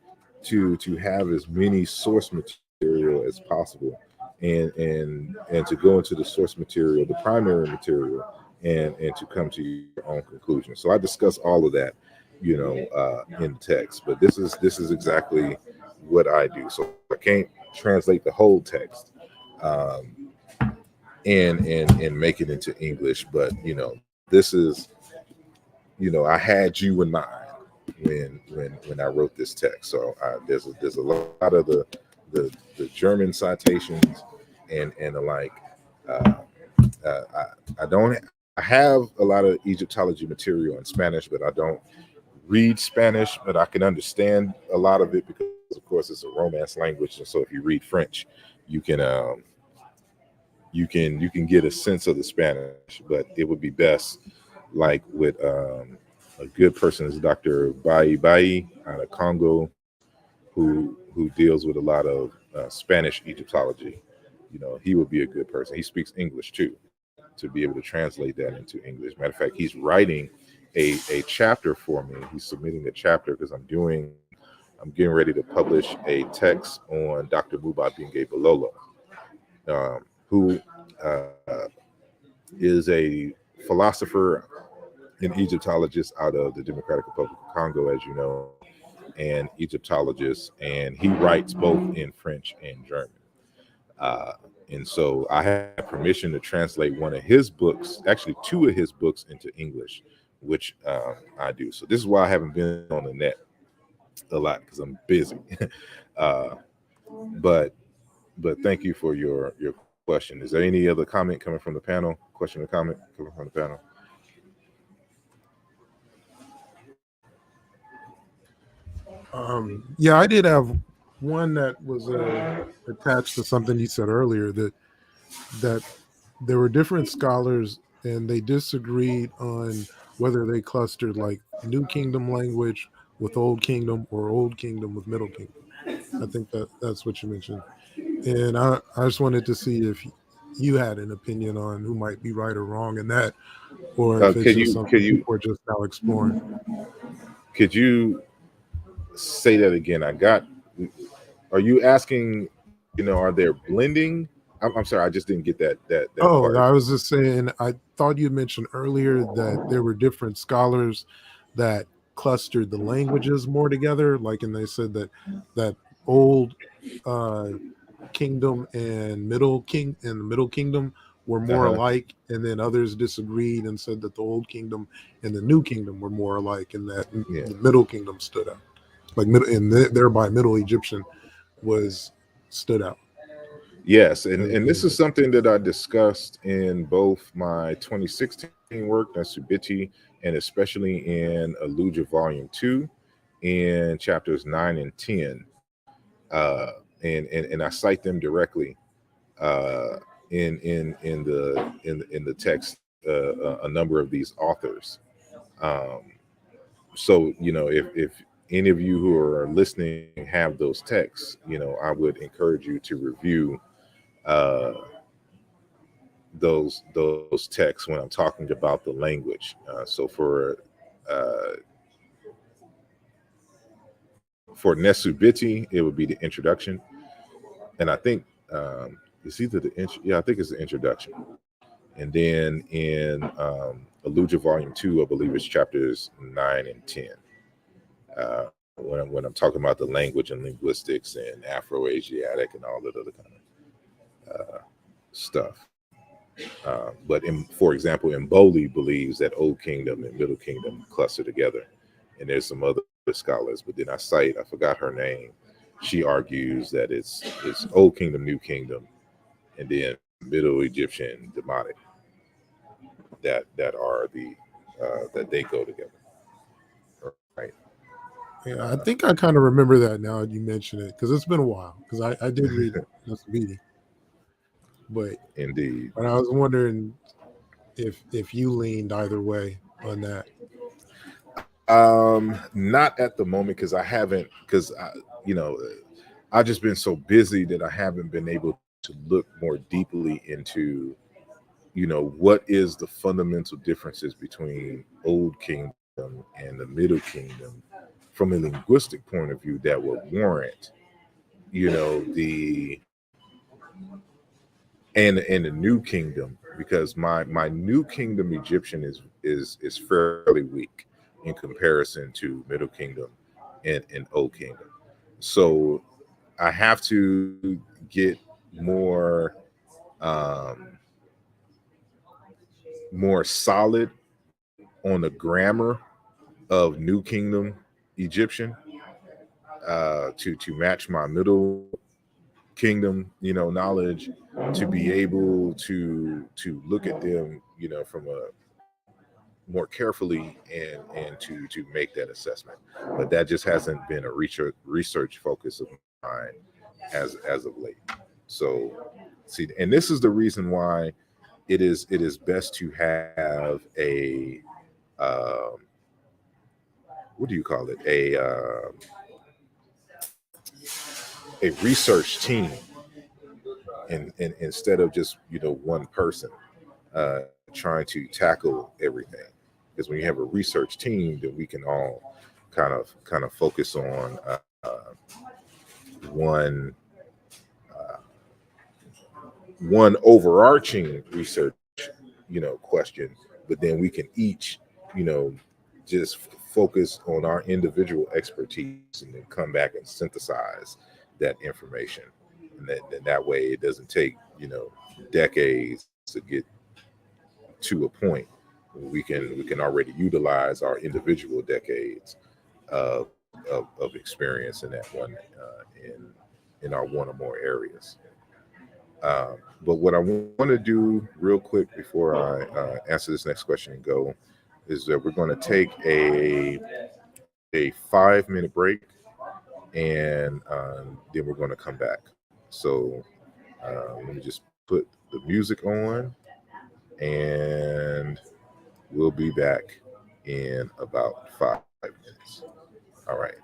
to have as many source material as possible, and to go into the source material, the primary material, and to come to your own conclusion. So I discuss all of that, in text, but this is exactly what I do. So I can't translate the whole text, and make it into English, but this is, I had you in mind when I wrote this text. So there's a lot of the German citations and the like. I have a lot of Egyptology material in Spanish, but I don't read Spanish, but I can understand a lot of it because, of course, it's a Romance language, and so if you read French, you can get a sense of the Spanish. But it would be best, like with a good person is Dr. Bai out of Congo, who deals with a lot of Spanish Egyptology. He would be a good person. He speaks English too, to be able to translate that into English. Matter of fact, he's writing a chapter for me. He's submitting a chapter because I'm getting ready to publish a text on Dr. Muba Binge Bololo, who is a philosopher and Egyptologist out of the Democratic Republic of Congo, as you know, and Egyptologist, and he writes both in French and German. And so I have permission to translate one of his books, actually two of his books, into English, which I do. So this is why I haven't been on the net a lot, because I'm busy. But thank you for your question. Is there any other comment coming from the panel? Question or comment coming from the panel? Yeah, I did have one that was attached to something you said earlier, that there were different scholars and they disagreed on whether they clustered like New Kingdom language with Old Kingdom or Old Kingdom with Middle Kingdom. I think that's what you mentioned. And I just wanted to see if you had an opinion on who might be right or wrong in that, or if it's just something people are just now exploring. Could you say that again? Are you asking, are there blending? I'm sorry, I just didn't get that part. I was just saying, I thought you mentioned earlier that there were different scholars that clustered the languages more together, and they said that old kingdom and the middle kingdom were more alike, and then others disagreed and said that the old kingdom and the new kingdom were more alike, and that the middle kingdom stood out, thereby Middle Egyptian stood out. Yes, and this is something that I discussed in both my 2016 work, Nasubiti, and especially in Umoja Volume 2, in chapters 9 and 10, and I cite them directly in the text, a number of these authors. So if any of you who are listening have those texts, I would encourage you to review those texts when I'm talking about the language. So for Nesubiti, it would be the introduction, and I think it's either I think it's the introduction, and then in Umoja Volume 2, I believe it's chapters 9 and 10. When I'm talking about the language and linguistics and Afro-Asiatic and all that other kind of stuff. But for example, Mboli believes that Old Kingdom and Middle Kingdom cluster together, and there's some other scholars. But then I forgot her name. She argues that it's Old Kingdom, New Kingdom, and then Middle Egyptian, Demotic. That are the that they go together. Right. Yeah, I think I kind of remember that now that you mention it, because it's been a while. Because I did read this meeting, but indeed. But I was wondering if you leaned either way on that. Not at the moment because I haven't, because you know, I've just been so busy that I haven't been able to look more deeply into, you know, what is the fundamental differences between Old Kingdom and the Middle Kingdom from a linguistic point of view that would warrant, you know, the New Kingdom, because my New Kingdom Egyptian is fairly weak in comparison to Middle Kingdom and Old Kingdom. So I have to get more um, more solid on the grammar of New Kingdom Egyptian to match my Middle Kingdom, you know, knowledge, to be able to look at them, you know, from a more carefully and to make that assessment. But that just hasn't been a research focus of mine as of late. So see, and this is the reason why it is best to have um, what do you call it, a research team, and instead of just, you know, one person trying to tackle everything. Because when you have a research team, then we can all kind of focus on one one overarching research, you know, question, but then we can each, you know, just focus on our individual expertise and then come back and synthesize that information. And that way it doesn't take, you know, decades to get to a point where we can already utilize our individual decades of experience in that one in our one or more areas. But what I want to do real quick before I answer this next question and go is that we're going to take a 5-minute break, and then we're going to come back. So let me just put the music on, and we'll be back in about 5 minutes. All right.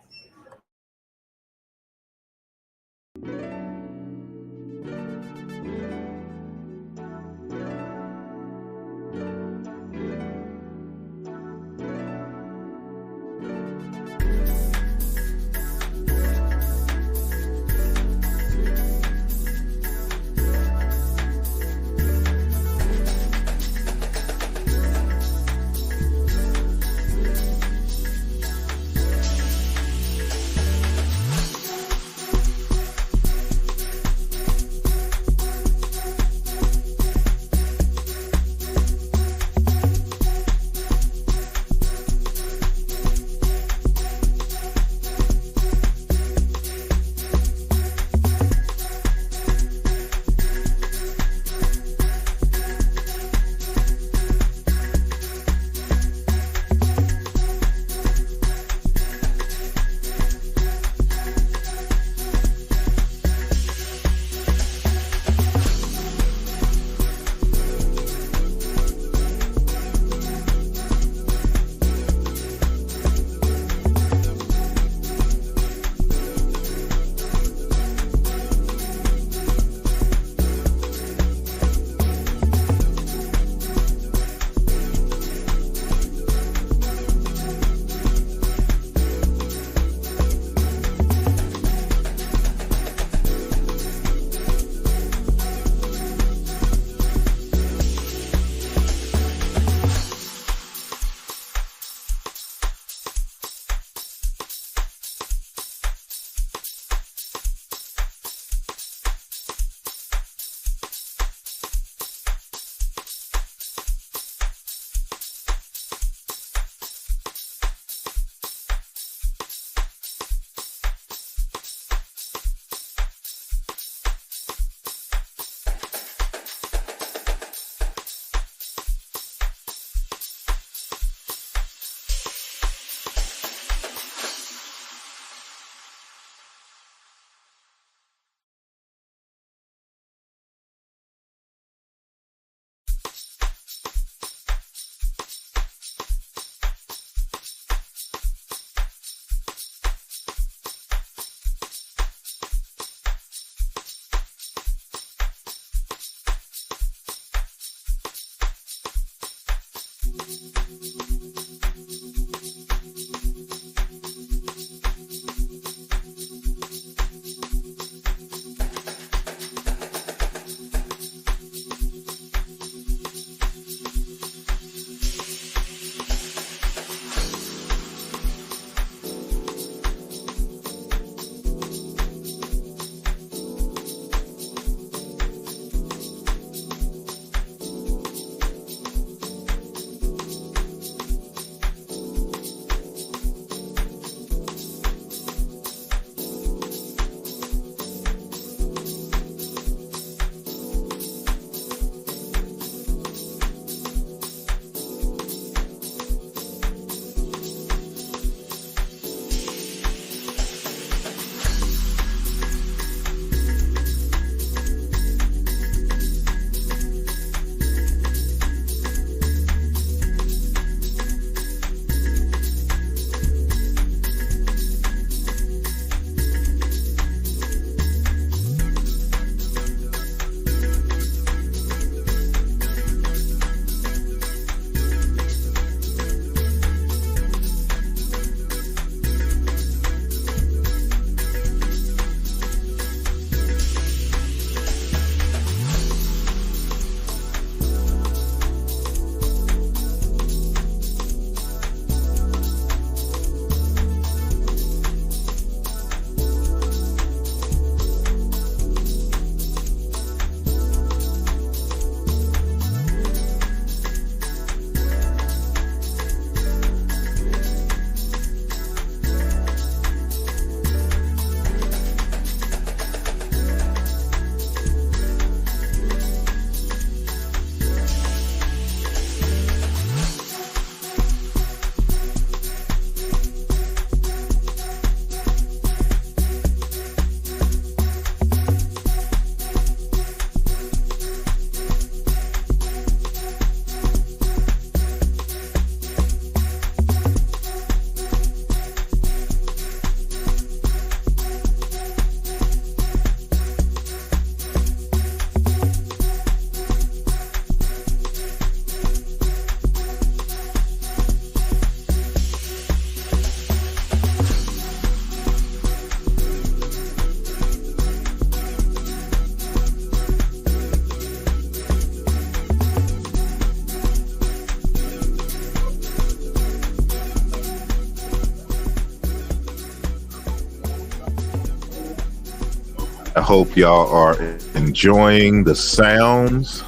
hope y'all are enjoying the sounds.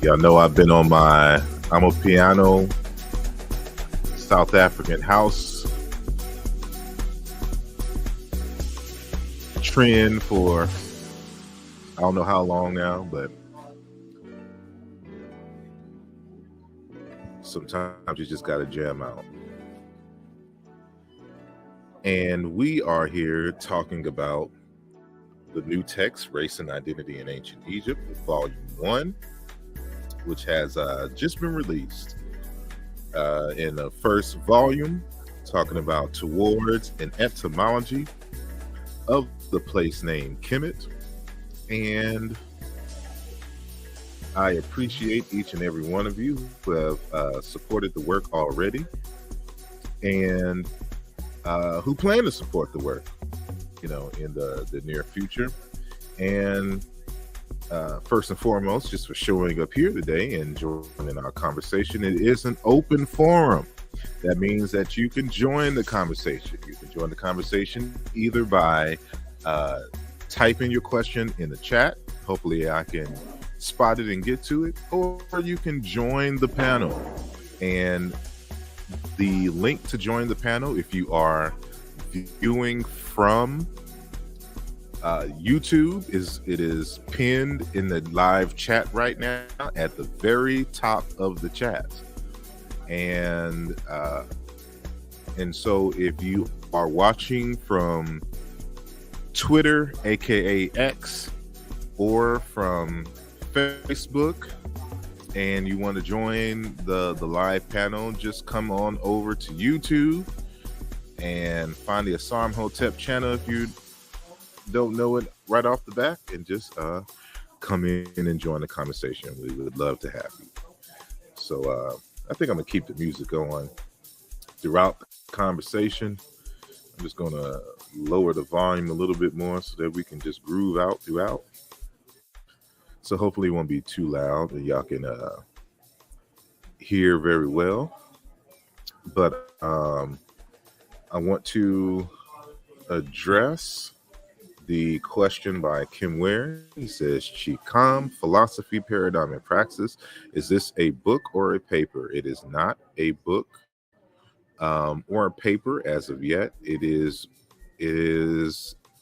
Y'all know I've been on my I'm a piano South African house trend for I don't know how long now, but sometimes you just gotta jam out. And we are here talking about the new text, Race and Identity in Ancient Egypt, Volume 1, which has just been released. In the first volume, talking about towards an etymology of the place name Kemet. And I appreciate each and every one of you who have supported the work already and who plan to support the work, in the near future. And first and foremost, just for showing up here today and joining our conversation, it is an open forum. That means that you can join the conversation. You can join the conversation either by typing your question in the chat. Hopefully I can spot it and get to it, or you can join the panel. And the link to join the panel, if you are viewing from YouTube, is pinned in the live chat right now at the very top of the chat. And so if you are watching from Twitter, aka X, or from Facebook, and you want to join the live panel, just come on over to YouTube and find the asarimhotep channel if you don't know it right off the bat, and just come in and join the conversation. We would love to have you. So I think I'm gonna keep the music going throughout the conversation. I'm just gonna lower the volume a little bit more so that we can just groove out throughout. So hopefully it won't be too loud and y'all can hear very well. But I want to address the question by Kim Ware. He says, Chikam, Philosophy, Paradigm, and Praxis. Is this a book or a paper? It is not a book or a paper as of yet. It is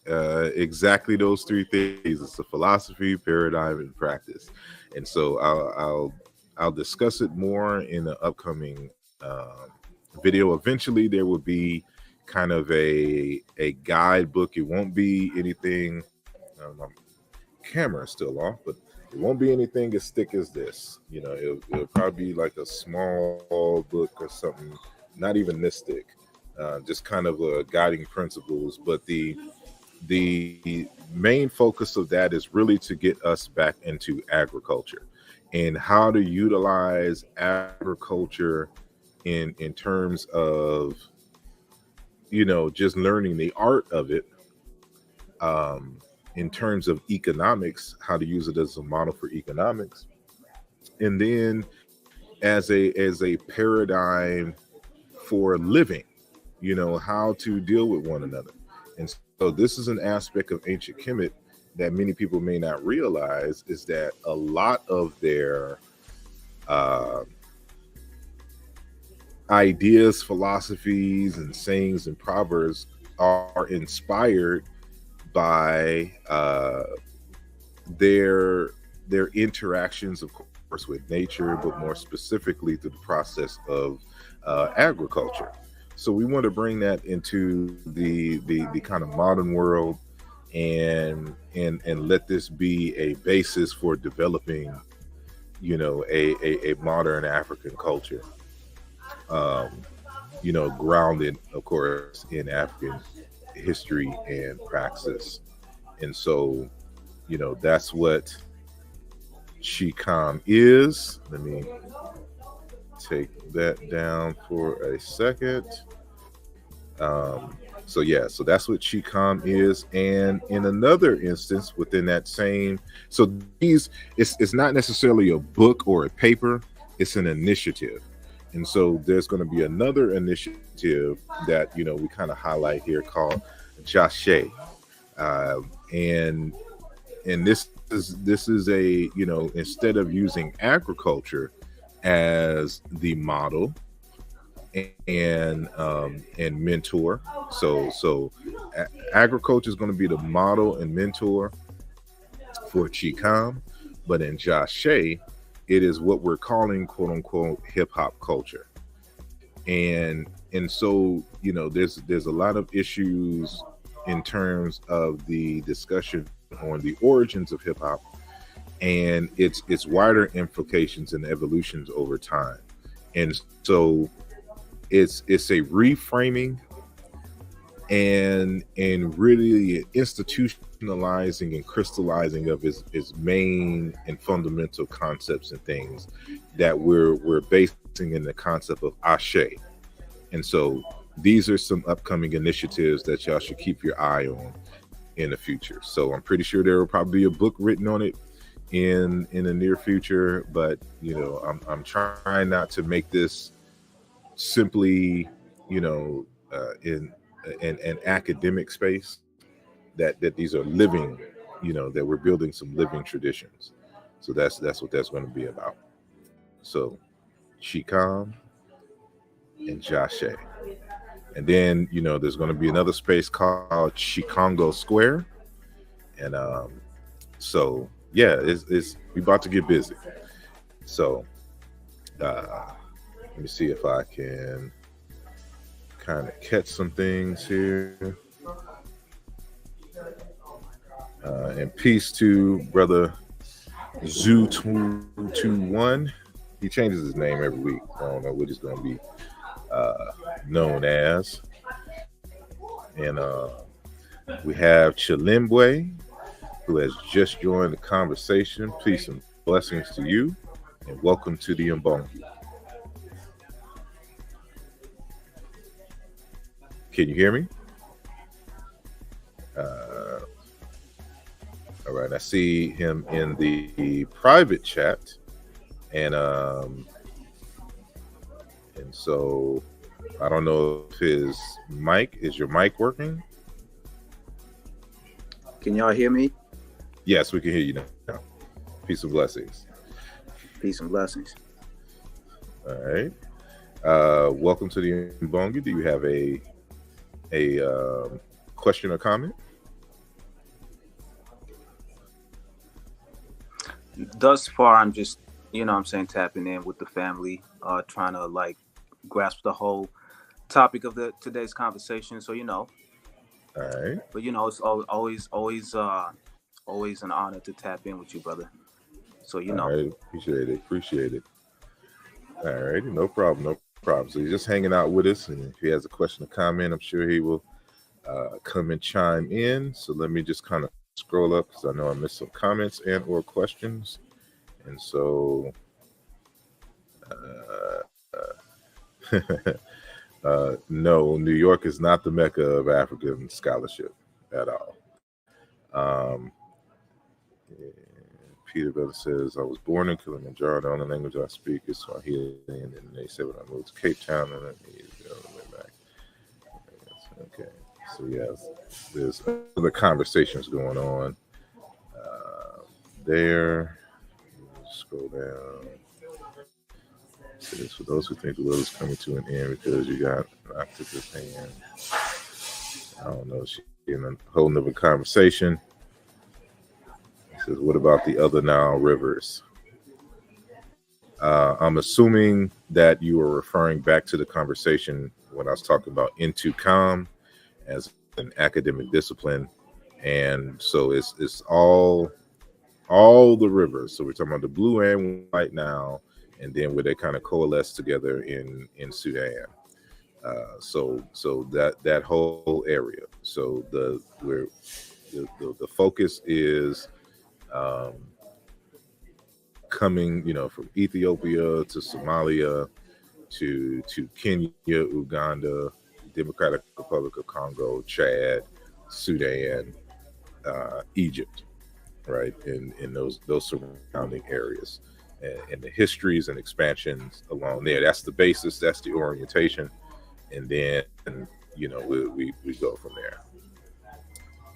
exactly those three things. It's a philosophy, paradigm, and practice. And so I'll discuss it more in the upcoming video. Eventually there will be kind of a guidebook. It won't be anything, my camera is still off, but it won't be anything as thick as this. It'll probably be like a small book or something, not even this thick, just kind of guiding principles. But the main focus of that is really to get us back into agriculture and how to utilize agriculture in terms of just learning the art of it, in terms of economics, how to use it as a model for economics, and then as a paradigm for living, how to deal with one another. And so this is an aspect of ancient Kemet that many people may not realize, is that a lot of their ideas, philosophies, and sayings and proverbs are inspired by their interactions, of course, with nature, but more specifically through the process of agriculture. So we want to bring that into the kind of modern world, and let this be a basis for developing, a modern African culture. Grounded, of course, in African history and praxis. And so, that's what Chikam is. Let me take that down for a second. So that's what Chikam is. And in another instance within that same, so it's not necessarily a book or a paper, it's an initiative. And so there's going to be another initiative that, we kind of highlight here called Jashe. and this is a, you know, instead of using agriculture as the model and mentor, so agriculture is going to be the model and mentor for Chicam, but in Jashe, it is what we're calling quote unquote hip hop culture. And so, you know, there's a lot of issues in terms of the discussion on the origins of hip hop and its wider implications and evolutions over time. And so it's a reframing and really institutionalizing and crystallizing of its main and fundamental concepts and things that we're basing in the concept of Ashe. And so these are some upcoming initiatives that y'all should keep your eye on in the future. So I'm pretty sure there will probably be a book written on it in the near future, but you know, I'm trying not to make this simply, you know, in an academic space, that these are living, you know, that we're building some living traditions. So that's what that's going to be about. So Chicam and Jashe. And then, you know, there's going to be another space called Chicago Square. And so yeah, it's we about to get busy. So let me see if I can kind of catch some things here. And peace to brother Zoo221. He changes his name every week. I don't know what he's going to be known as. And we have Chilimbwe, who has just joined the conversation. Peace and blessings to you, and welcome to the Mbongi. Can you hear me? All right, I see him in the private chat, and so I don't know if his mic is your mic working. Can y'all hear me? Yes, we can hear you now. Peace and blessings. Peace and blessings. All right. Welcome to the Mbongi. Do you have a question or comment? Thus far, I'm just, you know what I'm saying, tapping in with the family, trying to like grasp the whole topic of today's conversation. So, you know. All right. But, you know, it's always an honor to tap in with you, brother. So, you know. All right. Appreciate it. All right. No problem. So he's just hanging out with us. And if he has a question or comment, I'm sure he will come and chime in. So let me just kind of scroll up because I know I missed some comments and or questions. And so no, New York is not the Mecca of African scholarship at all. Peter Bella says, I was born in Kilimanjaro. The only language I speak is Swahili. And then they said when I moved to Cape Town, and then I went back. Okay. So, yes, there's other conversations going on there. Scroll down. So this, for those who think the world is coming to an end because you got knocked to Japan. I don't know. She's in a whole nother conversation. Says, what about the other Nile rivers? I'm assuming that you are referring back to the conversation when I was talking about Into Com as an academic discipline. And so it's all the rivers. So we're talking about the blue and white Nile, and then where they kind of coalesce together in Sudan. So that whole area. So the focus is coming, you know, from Ethiopia to Somalia to Kenya, Uganda, Democratic Republic of Congo, Chad, Sudan, Egypt, right? In those surrounding areas, and the histories and expansions along there. That's the basis. That's the orientation, and then, you know, we go from there.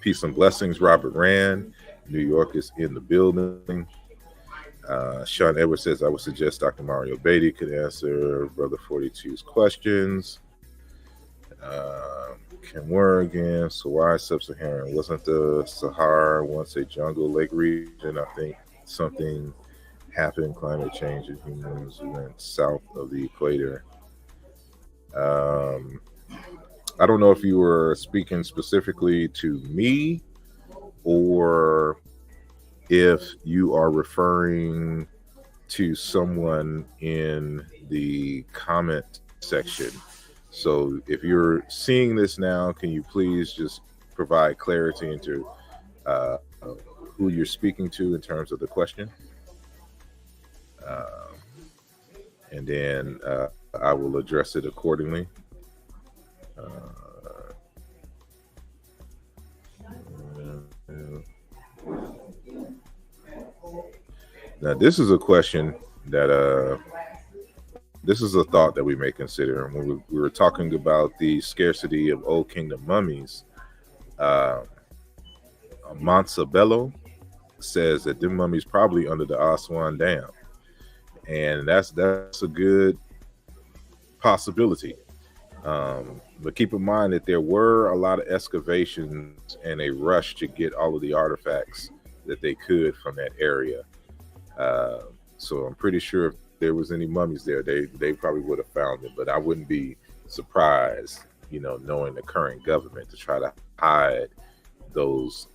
Peace and blessings, Robert Rand. New York is in the building. Sean Edwards says, I would suggest Dr. Mario Beatty could answer Brother 42's questions. Ken Were again. So why sub-Saharan? Wasn't the Sahara once a jungle lake region? I think something happened, climate change, and humans went south of the equator. I don't know if you were speaking specifically to me or if you are referring to someone in the comment section. So if you're seeing this now, can you please just provide clarity into who you're speaking to in terms of the question? And then I will address it accordingly. Now, this is a question that this is a thought that we may consider. When we were talking about the scarcity of Old Kingdom mummies, Montebello says that them mummies probably under the Aswan Dam, and that's a good possibility. But keep in mind that there were a lot of excavations and a rush to get all of the artifacts that they could from that area. So I'm pretty sure if there was any mummies there, they probably would have found it. But I wouldn't be surprised, knowing the current government, to try to hide those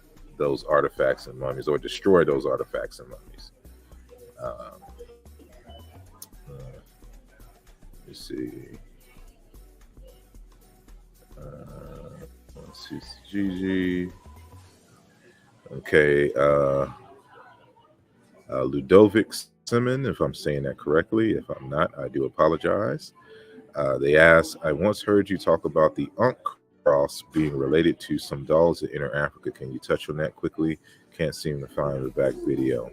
artifacts and mummies, or destroy those artifacts and mummies. Let's see. Let's see, Gigi. Okay, Ludovic Simon, if I'm saying that correctly. If I'm not, I do apologize. They asked, I once heard you talk about the Ankh cross being related to some dolls in Inner Africa. Can you touch on that quickly? Can't seem to find the back video.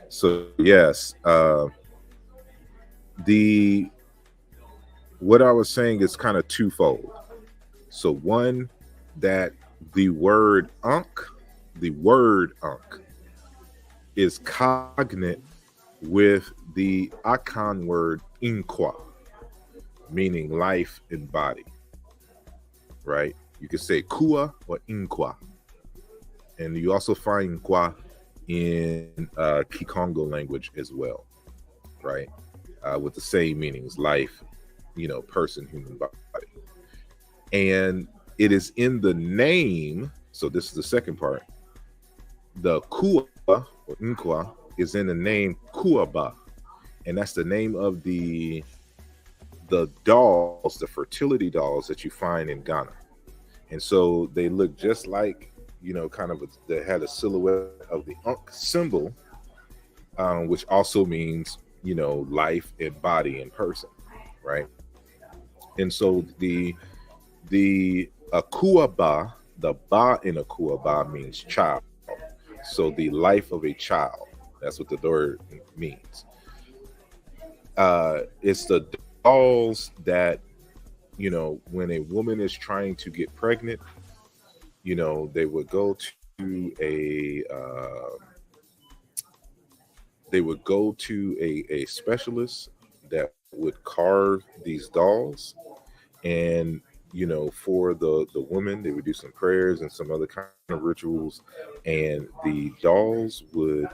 So yes, what I was saying is kind of twofold. So one, that the word Ankh is cognate with the Akan word Inkwa, meaning life and body, right? You could say Kua or Inkwa. And you also find Inkwa in Kikongo language as well, right? With the same meanings, life, person, human body. And it is in the name, so this is the second part, the Kua or Inkwa is in the name Kuaba, and that's the name of the dolls, the fertility dolls that you find in Ghana. And so they look just like, they had a silhouette of the Ankh symbol, which also means, life and body and person, right? And so the Akuaba, the Ba in Akuaba means child. So the life of a child, that's what the word means. It's the dolls that, when a woman is trying to get pregnant, they would go to a specialist that would carve these dolls, and for the woman, they would do some prayers and some other kind of rituals, and the dolls would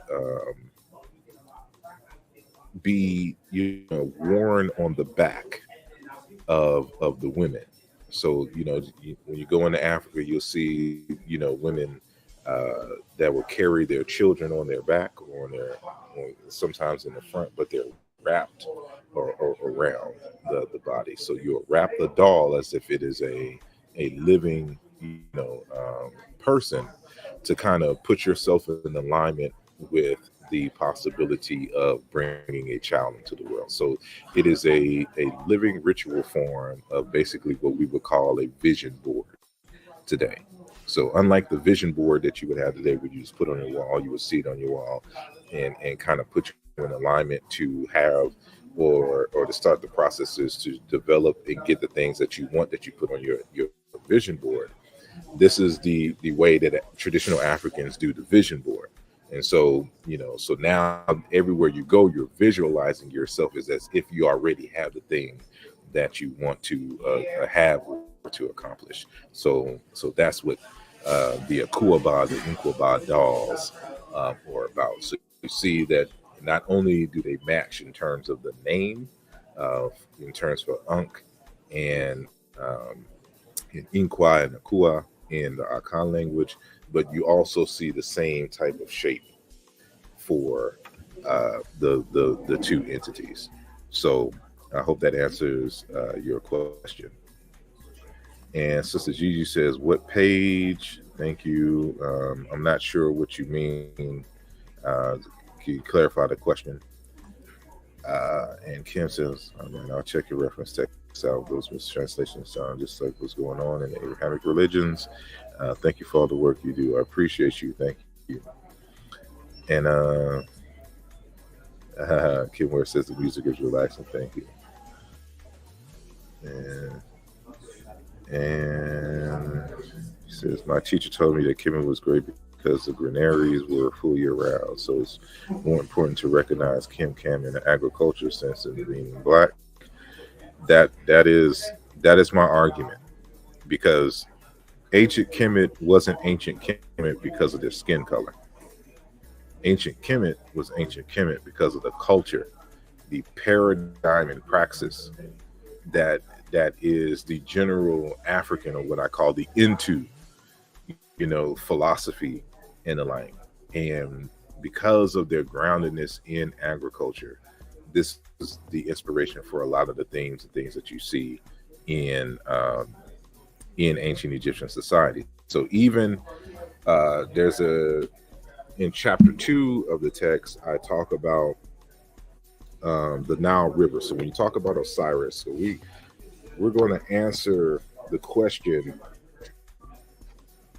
be worn on the back of the women. So when you go into Africa, you'll see women that will carry their children on their back or sometimes in the front, but they're wrapped or around the body. So you'll wrap the doll as if it is a living person, to kind of put yourself in alignment with the possibility of bringing a child into the world. So it is a living ritual form of basically what we would call a vision board today. So unlike the vision board that you would have today, where you just put on your wall, you would see it on your wall and kind of put you in alignment to have or to start the processes to develop and get the things that you want, that you put on your vision board. this is the way that traditional Africans do the vision board. And so, so now everywhere you go, you're visualizing yourself as if you already have the thing that you want to have or to accomplish. So that's what the Akuaba, the Nkwaba dolls are about. So you see that not only do they match in terms of the name, in terms for Ankh and in Inkwa and Akua in the Akan language, but you also see the same type of shape for the two entities. So I hope that answers your question. And Sister Gigi says, "What page?" Thank you. I'm not sure what you mean. Can you clarify the question? And Kim says, "All right, I'll check your reference text out. Those mistranslations sound just like what's going on in the Abrahamic religions. Thank you for all the work you do. I appreciate you. Thank you." And Kim Ware says the music is relaxing. Thank you. And he says, "My teacher told me that Kemet was great because the granaries were full year round. So it's more important to recognize Kim Cam in the agriculture sense than being black." That is my argument, because ancient Kemet wasn't ancient Kemet because of their skin color. Ancient Kemet was ancient Kemet because of the culture, the paradigm and praxis that is the general African, or what I call the Intu, philosophy in the like. And because of their groundedness in agriculture, this is the inspiration for a lot of the things that you see in ancient Egyptian society. So even there's in chapter 2 of the text, I talk about the Nile River. So when you talk about Osiris, so we're going to answer the question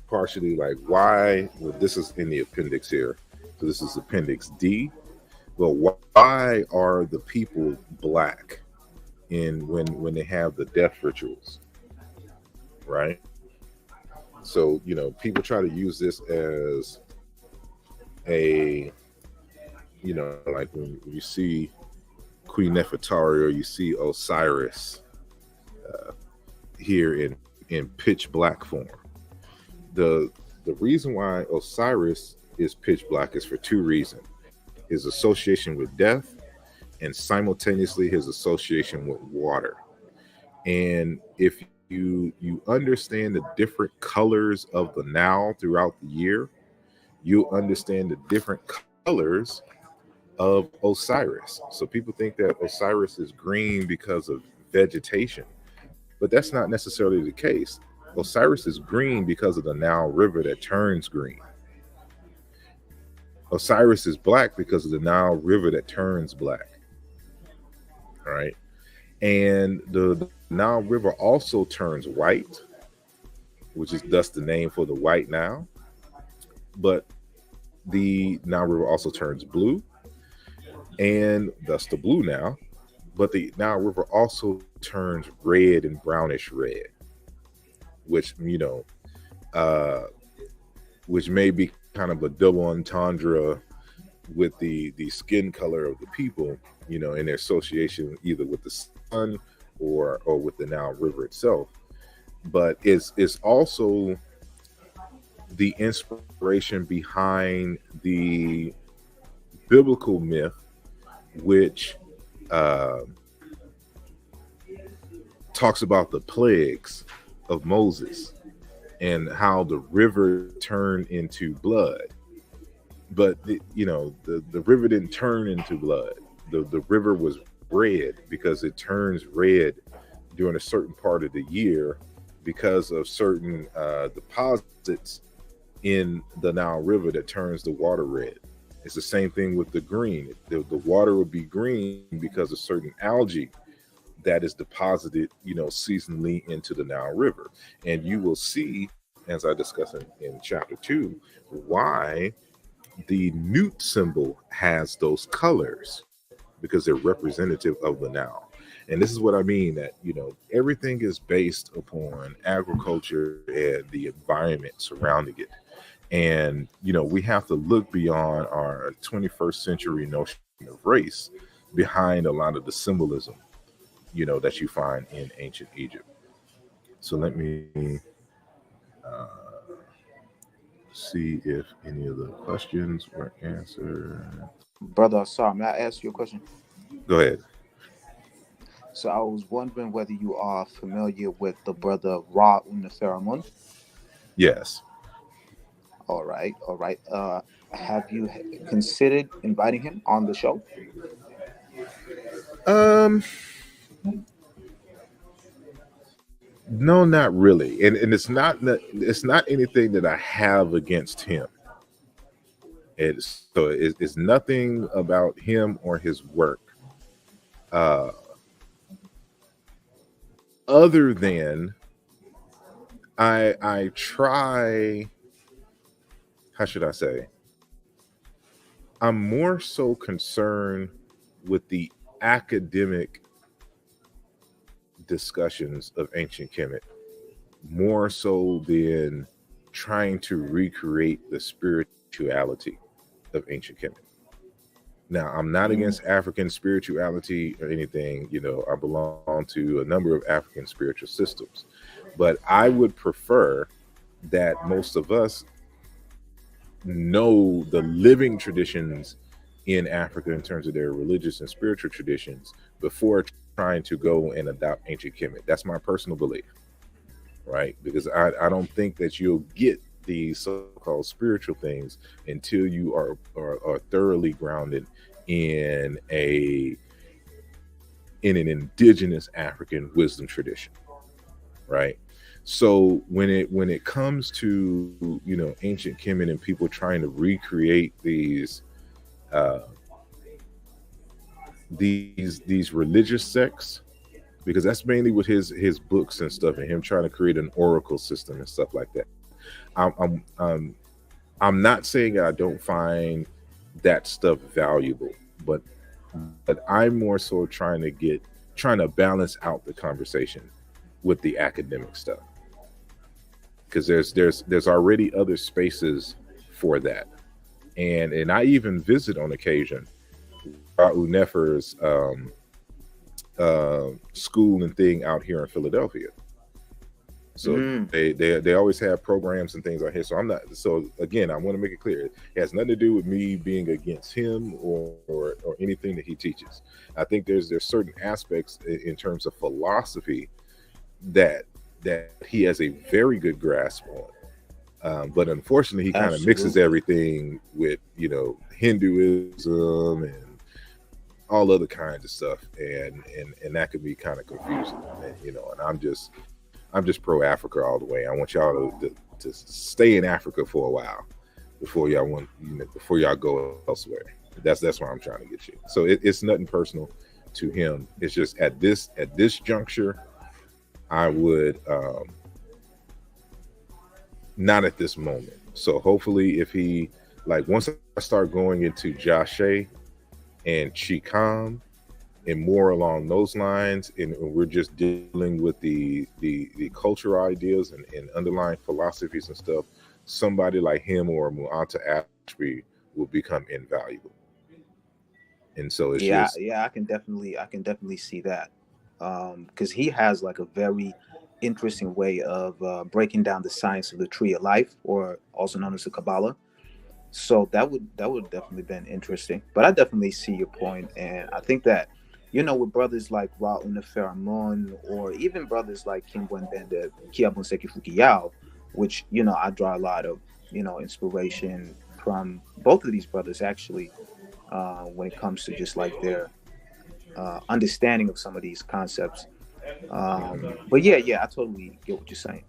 partially like why. Well, this is in the appendix here, so this is Appendix D. But why are the people black when they have the death rituals, right? So people try to use this as a like when you see Queen Nefertari or you see Osiris here in pitch black form. The reason why Osiris is pitch black is for two reasons: his association with death, and simultaneously his association with water. And if you understand the different colors of the Nile throughout the year, you'll understand the different colors of Osiris. So people think that Osiris is green because of vegetation, but that's not necessarily the case. Osiris is green because of the Nile River that turns green. Osiris is black because of the Nile River that turns black. All right. And the Nile River also turns white, which is thus the name for the White Nile. But the Nile River also turns blue, and thus the Blue Nile. But the Nile River also turns red and brownish red, which which may be kind of a double entendre with the skin color of the people, in their association either with the sun or with the Nile River itself. But it's also the inspiration behind the biblical myth, which talks about the plagues of Moses and how the river turned into blood. But the river didn't turn into blood. The river was red because it turns red during a certain part of the year because of certain deposits in the Nile River that turns the water red. It's the same thing with the green. The water will be green because of certain algae that is deposited, seasonally into the Nile River. And you will see, as I discuss in chapter 2, why the newt symbol has those colors, because they're representative of the Nile. And this is what I mean, that, you know, everything is based upon agriculture and the environment surrounding it. And, you know, we have to look beyond our 21st century notion of race behind a lot of the symbolism, you know, that you find in ancient Egypt. So let me uh, see if any of the questions were answered. Brother, sorry, may I ask you a question? Go ahead. So I was wondering whether you are familiar with the brother Ra Uneferamun. Yes. All right, all right. Have you considered inviting him on the show? Um, no, not really. And it's not anything that I have against him. It's nothing about him or his work. Other than I try, how should I say? I'm more so concerned with the academic discussions of ancient Kemet, more so than trying to recreate the spirituality of ancient Kemet. Now, I'm not against African spirituality or anything. You know, I belong to a number of African spiritual systems, but I would prefer that most of us know the living traditions in Africa in terms of their religious and spiritual traditions before trying to go and adopt ancient Kemet. That's my personal belief, right? Because I don't think that you'll get these so-called spiritual things until you are thoroughly grounded in an indigenous African wisdom tradition, right? So when it comes to, you know, ancient Kemet and people trying to recreate these religious sects, because that's mainly what his books and stuff, and him trying to create an oracle system and stuff like that. I'm not saying I don't find that stuff valuable, but I'm more so trying to balance out the conversation with the academic stuff, because there's already other spaces for that, and I even visit on occasion Ra'u Nefer's school and thing out here in Philadelphia. So they always have programs and things out here. So I'm not. So again, I want to make it clear, it has nothing to do with me being against him or anything that he teaches. I think there's certain aspects in terms of philosophy that he has a very good grasp on. But unfortunately, he kind of mixes everything with, you know, Hinduism and all other kinds of stuff, and that can be kind of confusing. And, you know, and I'm just pro Africa all the way. I want y'all to stay in Africa for a while before y'all go elsewhere. That's why I'm trying to get you. So it's nothing personal to him. It's just at this juncture, I would not at this moment. So hopefully, if he, like, once I start going into Jashe and Chikam and more along those lines, and we're just dealing with the cultural ideas and underlying philosophies and stuff, somebody like him or Mu'ata Ashby will become invaluable. And so it's I can definitely see that, because he has like a very interesting way of breaking down the science of the tree of life, or also known as the Kabbalah. So that would definitely been interesting. But I definitely see your point, and I think that, you know, with brothers like Ra Uneferamun, or even brothers like Kimbo and Bende, Kiabonseki Fukiyao, which, you know, I draw a lot of, you know, inspiration from both of these brothers actually, when it comes to just like their understanding of some of these concepts. But yeah, I totally get what you're saying.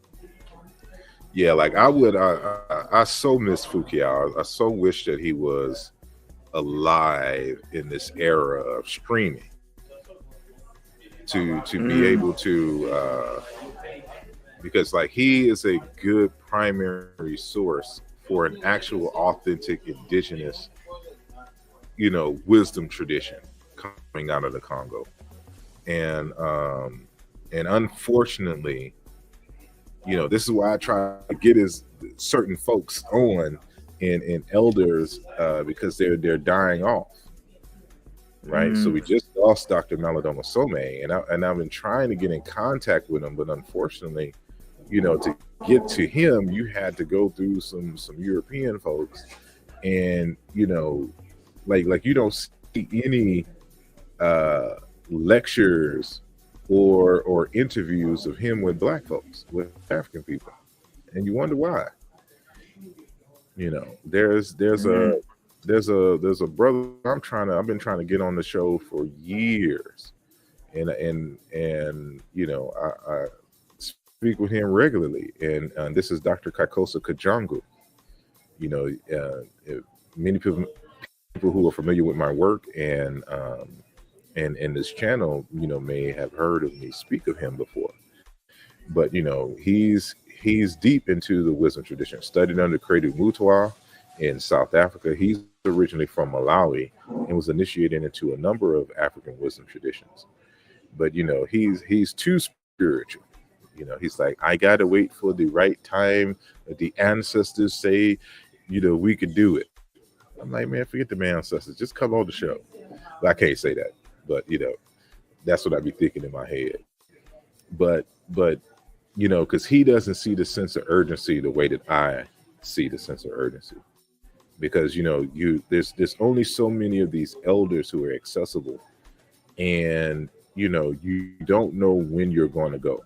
Yeah, like I so miss Fukuyama. I so wish that he was alive in this era of streaming to be able to, because like he is a good primary source for an actual authentic indigenous, you know, wisdom tradition coming out of the Congo. and unfortunately, this is why I try to get as certain folks on and elders because they're dying off. Right. So we just lost Dr. Malidoma Some, and I've been trying to get in contact with him, but unfortunately, to get to him, you had to go through some European folks, and like you don't see any lectures or interviews of him with Black folks, with African people, and you wonder why. There's a brother I've been trying to get on the show for years, and I speak with him regularly, and this is Dr. Kaikosa Kajangu. Many people who are familiar with my work and this channel, may have heard of me speak of him before, but he's deep into the wisdom tradition. Studied under Credo Mutwa in South Africa. He's originally from Malawi and was initiated into a number of African wisdom traditions. But he's too spiritual. He's like, I gotta wait for the right time. The ancestors say, we could do it. I'm like, man, forget the ancestors. Just come on the show. Well, I can't say that, but that's what I be thinking in my head. But because he doesn't see the sense of urgency the way that I see the sense of urgency. Because there's only so many of these elders who are accessible, and you don't know when you're going to go,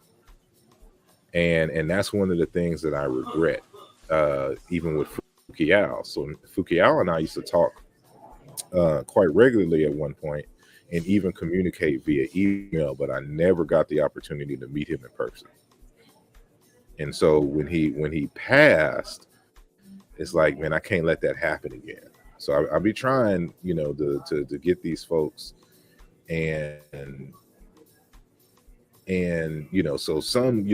and that's one of the things that I regret, even with Fukiao. So Fukiao and I used to talk quite regularly at one point, and even communicate via email, but I never got the opportunity to meet him in person. And so when he passed, it's like, man, I can't let that happen again. So I'll be trying, to get these folks, and so some,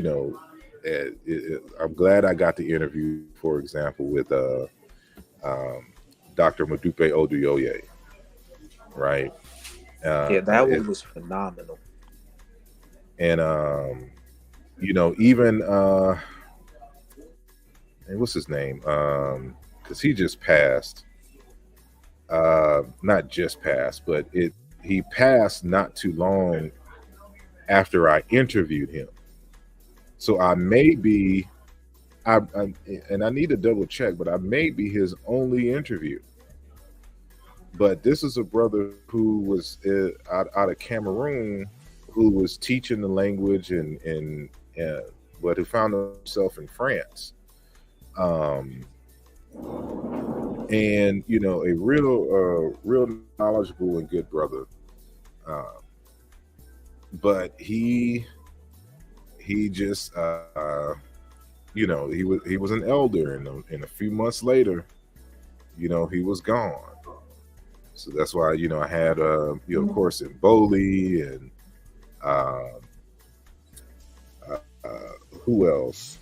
I'm glad I got the interview, for example, with Dr. Madupe Oduyoye, right? Yeah, that one was phenomenal. And even and what's his name? Because he just passed. Not just passed, but he passed not too long after I interviewed him. So I may be, and I need to double check, but I may be his only interview. But this is a brother who was out of Cameroon, who was teaching the language and but who found himself in France. And a real knowledgeable and good brother. But he just he was an elder, and a few months later, he was gone. So that's why I had of course in Boli and who else?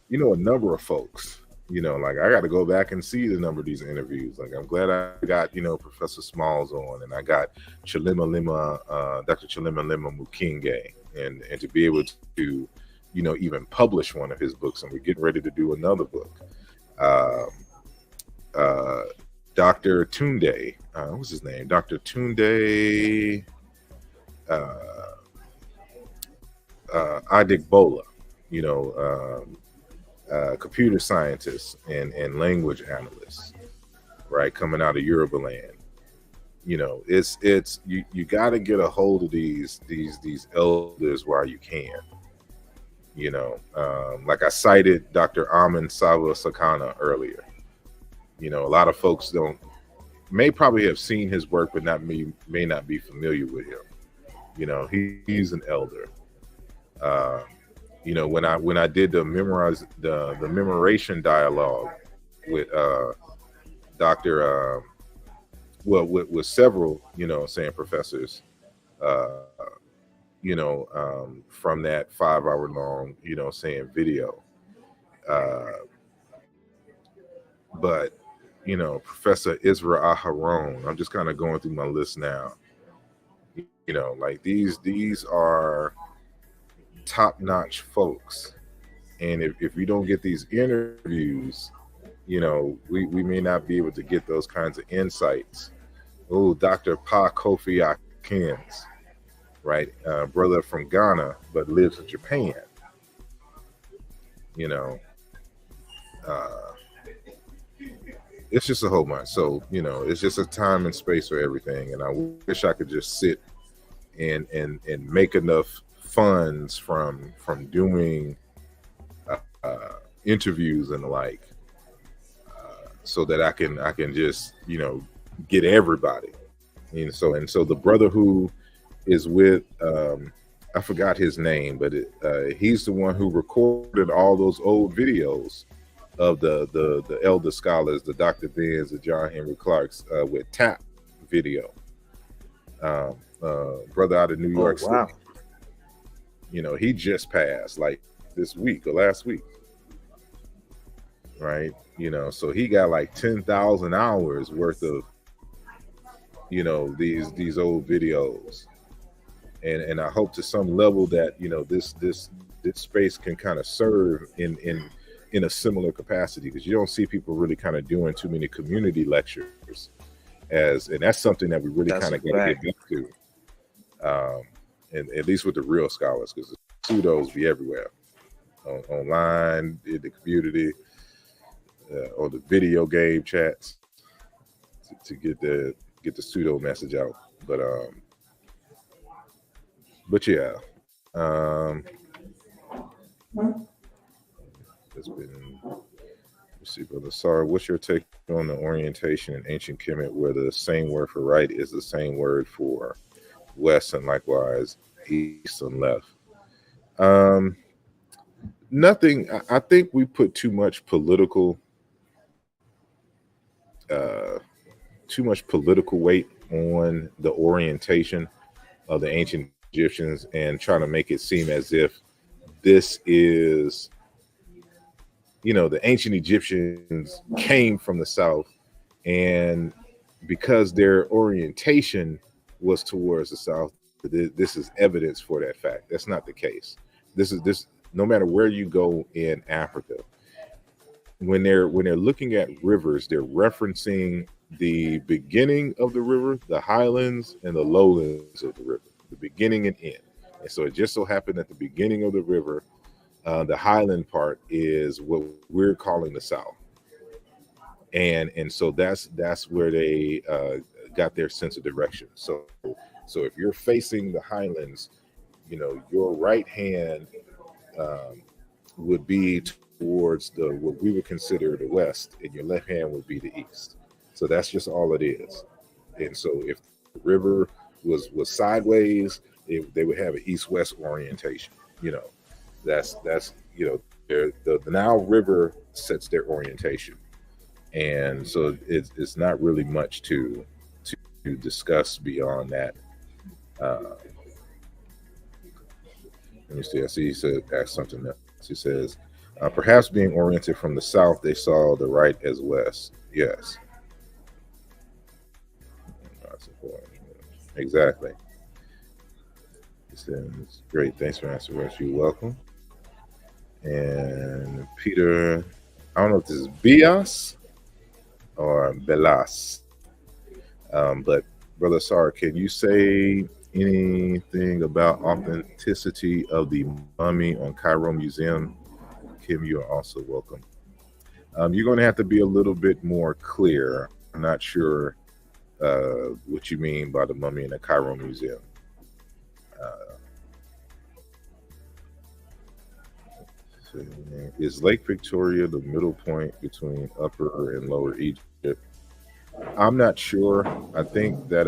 A number of folks. Like I got to go back and see the number of these interviews. Like I'm glad I got Professor Smalls on, and I got Dr. Chilima Lima Mukinge, and to be able to even publish one of his books, and we're getting ready to do another book. Dr. Tunde, what's his name? Dr. Tunde Adigbola, computer scientists and language analysts, right, coming out of Yoruba land. It's you got to get a hold of these elders while you can. Like I cited Dr. Amin Sawa Sakana earlier. A lot of folks may probably have seen his work, but may not be familiar with him. He's an elder. When I did the memoration dialogue with Dr. with several professors, from that 5-hour long video, but Professor Isra Aharon, I'm just kind of going through my list now. You know, like these are top-notch folks, and if we don't get these interviews, you know, we may not be able to get those kinds of insights. Oh, Dr. Pa Kofi Akins, right? Brother from Ghana, but lives in Japan. You know, uh, it's just a whole bunch. So, you know, it's just a time and space for everything. And I wish I could just sit and make enough funds from doing interviews and the like, so that I can just, you know, get everybody. And so the brother who is with I forgot his name, but he's the one who recorded all those old videos of the elder scholars, the Dr. Benz, the John Henry Clarks, with tap video. Brother out of New York wow. City. You know, he just passed like this week or last week, right? You know, so he got like 10,000 hours worth of, you know, these old videos, and I hope to some level that, you know, this space can kind of serve in a similar capacity, because you don't see people really kind of doing too many community lectures, and that's something that we really kind of got to get back to, and at least with the real scholars, because the pseudos be everywhere, online, in the community, or the video game chats, to get the pseudo message out. But yeah, it's been. Let's see, brother. Sorry, what's your take on the orientation in ancient Kemet, where the same word for right is the same word for west, and likewise east and left? Nothing. I think we put too much political weight on the orientation of the ancient Egyptians, and trying to make it seem as if this is, you know, the ancient Egyptians came from the south, and because their orientation was towards the south, this is evidence for that fact. That's not the case. This no matter where you go in Africa, when they're looking at rivers, they're referencing the beginning of the river, the highlands and the lowlands of the river, the beginning and end. And so it just so happened that the beginning of the river, the highland part, is what we're calling the south, and so that's where they got their sense of direction. So if you're facing the highlands, you know, your right hand would be towards what we would consider the west, and your left hand would be the east. So that's just all it is. And so if the river was sideways, they would have an east-west orientation. You know, that's you know, the Nile River sets their orientation, and so it's not really much to discuss beyond that. Let me see. I see he said ask something else. He says, perhaps being oriented from the south, they saw the right as west. Yes. Exactly. He says, great. Thanks for answering. You're welcome. And Peter, I don't know if this is Bias or Belas, but Brother Sar, can you say anything about authenticity of the mummy on Cairo Museum? Kim, you are also welcome. You're going to have to be a little bit more clear. I'm not sure what you mean by the mummy in the Cairo Museum. Is Lake Victoria the middle point between Upper and Lower Egypt? I'm not sure. I think that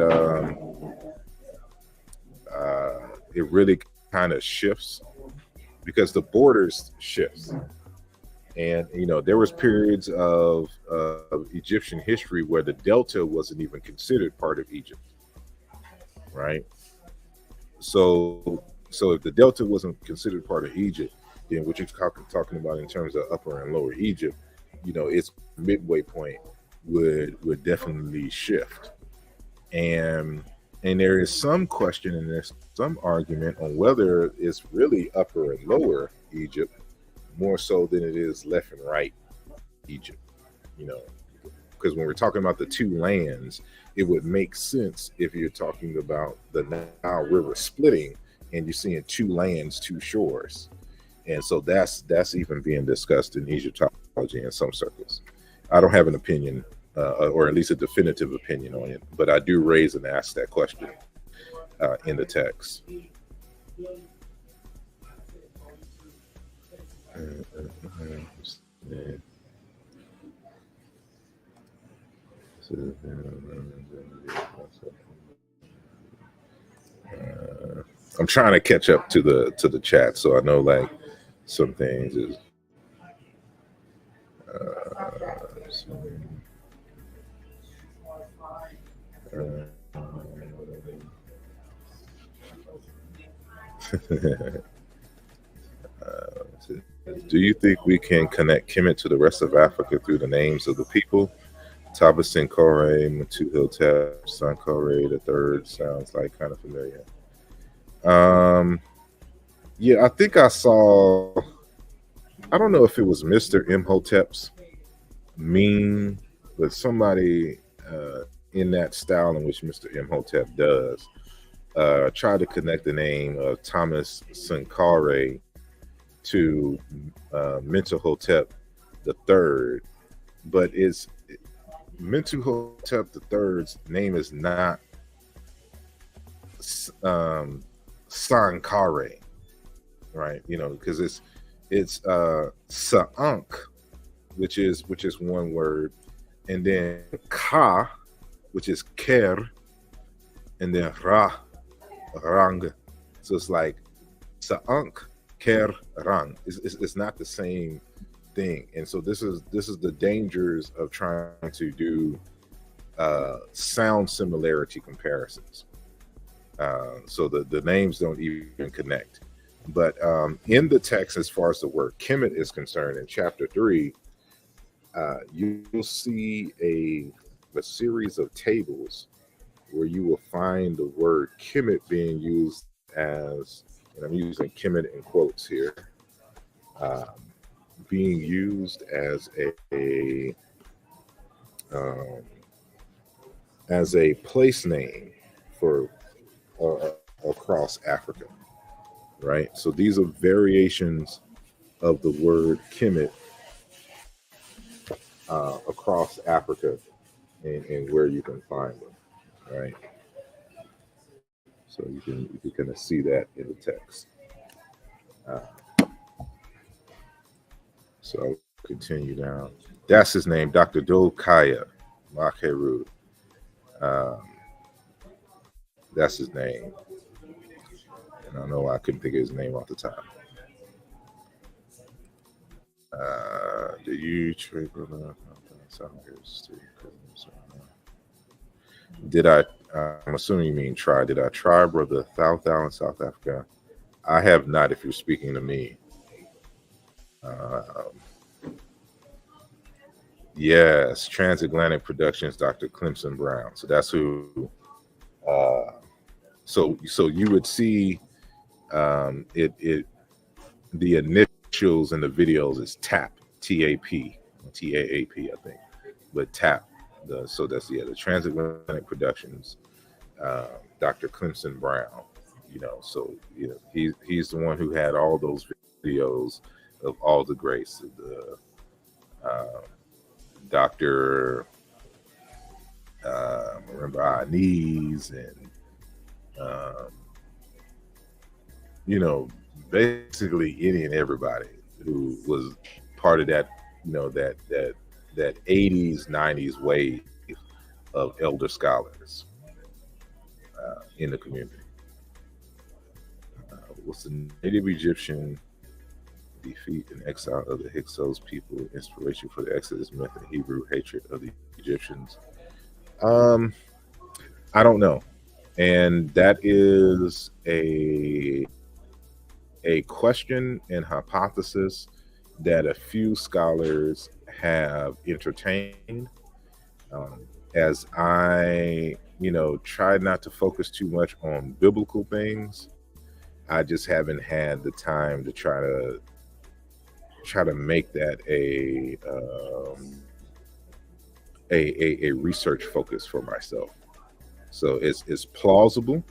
it really kind of shifts because the borders shifts. And, you know, there was periods of Egyptian history where the Delta wasn't even considered part of Egypt, right? So if the Delta wasn't considered part of Egypt, then what you're talking about in terms of Upper and Lower Egypt, you know, its midway point would definitely shift. And And there is some question and there's some argument on whether it's really upper and lower Egypt more so than it is left and right Egypt. You know, because when we're talking about the two lands, it would make sense if you're talking about the Nile River splitting and you're seeing two lands, two shores. And so that's even being discussed in Egyptology in some circles. I don't have an opinion, or at least a definitive opinion on it, but I do raise and ask that question in the text. I'm trying to catch up to the chat, so I know like some things is. Do you think we can connect Kemet to the rest of Africa through the names of the people? Tabasenkore, Mentuhotep, Sankore the third sounds like kind of familiar. Yeah, I think I saw. I don't know if it was Mr. Imhotep's meme, but somebody in that style in which Mr. Imhotep does try to connect the name of Thomas Sankore to Mentuhotep the third, but it's Mentuhotep the third's name is not Sankare, right? You know, because it's Sa'ank, which is one word, and then Ka, which is Ker, and then Rang. So it's like Sa'ank, Ker, Rang. It's not the same thing, and so this is the dangers of trying to do sound similarity comparisons. So the names don't even connect. But in the text, as far as the word Kemet is concerned, in chapter 3, you'll see a series of tables where you will find the word Kemet being used as, and I'm using Kemet in quotes here, being used as a place name for across Africa, right? So these are variations of the word Kemet across Africa and where you can find them, right? So you can kind of see that in the text. So I'll continue down. That's his name, Dr. Dolkaya Makeru. That's his name. And I know I couldn't think of his name off the top. Do you trade? Did I? I'm assuming you mean try. Did I try, brother Thou in South Africa? I have not. If you're speaking to me, yes, Transatlantic Productions, Dr. Clemson Brown. So that's who. So you would see it. The initials in the videos is TAP, TAP, TAAP, I think, but TAP. So that's the Transatlantic Productions, Dr. Clemson Brown. You know, so you know he's the one who had all those videos of all the greats, the Dr. Remember our knees and you know, basically any and everybody who was part of that, you know, that 80s, 90s wave of elder scholars in the community. What's the native Egyptian defeat and exile of the Hyksos people, inspiration for the Exodus myth and Hebrew hatred of the Egyptians? I don't know. And that is a question and hypothesis that a few scholars have entertained. as I, try not to focus too much on biblical things, I just haven't had the time to try to make that a research focus for myself. So it's plausible,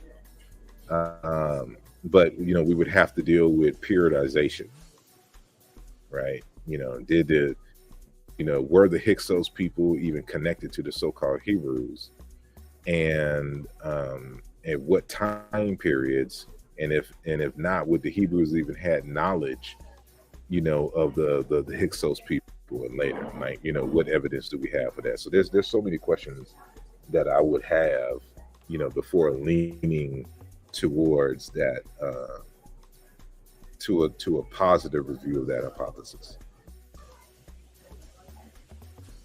but we would have to deal with periodization, right? Were the Hyksos people even connected to the so-called Hebrews, and at what time periods, and if not, would the Hebrews even had knowledge, of the Hyksos people and later, like, what evidence do we have for that? So there's so many questions that I would have, before leaning towards that, to a positive review of that hypothesis.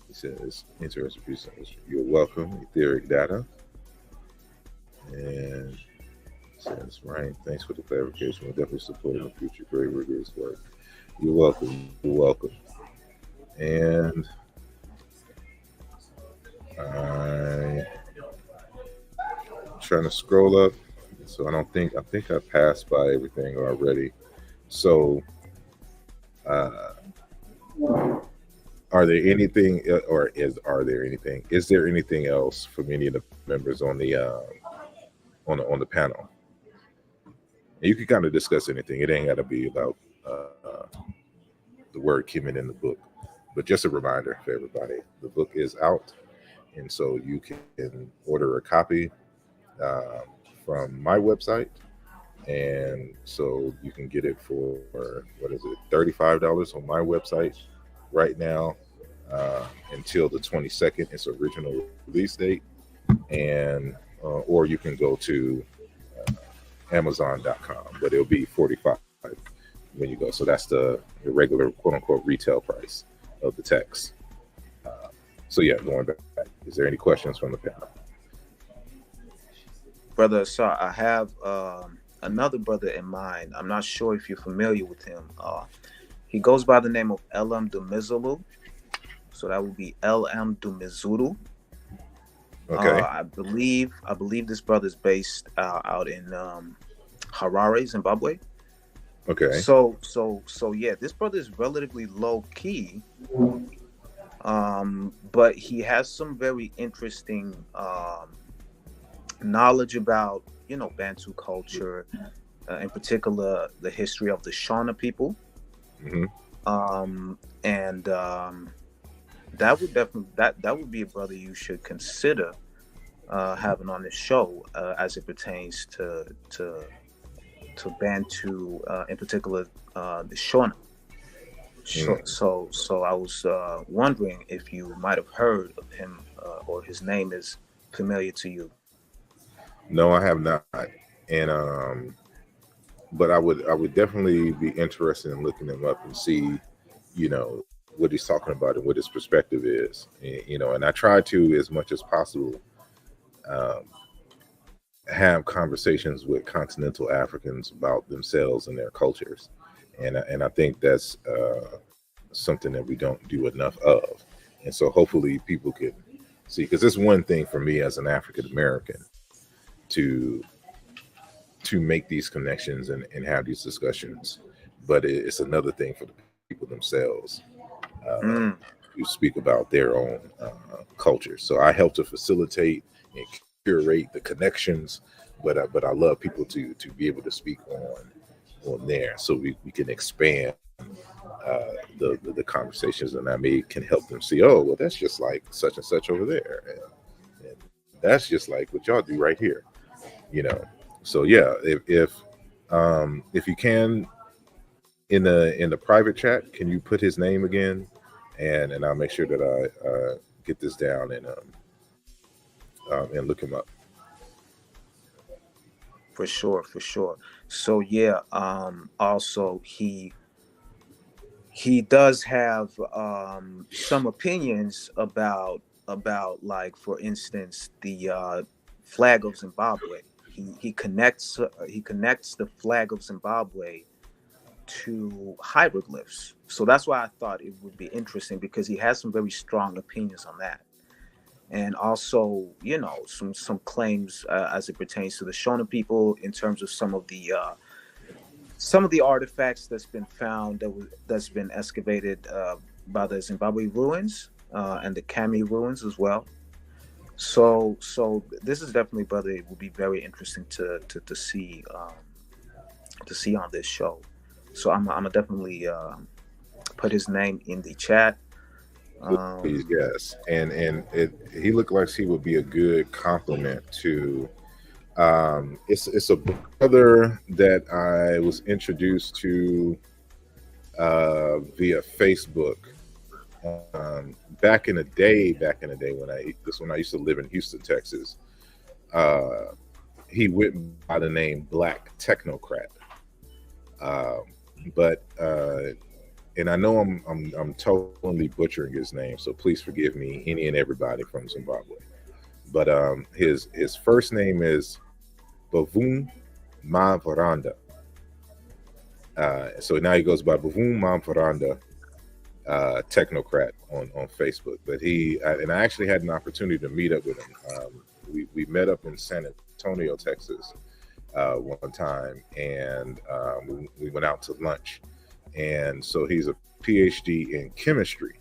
He says, interesting research. You're welcome, etheric data. And says, Ryan, thanks for the clarification. We'll definitely support in the future. Very rigorous work. You're welcome. You're welcome. And I'm trying to scroll up. So I think I passed by everything already. So are there anything, is there anything else from any of the members on the panel? And you can kind of discuss anything. It ain't got to be about the word Kemet in the book, but just a reminder for everybody: the book is out, and so you can order a copy from my website, and so you can get it for $35 on my website right now until the 22nd. Its original release date, and or you can go to Amazon.com, but it'll be $45 when you go. So that's the regular quote unquote retail price of the text. So yeah, going back, is there any questions from the panel? Brother Asar, I have another brother in mind. I'm not sure if you're familiar with him. He goes by the name of Elam Dumizulu. So that would be Elam Dumizulu. Okay. I believe this brother is based out in Harare, Zimbabwe. Okay. So yeah, this brother is relatively low key, but he has some very interesting knowledge about Bantu culture, in particular the history of the Shona people, and that would be a brother you should consider having on the show as it pertains to Bantu, in particular the Shona. So I was wondering if you might have heard of him or his name is familiar to you. No, I have not, and but I would definitely be interested in looking him up and see, what he's talking about and what his perspective is, and I try to, as much as possible, have conversations with continental Africans about themselves and their cultures, and I think that's something that we don't do enough of, and so hopefully people can see, because it's one thing for me as an African American to make these connections and have these discussions, but it's another thing for the people themselves to speak about their own culture. So I help to facilitate and curate the connections, but I love people to be able to speak on there, so we can expand the conversations, and I can help them see, oh well, that's just like such and such over there, and that's just like what y'all do right here, So yeah, if you can, in the private chat, can you put his name again, and I'll make sure that I get this down and look him up. For sure. So yeah, also he does have some opinions about like, for instance, the flag of Zimbabwe. He connects the flag of Zimbabwe to hieroglyphs. So that's why I thought it would be interesting, because he has some very strong opinions on that. and also, some claims as it pertains to the Shona people in terms of some of the artifacts that's been found that's been excavated by the Zimbabwe ruins and the Kami ruins as well. So this is definitely, brother, it will be very interesting to see on this show. So I'm gonna definitely put his name in the chat. Please, yes, and he looked like he would be a good complement to. It's a brother that I was introduced to via Facebook back in the day. When I used to live in Houston, Texas. He went by the name Black Technocrat, but and I know I'm totally butchering his name, so please forgive me, any and everybody from Zimbabwe. But his first name is Bavum Mavaranda. So now he goes by Bavum Mavaranda Technocrat on Facebook. But I actually had an opportunity to meet up with him. We met up in San Antonio, Texas, one time, and we went out to lunch. And so he's a PhD in chemistry.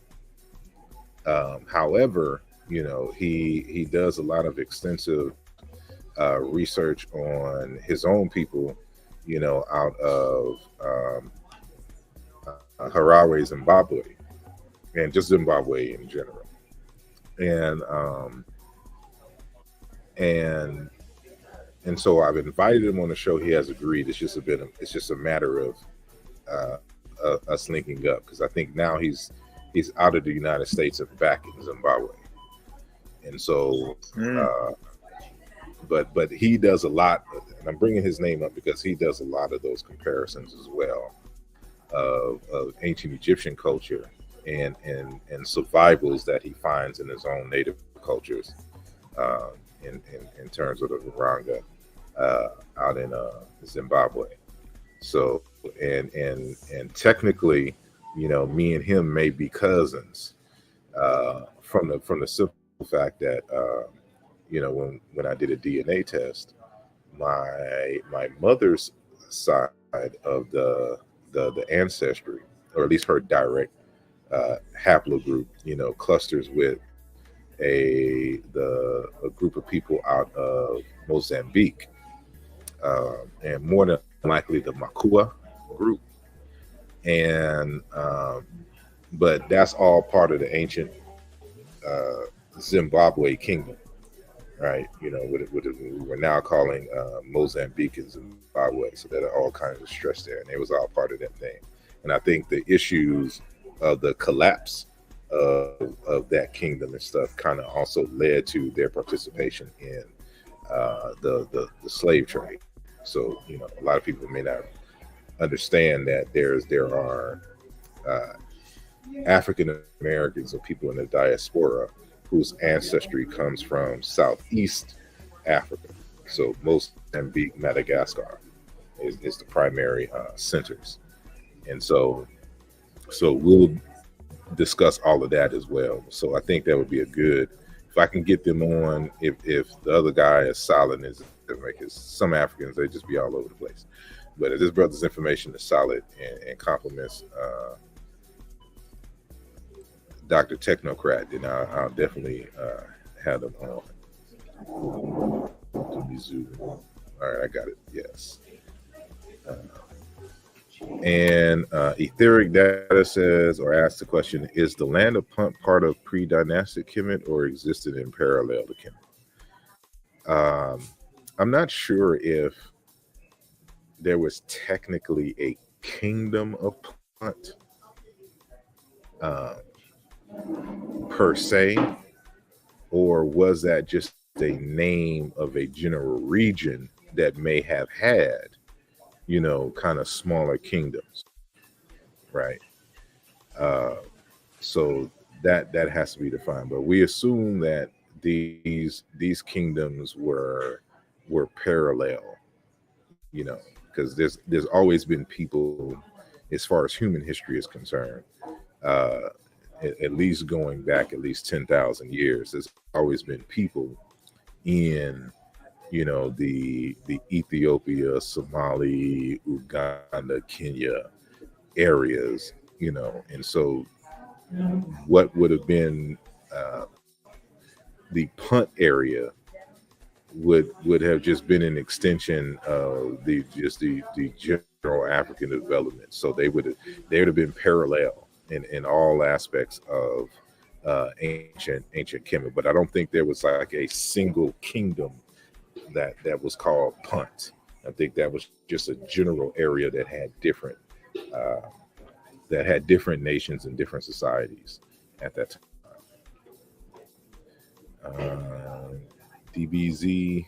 However, he does a lot of extensive research on his own people, out of Harare, Zimbabwe, and just Zimbabwe in general. And so I've invited him on the show. He has agreed. It's just a matter of us linking up, because I think now he's out of the United States and back in Zimbabwe. And so, but he does a lot, and I'm bringing his name up because he does a lot of those comparisons as well of ancient Egyptian culture and survivals that he finds in his own native cultures in terms of the Viranga out in Zimbabwe. So and technically, me and him may be cousins from the simple fact that when I did a DNA test, my mother's side of the ancestry, or at least her direct haplogroup, clusters with a group of people out of Mozambique, and more than likely the Makua group, and but that's all part of the ancient Zimbabwe kingdom, right? What we're now calling Mozambique and Zimbabwe. So there are all kinds of stress there, and it was all part of that thing. And I think the issues of the collapse of that kingdom and stuff kind of also led to their participation in the slave trade. So a lot of people may not understand that there are African Americans or people in the diaspora whose ancestry comes from Southeast Africa. So Mozambique, Madagascar is the primary centers. And so we'll discuss all of that as well. So I think that would be a good, if I can get them on, if the other guy is solid, because some Africans, they just be all over the place. But if this brother's information is solid and complements Dr. Technocrat, then I'll definitely have them on. All right, I got it. Yes. And Etheric Data says, or asks the question, is the land of Punt part of pre-dynastic Kemet or existed in parallel to Kemet? I'm not sure if there was technically a kingdom of Punt per se, or was that just a name of a general region that may have had, kind of smaller kingdoms, right? So that has to be defined. But we assume that these kingdoms were parallel, because there's always been people, as far as human history is concerned, at least going back at least 10,000 years. There's always been people in, the Ethiopia, Somali, Uganda, Kenya areas, and so what would have been the Punt area would have just been an extension of the general African development. So they would have been parallel in all aspects of ancient Kemet. But I don't think there was like a single kingdom that was called Punt. I think that was just a general area that had different nations and different societies at that time. DBZ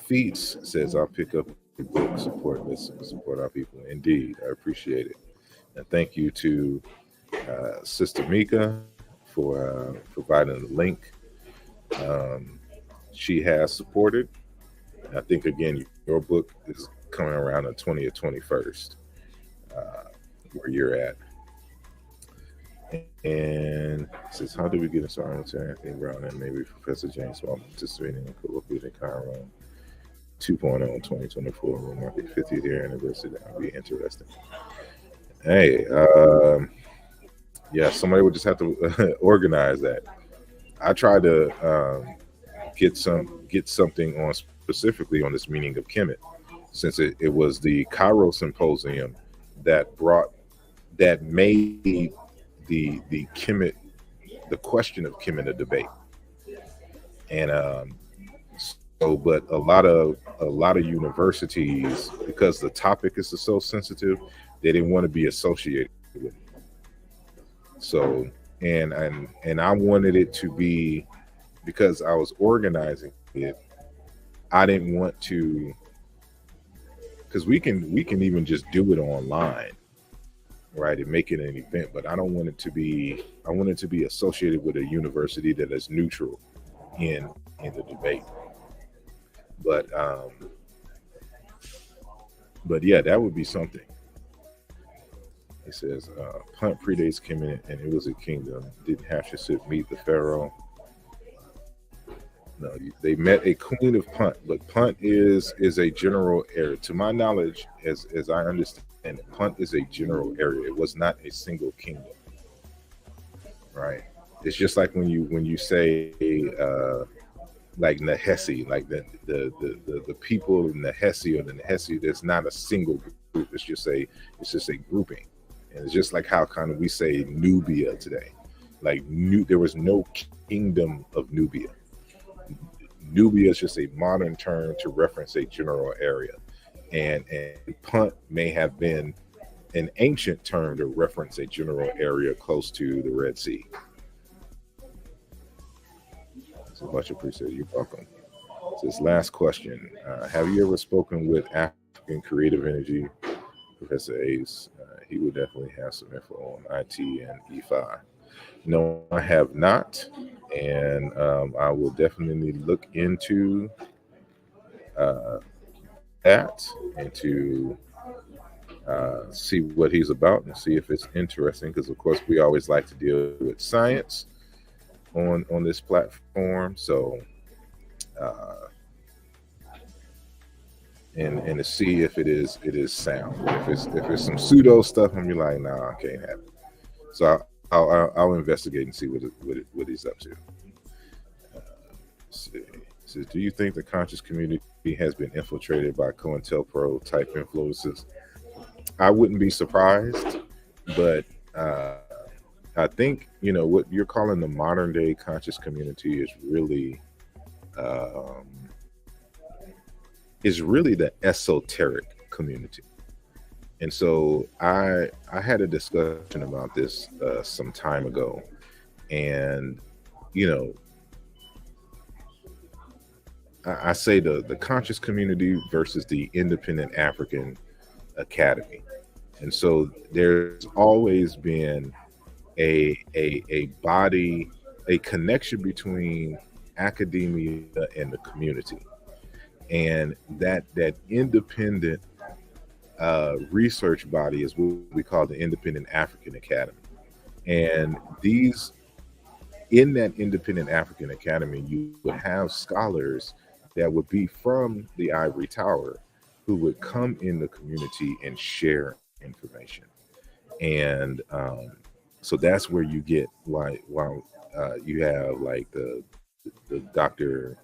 Feats says, I'll pick up the book, support our people. Indeed, I appreciate it. And thank you to Sister Mika for providing the link. She has supported. I think, again, your book is coming around the 20th, 21st, where you're at. And it says, how do we get started with Anthony Brown and maybe Professor James while participating in Colloquial Cairo 2.0 in 2024? We'll mark the 50th year anniversary. That would be interesting. Hey, yeah, somebody would just have to organize that. I tried to get something on specifically on this meaning of Kemet, since it was the Cairo Symposium that made the Kemet, the question of Kemet, a debate. And but a lot of universities, because the topic is so sensitive, they didn't want to be associated with it. So and I wanted it to be, because I was organizing it, I didn't want to, because we can even just do it online, right, and make it an event, but I don't want it to be, I want it to be associated with a university that is neutral in the debate. But yeah, that would be something. It says, Punt predates Kemet and it was a kingdom. Didn't Hatshepsut meet the pharaoh? No, they met a queen of Punt, but Punt is a general area. To my knowledge, as I understand it, Punt is a general area. It was not a single kingdom, right? It's just like when you say like Nehesi, like the people of Nehesi or the Nehesi. There's not a single group. It's just a grouping, and it's just like how kind of we say Nubia today. Like there was no kingdom of Nubia. Nubia is just a modern term to reference a general area, and Punt may have been an ancient term to reference a general area close to the Red Sea. So much appreciated. You're welcome. So this last question: have you ever spoken with African creative energy, Professor Ace? He would definitely have some info on IT and EFI. No, I have not, and I will definitely look into that and to see what he's about and see if it's interesting. Because of course, we always like to deal with science on this platform. So, and to see if it is sound. If it's some pseudo stuff, I'm be like, nah, I can't have it. So I'll investigate and see what he's up to. Let's see. Says, do you think the conscious community has been infiltrated by COINTELPRO type influences? I wouldn't be surprised, but I think what you're calling the modern day conscious community is really the esoteric community. And so I had a discussion about this some time ago, and I say the conscious community versus the independent African academy. And so there's always been a connection between academia and the community, and that independent research body is what we call the Independent African Academy. And these, in that independent African academy, you would have scholars that would be from the ivory tower who would come in the community and share information. And so that's where you get you have like the Dr.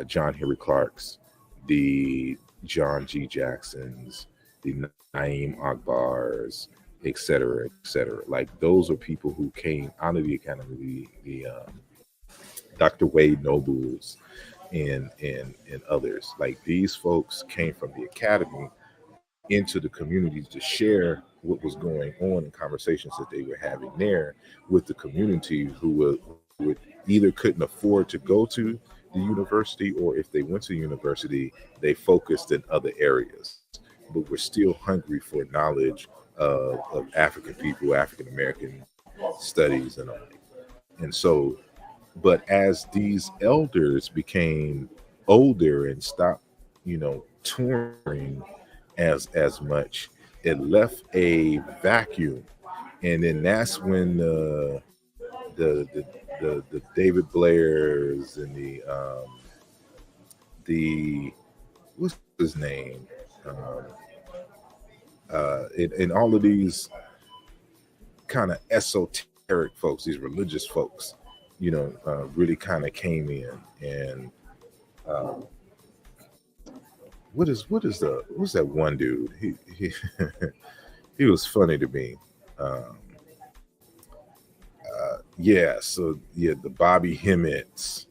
John Henry Clark's, the John G. Jackson's, the Naeem Akbar's, et cetera, et cetera. Like those are people who came out of the academy, the Dr. Wade Nobles and others. Like these folks came from the academy into the communities to share what was going on in conversations that they were having there with the community who would either couldn't afford to go to the university, or if they went to university, they focused in other areas, but were still hungry for knowledge of African people, African American studies, and all. And so, but as these elders became older and stopped, touring as much, it left a vacuum. And then that's when the David Blairs and the what's his name, and all of these kind of esoteric folks, these religious folks, really kind of came in. And what's that one dude? He he was funny to me. The Bobby Hemmets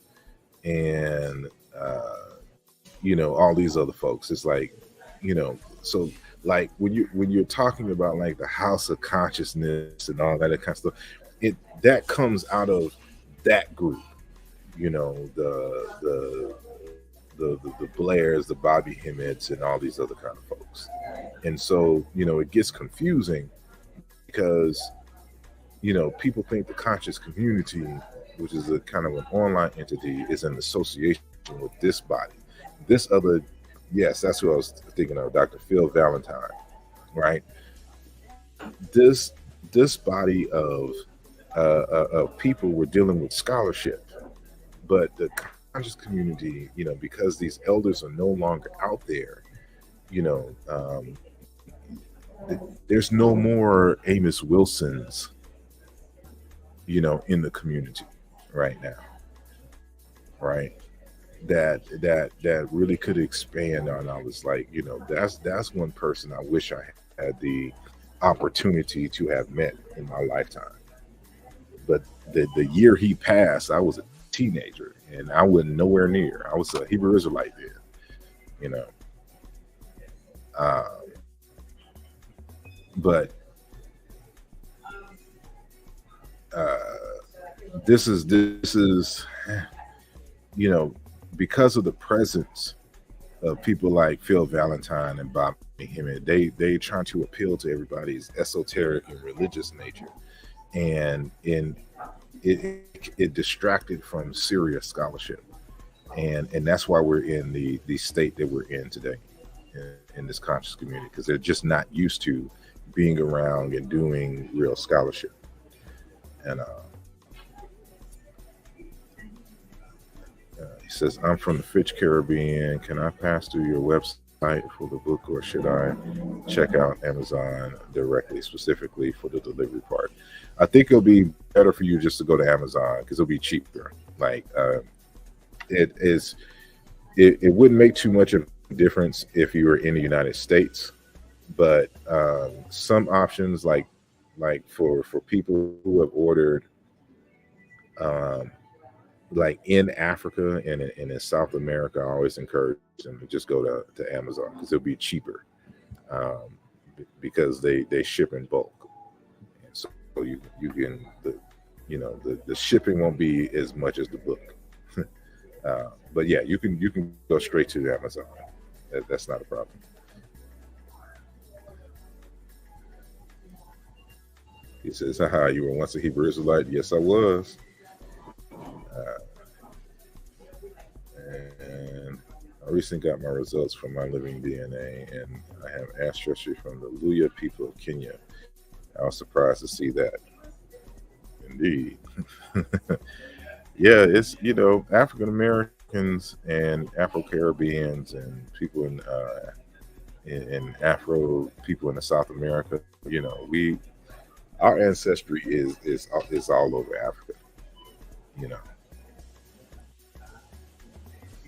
and all these other folks. It's like, so like when you're talking about like the House of Consciousness and all that kind of stuff, that comes out of that group, the Blairs, the Bobby Hemmets, and all these other kind of folks. And so, it gets confusing because, people think the conscious community, which is a kind of an online entity, is an association with this body. This other, yes, that's who I was thinking of, Dr. Phil Valentine, right? This body of people were dealing with scholarship, but the conscious community, because these elders are no longer out there, there's no more Amos Wilsons, in the community right now, right? That really could expand on. I was like, that's one person I wish I had the opportunity to have met in my lifetime. But the year he passed, I was a teenager and I wasn't nowhere near. I was a Hebrew Israelite then, but this is because of the presence of people like Phil Valentine and Bob Hemmett, they trying to appeal to everybody's esoteric and religious nature, and it distracted from serious scholarship, and that's why we're in the state that we're in today in this conscious community, because they're just not used to being around and doing real scholarship. And he says, I'm from the Fitch Caribbean. Can I pass through your website for the book, or should I check out Amazon directly, specifically for the delivery part? I think it'll be better for you just to go to Amazon because it'll be cheaper. Like it wouldn't make too much of a difference if you were in the United States, but some options like for people who have ordered like in Africa and in South America, I always encourage them to just go to Amazon because it'll be cheaper, because they ship in bulk. And so you can the shipping won't be as much as the book. But yeah, you can go straight to Amazon. That's not a problem. He says, haha, you were once a Hebrew Israelite. Yes, I was. And I recently got my results from my living DNA, and I have ancestry from the Luya people of Kenya. I was surprised to see that. Indeed. Yeah, it's African Americans and Afro Caribbeans and people in Afro people in the South America. We our ancestry is all over Africa. You know,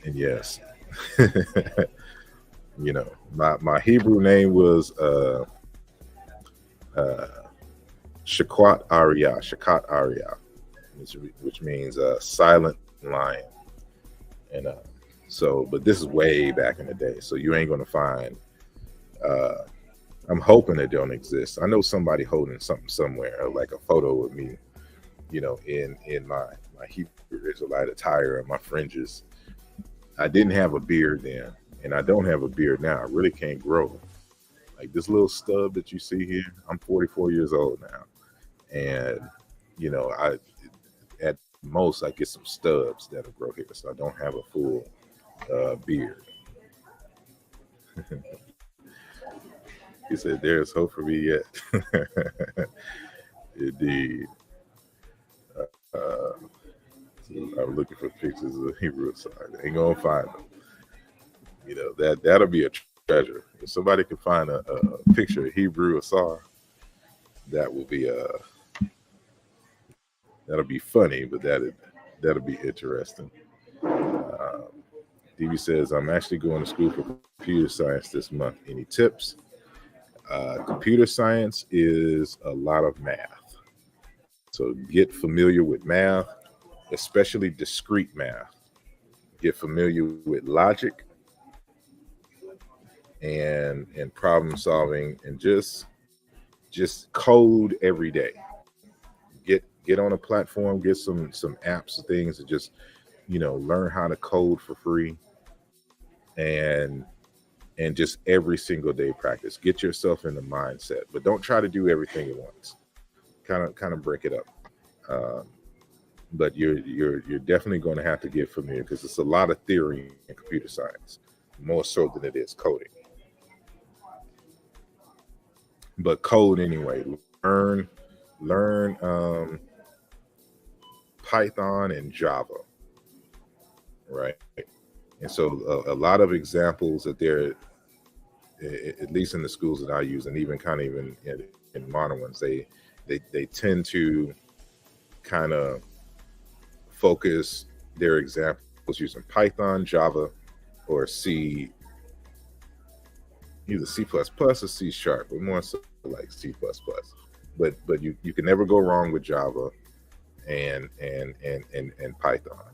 and yes, my Hebrew name was uh, Shakat Arya, which means silent lion. And but this is way back in the day, so you ain't gonna find. Uh, I'm hoping it don't exist. I know somebody holding something somewhere, like a photo of me, in my Hebrew Israelite attire and my fringes. I didn't have a beard then, and I don't have a beard now. I really can't grow. Like this little stub that you see here, I'm 44 years old now, and I at most I get some stubs that'll grow here, so I don't have a full beard. He said, "There's hope for me yet." Indeed. Uh, I'm looking for pictures of Hebrew side. Ain't gonna find them. That'll be a treasure. If somebody can find a picture of Hebrew Asar, that will be that'll be funny, but that'll be interesting. DB says, I'm actually going to school for computer science this month. Any tips? Computer science is a lot of math. So get familiar with math, especially discrete math. Get familiar with logic and problem solving, and just code every day. Get on a platform, get some apps and things, and just learn how to code for free, and just every single day practice. Get yourself in the mindset, but don't try to do everything at once. Kind of break it up. But you're definitely going to have to get familiar, because it's a lot of theory in computer science, more so than it is coding. But code anyway. Learn Python and Java, right? And so a lot of examples that there, at least in the schools that I use, and even in modern ones, they tend to kind of focus their examples using Python, Java, or C, either C++ or C#, but more so like C++. But you can never go wrong with Java and Python.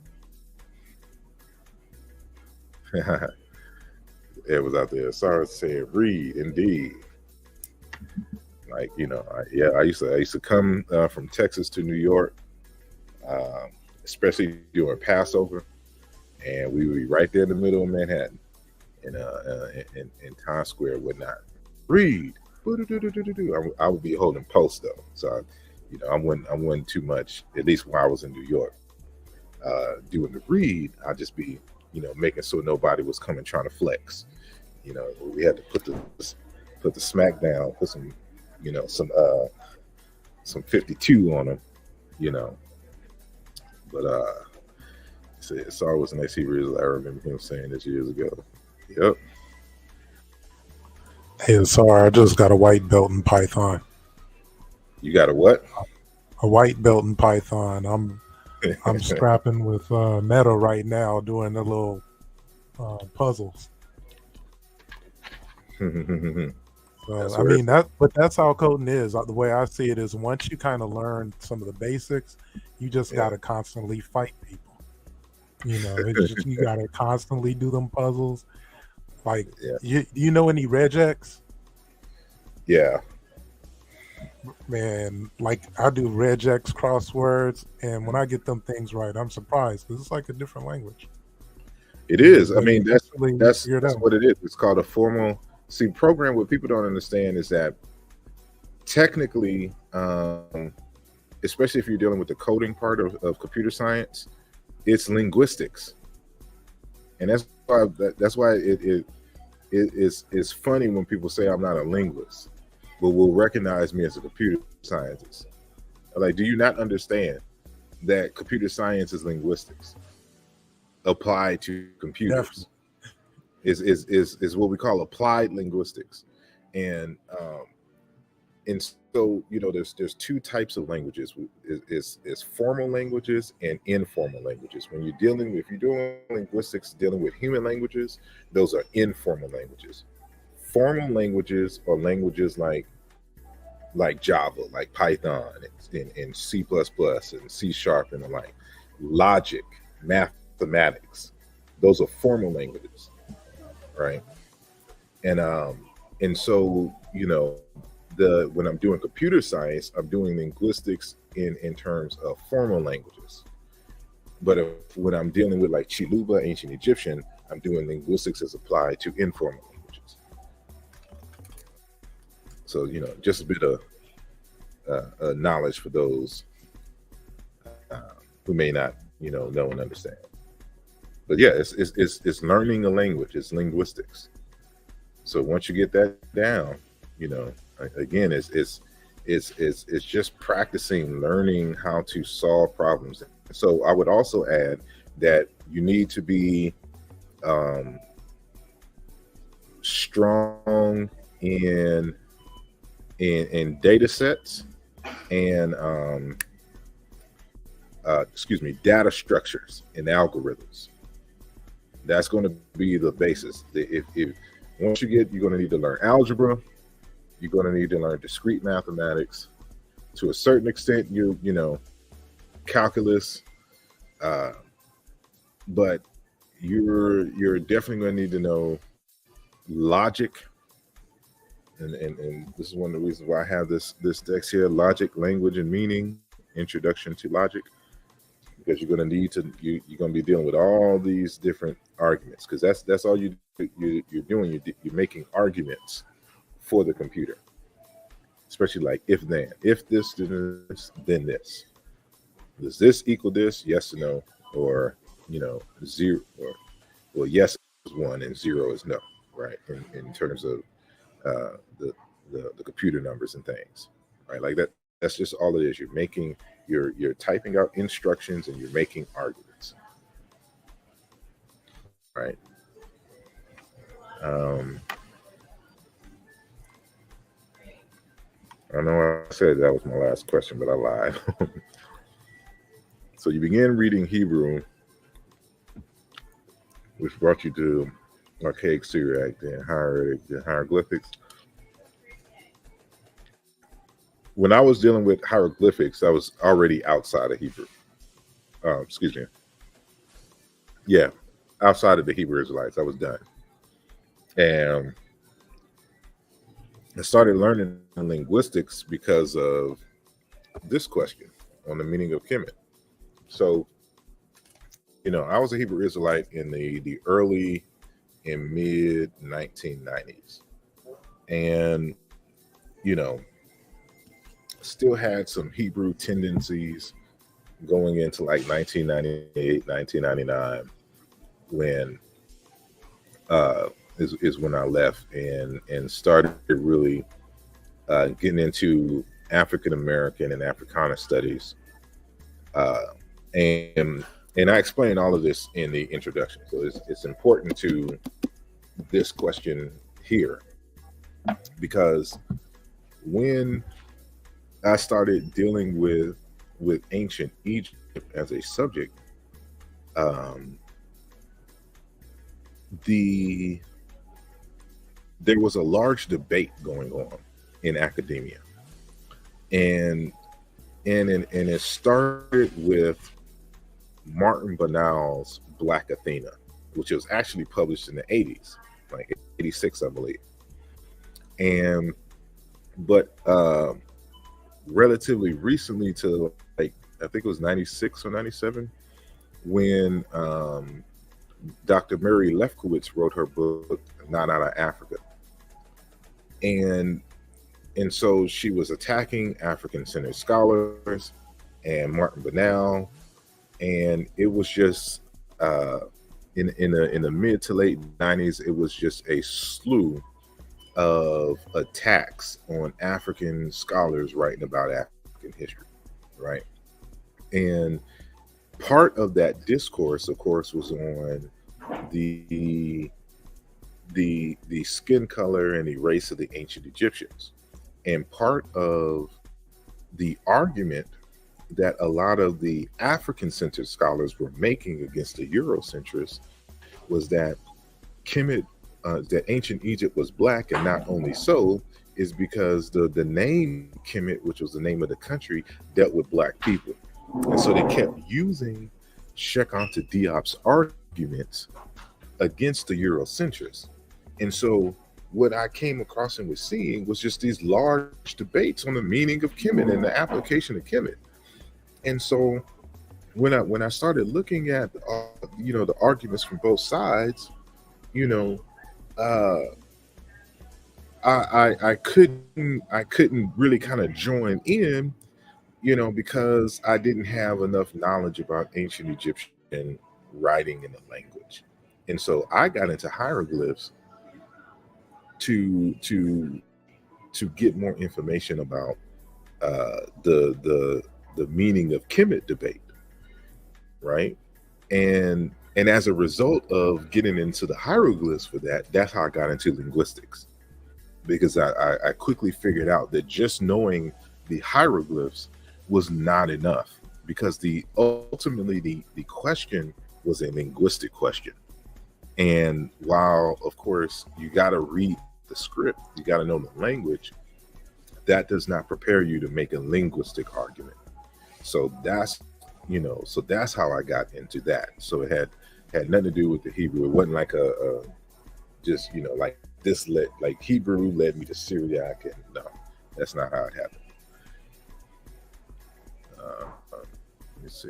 It was out there. Sorry to say, read indeed. Like I used to come from Texas to New York, especially during Passover, and we would be right there in the middle of Manhattan, in Times Square and whatnot. Read. I would be holding posts though, so I wasn't too much. At least when I was in New York, doing the read, I'd just be making sure nobody was coming trying to flex. We had to put the smack down, put some some 52 on them, But it's always nice to hear. I remember him saying this years ago. Yep. Hey, sorry, I just got a white belt in Python. You got a what? A white belt in Python. I'm scrapping with Meta right now, doing the little puzzles. I mean that's how coding is. The way I see it is, once you kind of learn some of the basics, you just got to constantly fight people. You got to constantly do them puzzles. Like, you know any regex? Yeah. Man, like I do regex crosswords, and when I get them things right, I'm surprised, because it's like a different language. It is. I mean, that's what it is. It's called a formal. See, program. What people don't understand is that technically, especially if you're dealing with the coding part of computer science, it's linguistics, and that's why it is funny when people say I'm not a linguist, but will recognize me as a computer scientist. Like, do you not understand that computer science is linguistics applied to computers? Is what we call applied linguistics, and so there's two types of languages. Is formal languages and informal languages. When if you're doing linguistics dealing with human languages, those are informal languages. Formal languages are languages like Java, like Python, and C++ and C# and the like. Logic, mathematics, those are formal languages, right? And so when I'm doing computer science, I'm doing linguistics in terms of formal languages. But when I'm dealing with like Chiluba, ancient Egyptian, I'm doing linguistics as applied to informal languages. So just a bit of knowledge for those who may not know and understand. But yeah, it's learning a language. It's linguistics. So once you get that down, again, it's just practicing learning how to solve problems. So I would also add that you need to be strong in data sets and data structures and algorithms. That's going to be the basis. If once you're going to need to learn algebra, you're going to need to learn discrete mathematics. To a certain extent, calculus, but you're definitely going to need to know logic. And this is one of the reasons why I have this text here: logic, language, and meaning. Introduction to logic, because you're going to need to you're going to be dealing with all these different arguments, because that's all you're doing. You're making arguments for the computer, especially like if then, if this then this. Does this equal this? Yes or no, or zero, or yes is 1 and 0 is no, right? In terms of the computer numbers and things, right? Like that. That's just all it is. You're typing out instructions and you're making arguments, right? I know I said that was my last question, but I lied. So you begin reading Hebrew, which brought you to archaic Syriac, then hieroglyphics. When I was dealing with hieroglyphics, I was already outside of Hebrew. Yeah, outside of the Hebrew Israelites, I was done. And I started learning linguistics because of this question on the meaning of Kemet. So, I was a Hebrew Israelite in the early and mid 1990s. And, still had some Hebrew tendencies going into like 1998, 1999, when is when I left and started really getting into African American and Africana studies, and I explained all of this in the introduction. So it's important to this question here, because when I started dealing with ancient Egypt as a subject, there was a large debate going on in academia, and it started with Martin Banal's Black Athena, which was actually published in the 80s, like 86, I believe. But relatively recently, to like I think it was 96 or 97, when Dr. Mary Lefkowitz wrote her book Not Out of Africa, and so she was attacking African-centered scholars and Martin Banal, and it was just in the mid to late 90s, it was just a slew of attacks on African scholars writing about African history. right? And part of that discourse, of course, was on the the skin color and the race of the ancient Egyptians. And part of the argument that a lot of the African-centered scholars were making against the Eurocentrists was that Kemet, that ancient Egypt was black, and not only so, is because the name Kemet, which was the name of the country, dealt with black people, and so they kept using Sheikh Anta Diop's arguments against the Eurocentrists. And so what I came across and was seeing was just these large debates on the meaning of Kemet and the application of Kemet. And so when I started looking at the arguments from both sides, you know, uh, I couldn't really kind of join in, because I didn't have enough knowledge about ancient Egyptian writing in the language. And so I got into hieroglyphs to get more information about the meaning of Kemet debate, right? And as a result of getting into the hieroglyphs for that, that's how I got into linguistics, because I quickly figured out that just knowing the hieroglyphs was not enough, because ultimately the question was a linguistic question. And while, of course, you got to read the script, you got to know the language, that does not prepare you to make a linguistic argument. So that's how I got into that. So it had nothing to do with the Hebrew. It wasn't like a just like this like Hebrew led me to Syriac, and no, that's not how it happened. Let me see.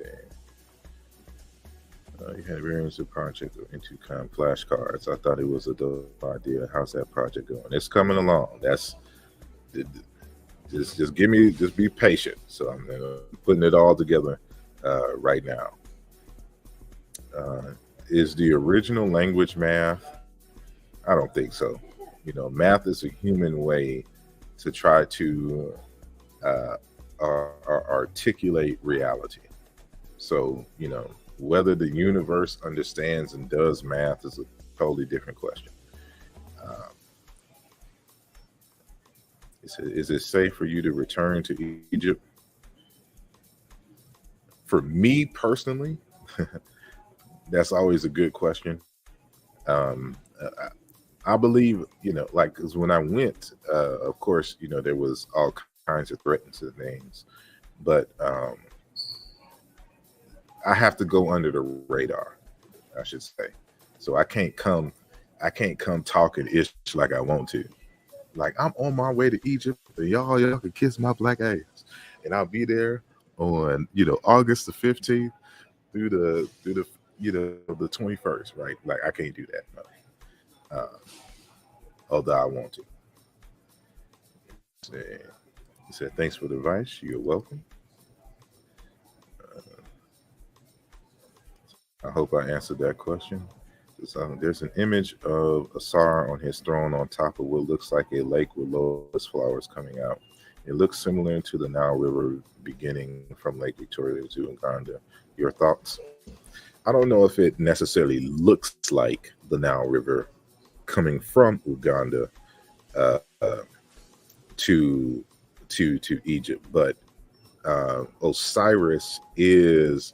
You had various project of Intucom flashcards. I thought it was a dope idea. How's that project going? It's coming along. That's just be patient. So I'm putting it all together right now. Is the original language math? I don't think so. Math is a human way to try to articulate reality. So, whether the universe understands and does math is a totally different question. Is it safe for you to return to Egypt? For me personally, that's always a good question. I believe, because when I went, of course, there was all kinds of threats and things, but I have to go under the radar, I should say. So I can't come talking ish like I want to. Like, I'm on my way to Egypt, and y'all can kiss my black ass, and I'll be there on August the 15th through the the 21st, right? Like, I can't do that, no. Although I want to. He said, thanks for the advice. You're welcome. I hope I answered that question. There's an image of Asar on his throne on top of what looks like a lake with lotus flowers coming out. It looks similar to the Nile River beginning from Lake Victoria to Uganda. Your thoughts? I don't know if it necessarily looks like the Nile River coming from Uganda to Egypt, but Osiris is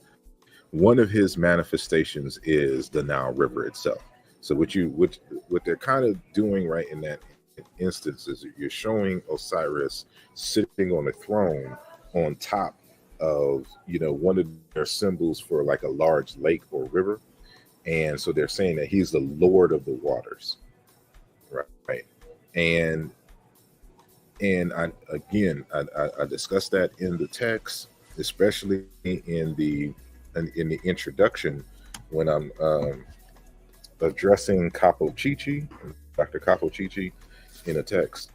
one of his manifestations is the Nile River itself. So what they're kind of doing right in that instance is you're showing Osiris sitting on a throne on top of one of their symbols for like a large lake or river, and so they're saying that he's the Lord of the waters, right? And I discussed that in the text, especially in the introduction when I'm addressing Capo Chichi, Dr. Capo Chichi, in a text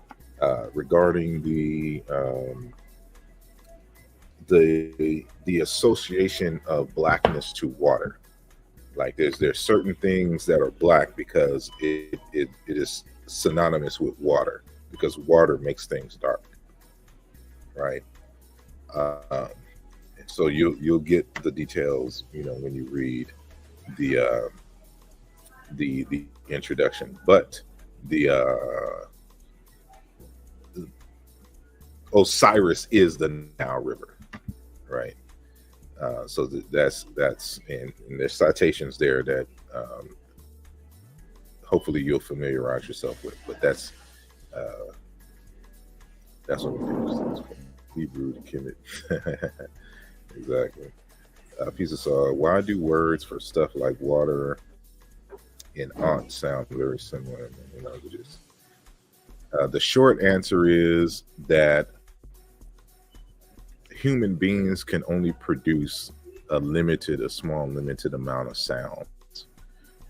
regarding the association of blackness to water. Like there's certain things that are black because it is synonymous with water, because water makes things dark, right? So you'll get the details, when you read the introduction. But the Osiris is the Nile River, right? So that's and there's citations there that hopefully you'll familiarize yourself with. But that's what it is. Hebrew to Kemet. Exactly. Piece of saw. Why do words for stuff like water and aunt sound very similar in many languages? The short answer is that human beings can only produce a small limited amount of sounds.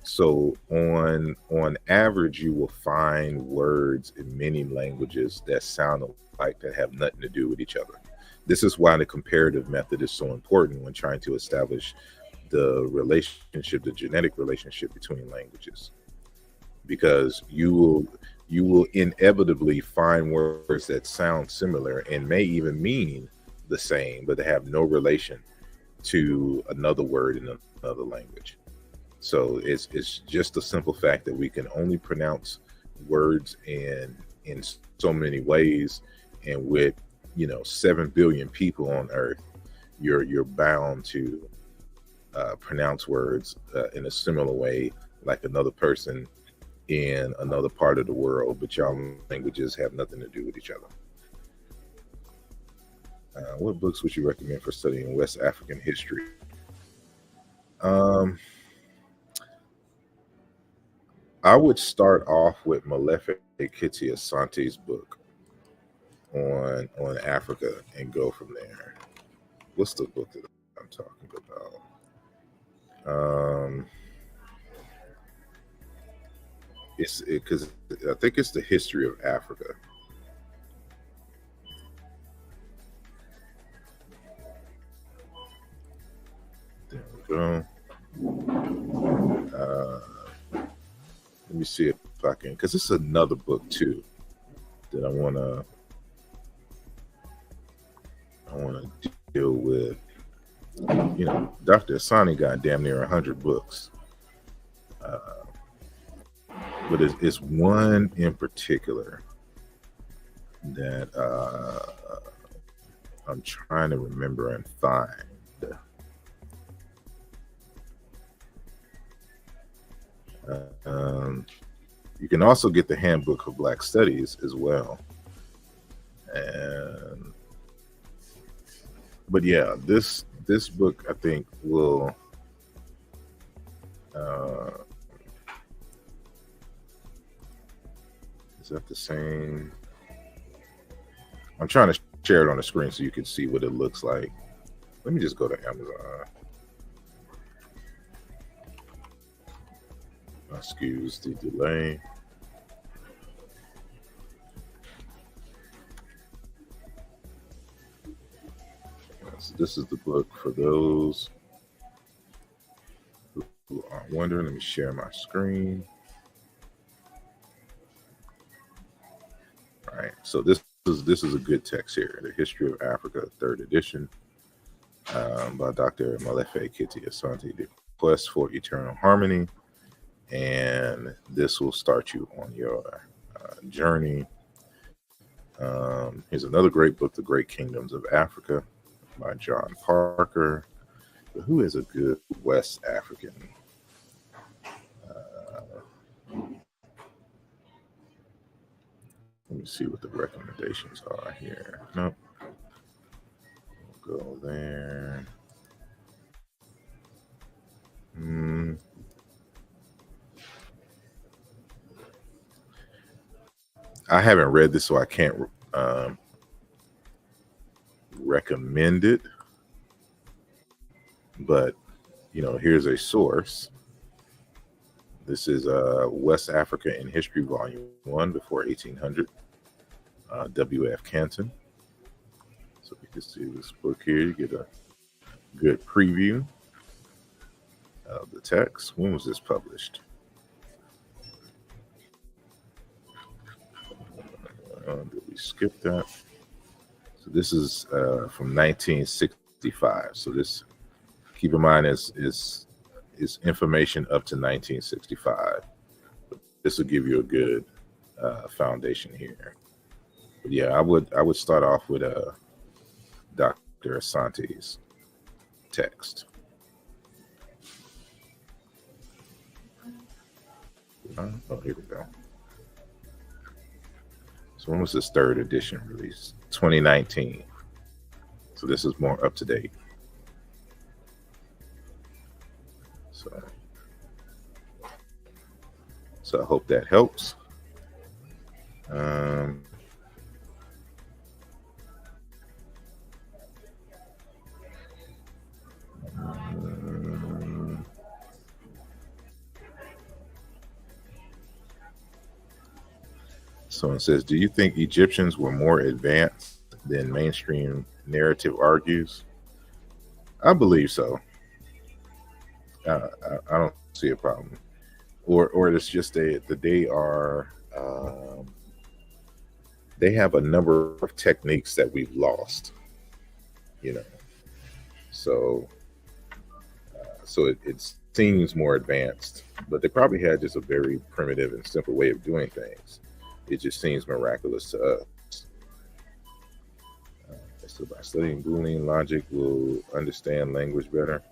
So on average, you will find words in many languages that sound alike that have nothing to do with each other. This is why the comparative method is so important when trying to establish the genetic relationship between languages, because you will inevitably find words that sound similar and may even mean the same, but they have no relation to another word in another language. So it's just the simple fact that we can only pronounce words in so many ways, and with 7 billion people on Earth, you're bound to pronounce words in a similar way like another person in another part of the world, but y'all languages have nothing to do with each other. What books would you recommend for studying West African history? I would start off with Molefe Kitty Asante's book on Africa and go from there. What's the book that I'm talking about? Because I think it's the history of Africa. There we go. Let me see if I can, because it's another book too that I want to deal with. Dr. Asani got damn near 100 books, but it's one in particular that I'm trying to remember and find. You can also get the Handbook of Black Studies as well. But yeah, this book I think will is that the same? I'm trying to share it on the screen so you can see what it looks like. Let me just go to Amazon. Excuse the delay. So this is the book for those who are wondering. Let me share my screen. All right. So this is a good text here. The History of Africa, 3rd edition, by Dr. Molefe Kitty Asante. The Quest for Eternal Harmony. And this will start you on your journey. Here's another great book, The Great Kingdoms of Africa, by John Parker. But who is a good West African? Let me see what the recommendations are here. Nope. We'll go there. I haven't read this, so I can't recommend it. But, here's a source. This is West Africa in History, Volume 1, before 1800, W.F. Canton. So you can see this book here. You get a good preview of the text. When was this published? Did we skip that? So this is from 1960 1965. So this, keep in mind, is information up to 1965. This will give you a good foundation here. But yeah, I would start off with Dr. Asante's text. Oh, here we go. So when was this third edition released? 2019. So this is more up to date. So I hope that helps. So it says, do you think Egyptians were more advanced than mainstream narrative argues? I believe so. I don't see a problem. Or it's just that they are, they have a number of techniques that we've lost, you know. So it seems more advanced, but they probably had just a very primitive and simple way of doing things. It just seems miraculous to us. So by studying Boolean logic, we'll understand language better.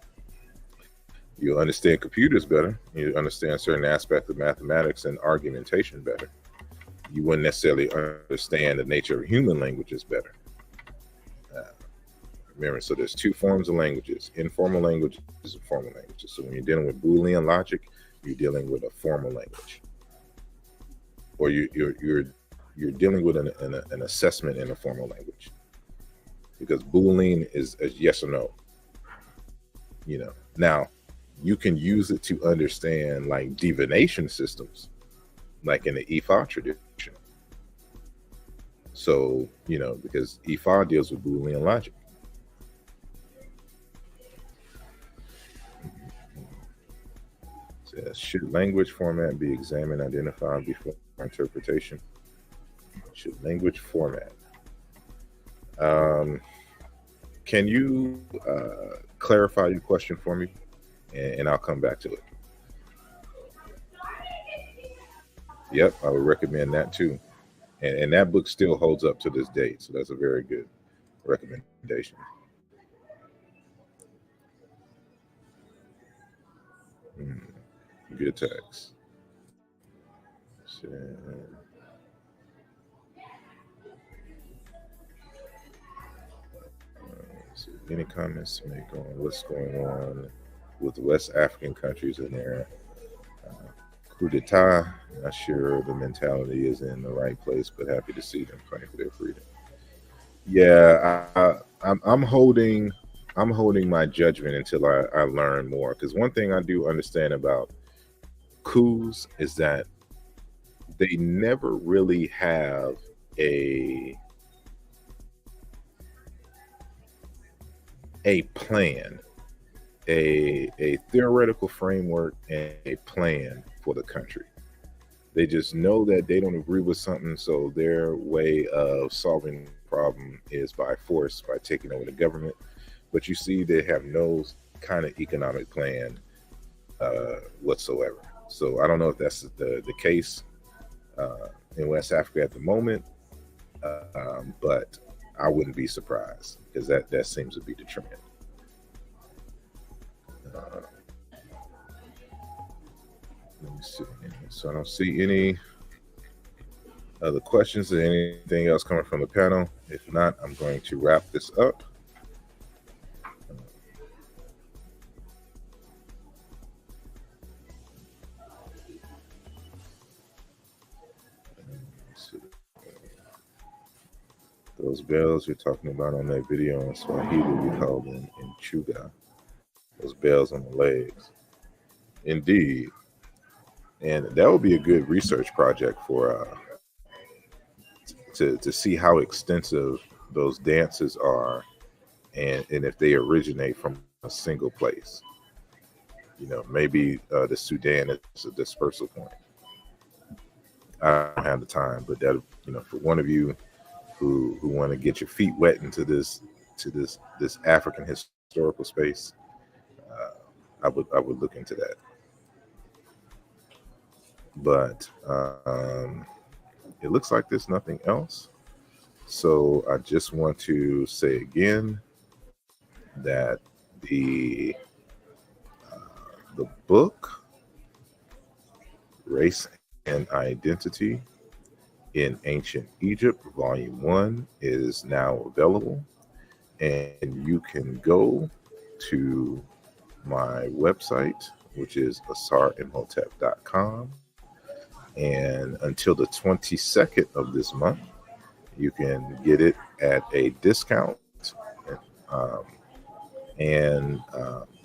You'll understand computers better. You understand certain aspects of mathematics and argumentation better. You wouldn't necessarily understand the nature of human languages better. Remember, so there's two forms of languages: informal languages and formal languages. So when you're dealing with Boolean logic, you're dealing with a formal language, or you're dealing with an assessment in a formal language, because Boolean is a yes or no. You know, now you can use it to understand like divination systems, like in the Ifa tradition. So, you know, because Ifa deals with Boolean logic. So, should language format be examined, identified before interpretation? Should language format? Can you clarify your question for me? And I'll come back to it. Yep, I would recommend that too. And that book still holds up to this date. So that's a very good recommendation. Good text. So, any comments to make on what's going on with West African countries in their coup d'etat? Not sure the mentality is in the right place, but happy to see them fighting for their freedom. Yeah, I'm holding my judgment until I learn more, because one thing I do understand about coups is that they never really have a plan, a theoretical framework and a plan for the country. They just know that they don't agree with something, so their way of solving the problem is by force, by taking over the government. But you see, they have no kind of economic plan whatsoever. So I don't know if that's the case in West Africa at the moment, but I wouldn't be surprised, because that seems to be the trend. Let me see. So I don't see any other questions or anything else coming from the panel. If not, I'm going to wrap this up. Those bells you're talking about on that video in Swahili, we call them in Chuga. Those bells on the legs. Indeed. And that would be a good research project for to see how extensive those dances are, and if they originate from a single place. You know, maybe the Sudan is a dispersal point. I don't have the time, but that, you know, for one of you who want to get your feet wet into this into this African historical space, I would look into that. But it looks like there's nothing else. So I just want to say again that the book Race and Identity in Ancient Egypt, Volume 1, is now available. And you can go to my website, which is asarimhotep.com. And until the 22nd of this month, you can get it at a discount.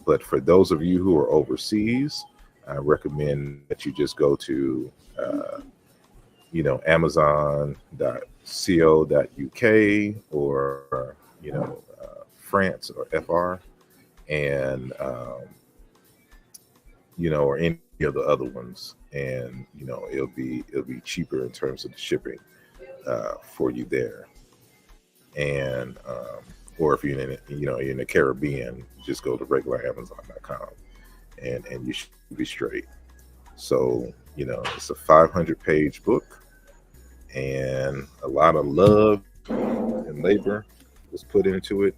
But for those of you who are overseas, I recommend that you just go to Amazon.co.uk or France or FR, and or any of the other ones, and it'll be cheaper in terms of the shipping for you there. And or if you're in the Caribbean, just go to regular Amazon.com, and you should be straight. So it's a 500-page book, and a lot of love and labor was put into it.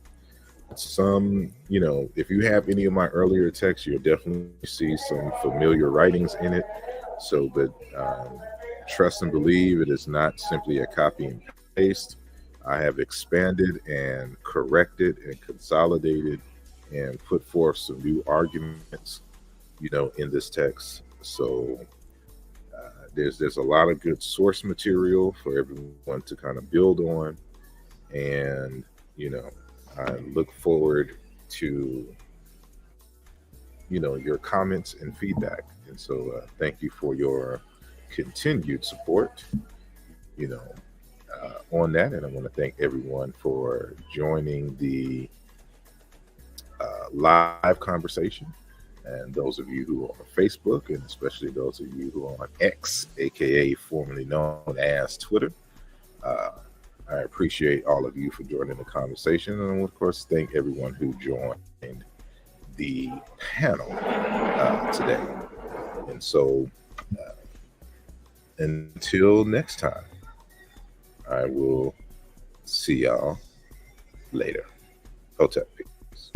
Some, if you have any of my earlier texts, you'll definitely see some familiar writings in it. So, but trust and believe it is not simply a copy and paste. I have expanded and corrected and consolidated and put forth some new arguments, in this text. So there's a lot of good source material for everyone to kind of build on, and I look forward to your comments and feedback. And so thank you for your continued support on that. And I want to thank everyone for joining the live conversation, and those of you who are on Facebook, and especially those of you who are on X, aka formerly known as Twitter. I appreciate all of you for joining the conversation, and of course thank everyone who joined the panel today. And so until next time, I will see y'all later. Hotep. Peace.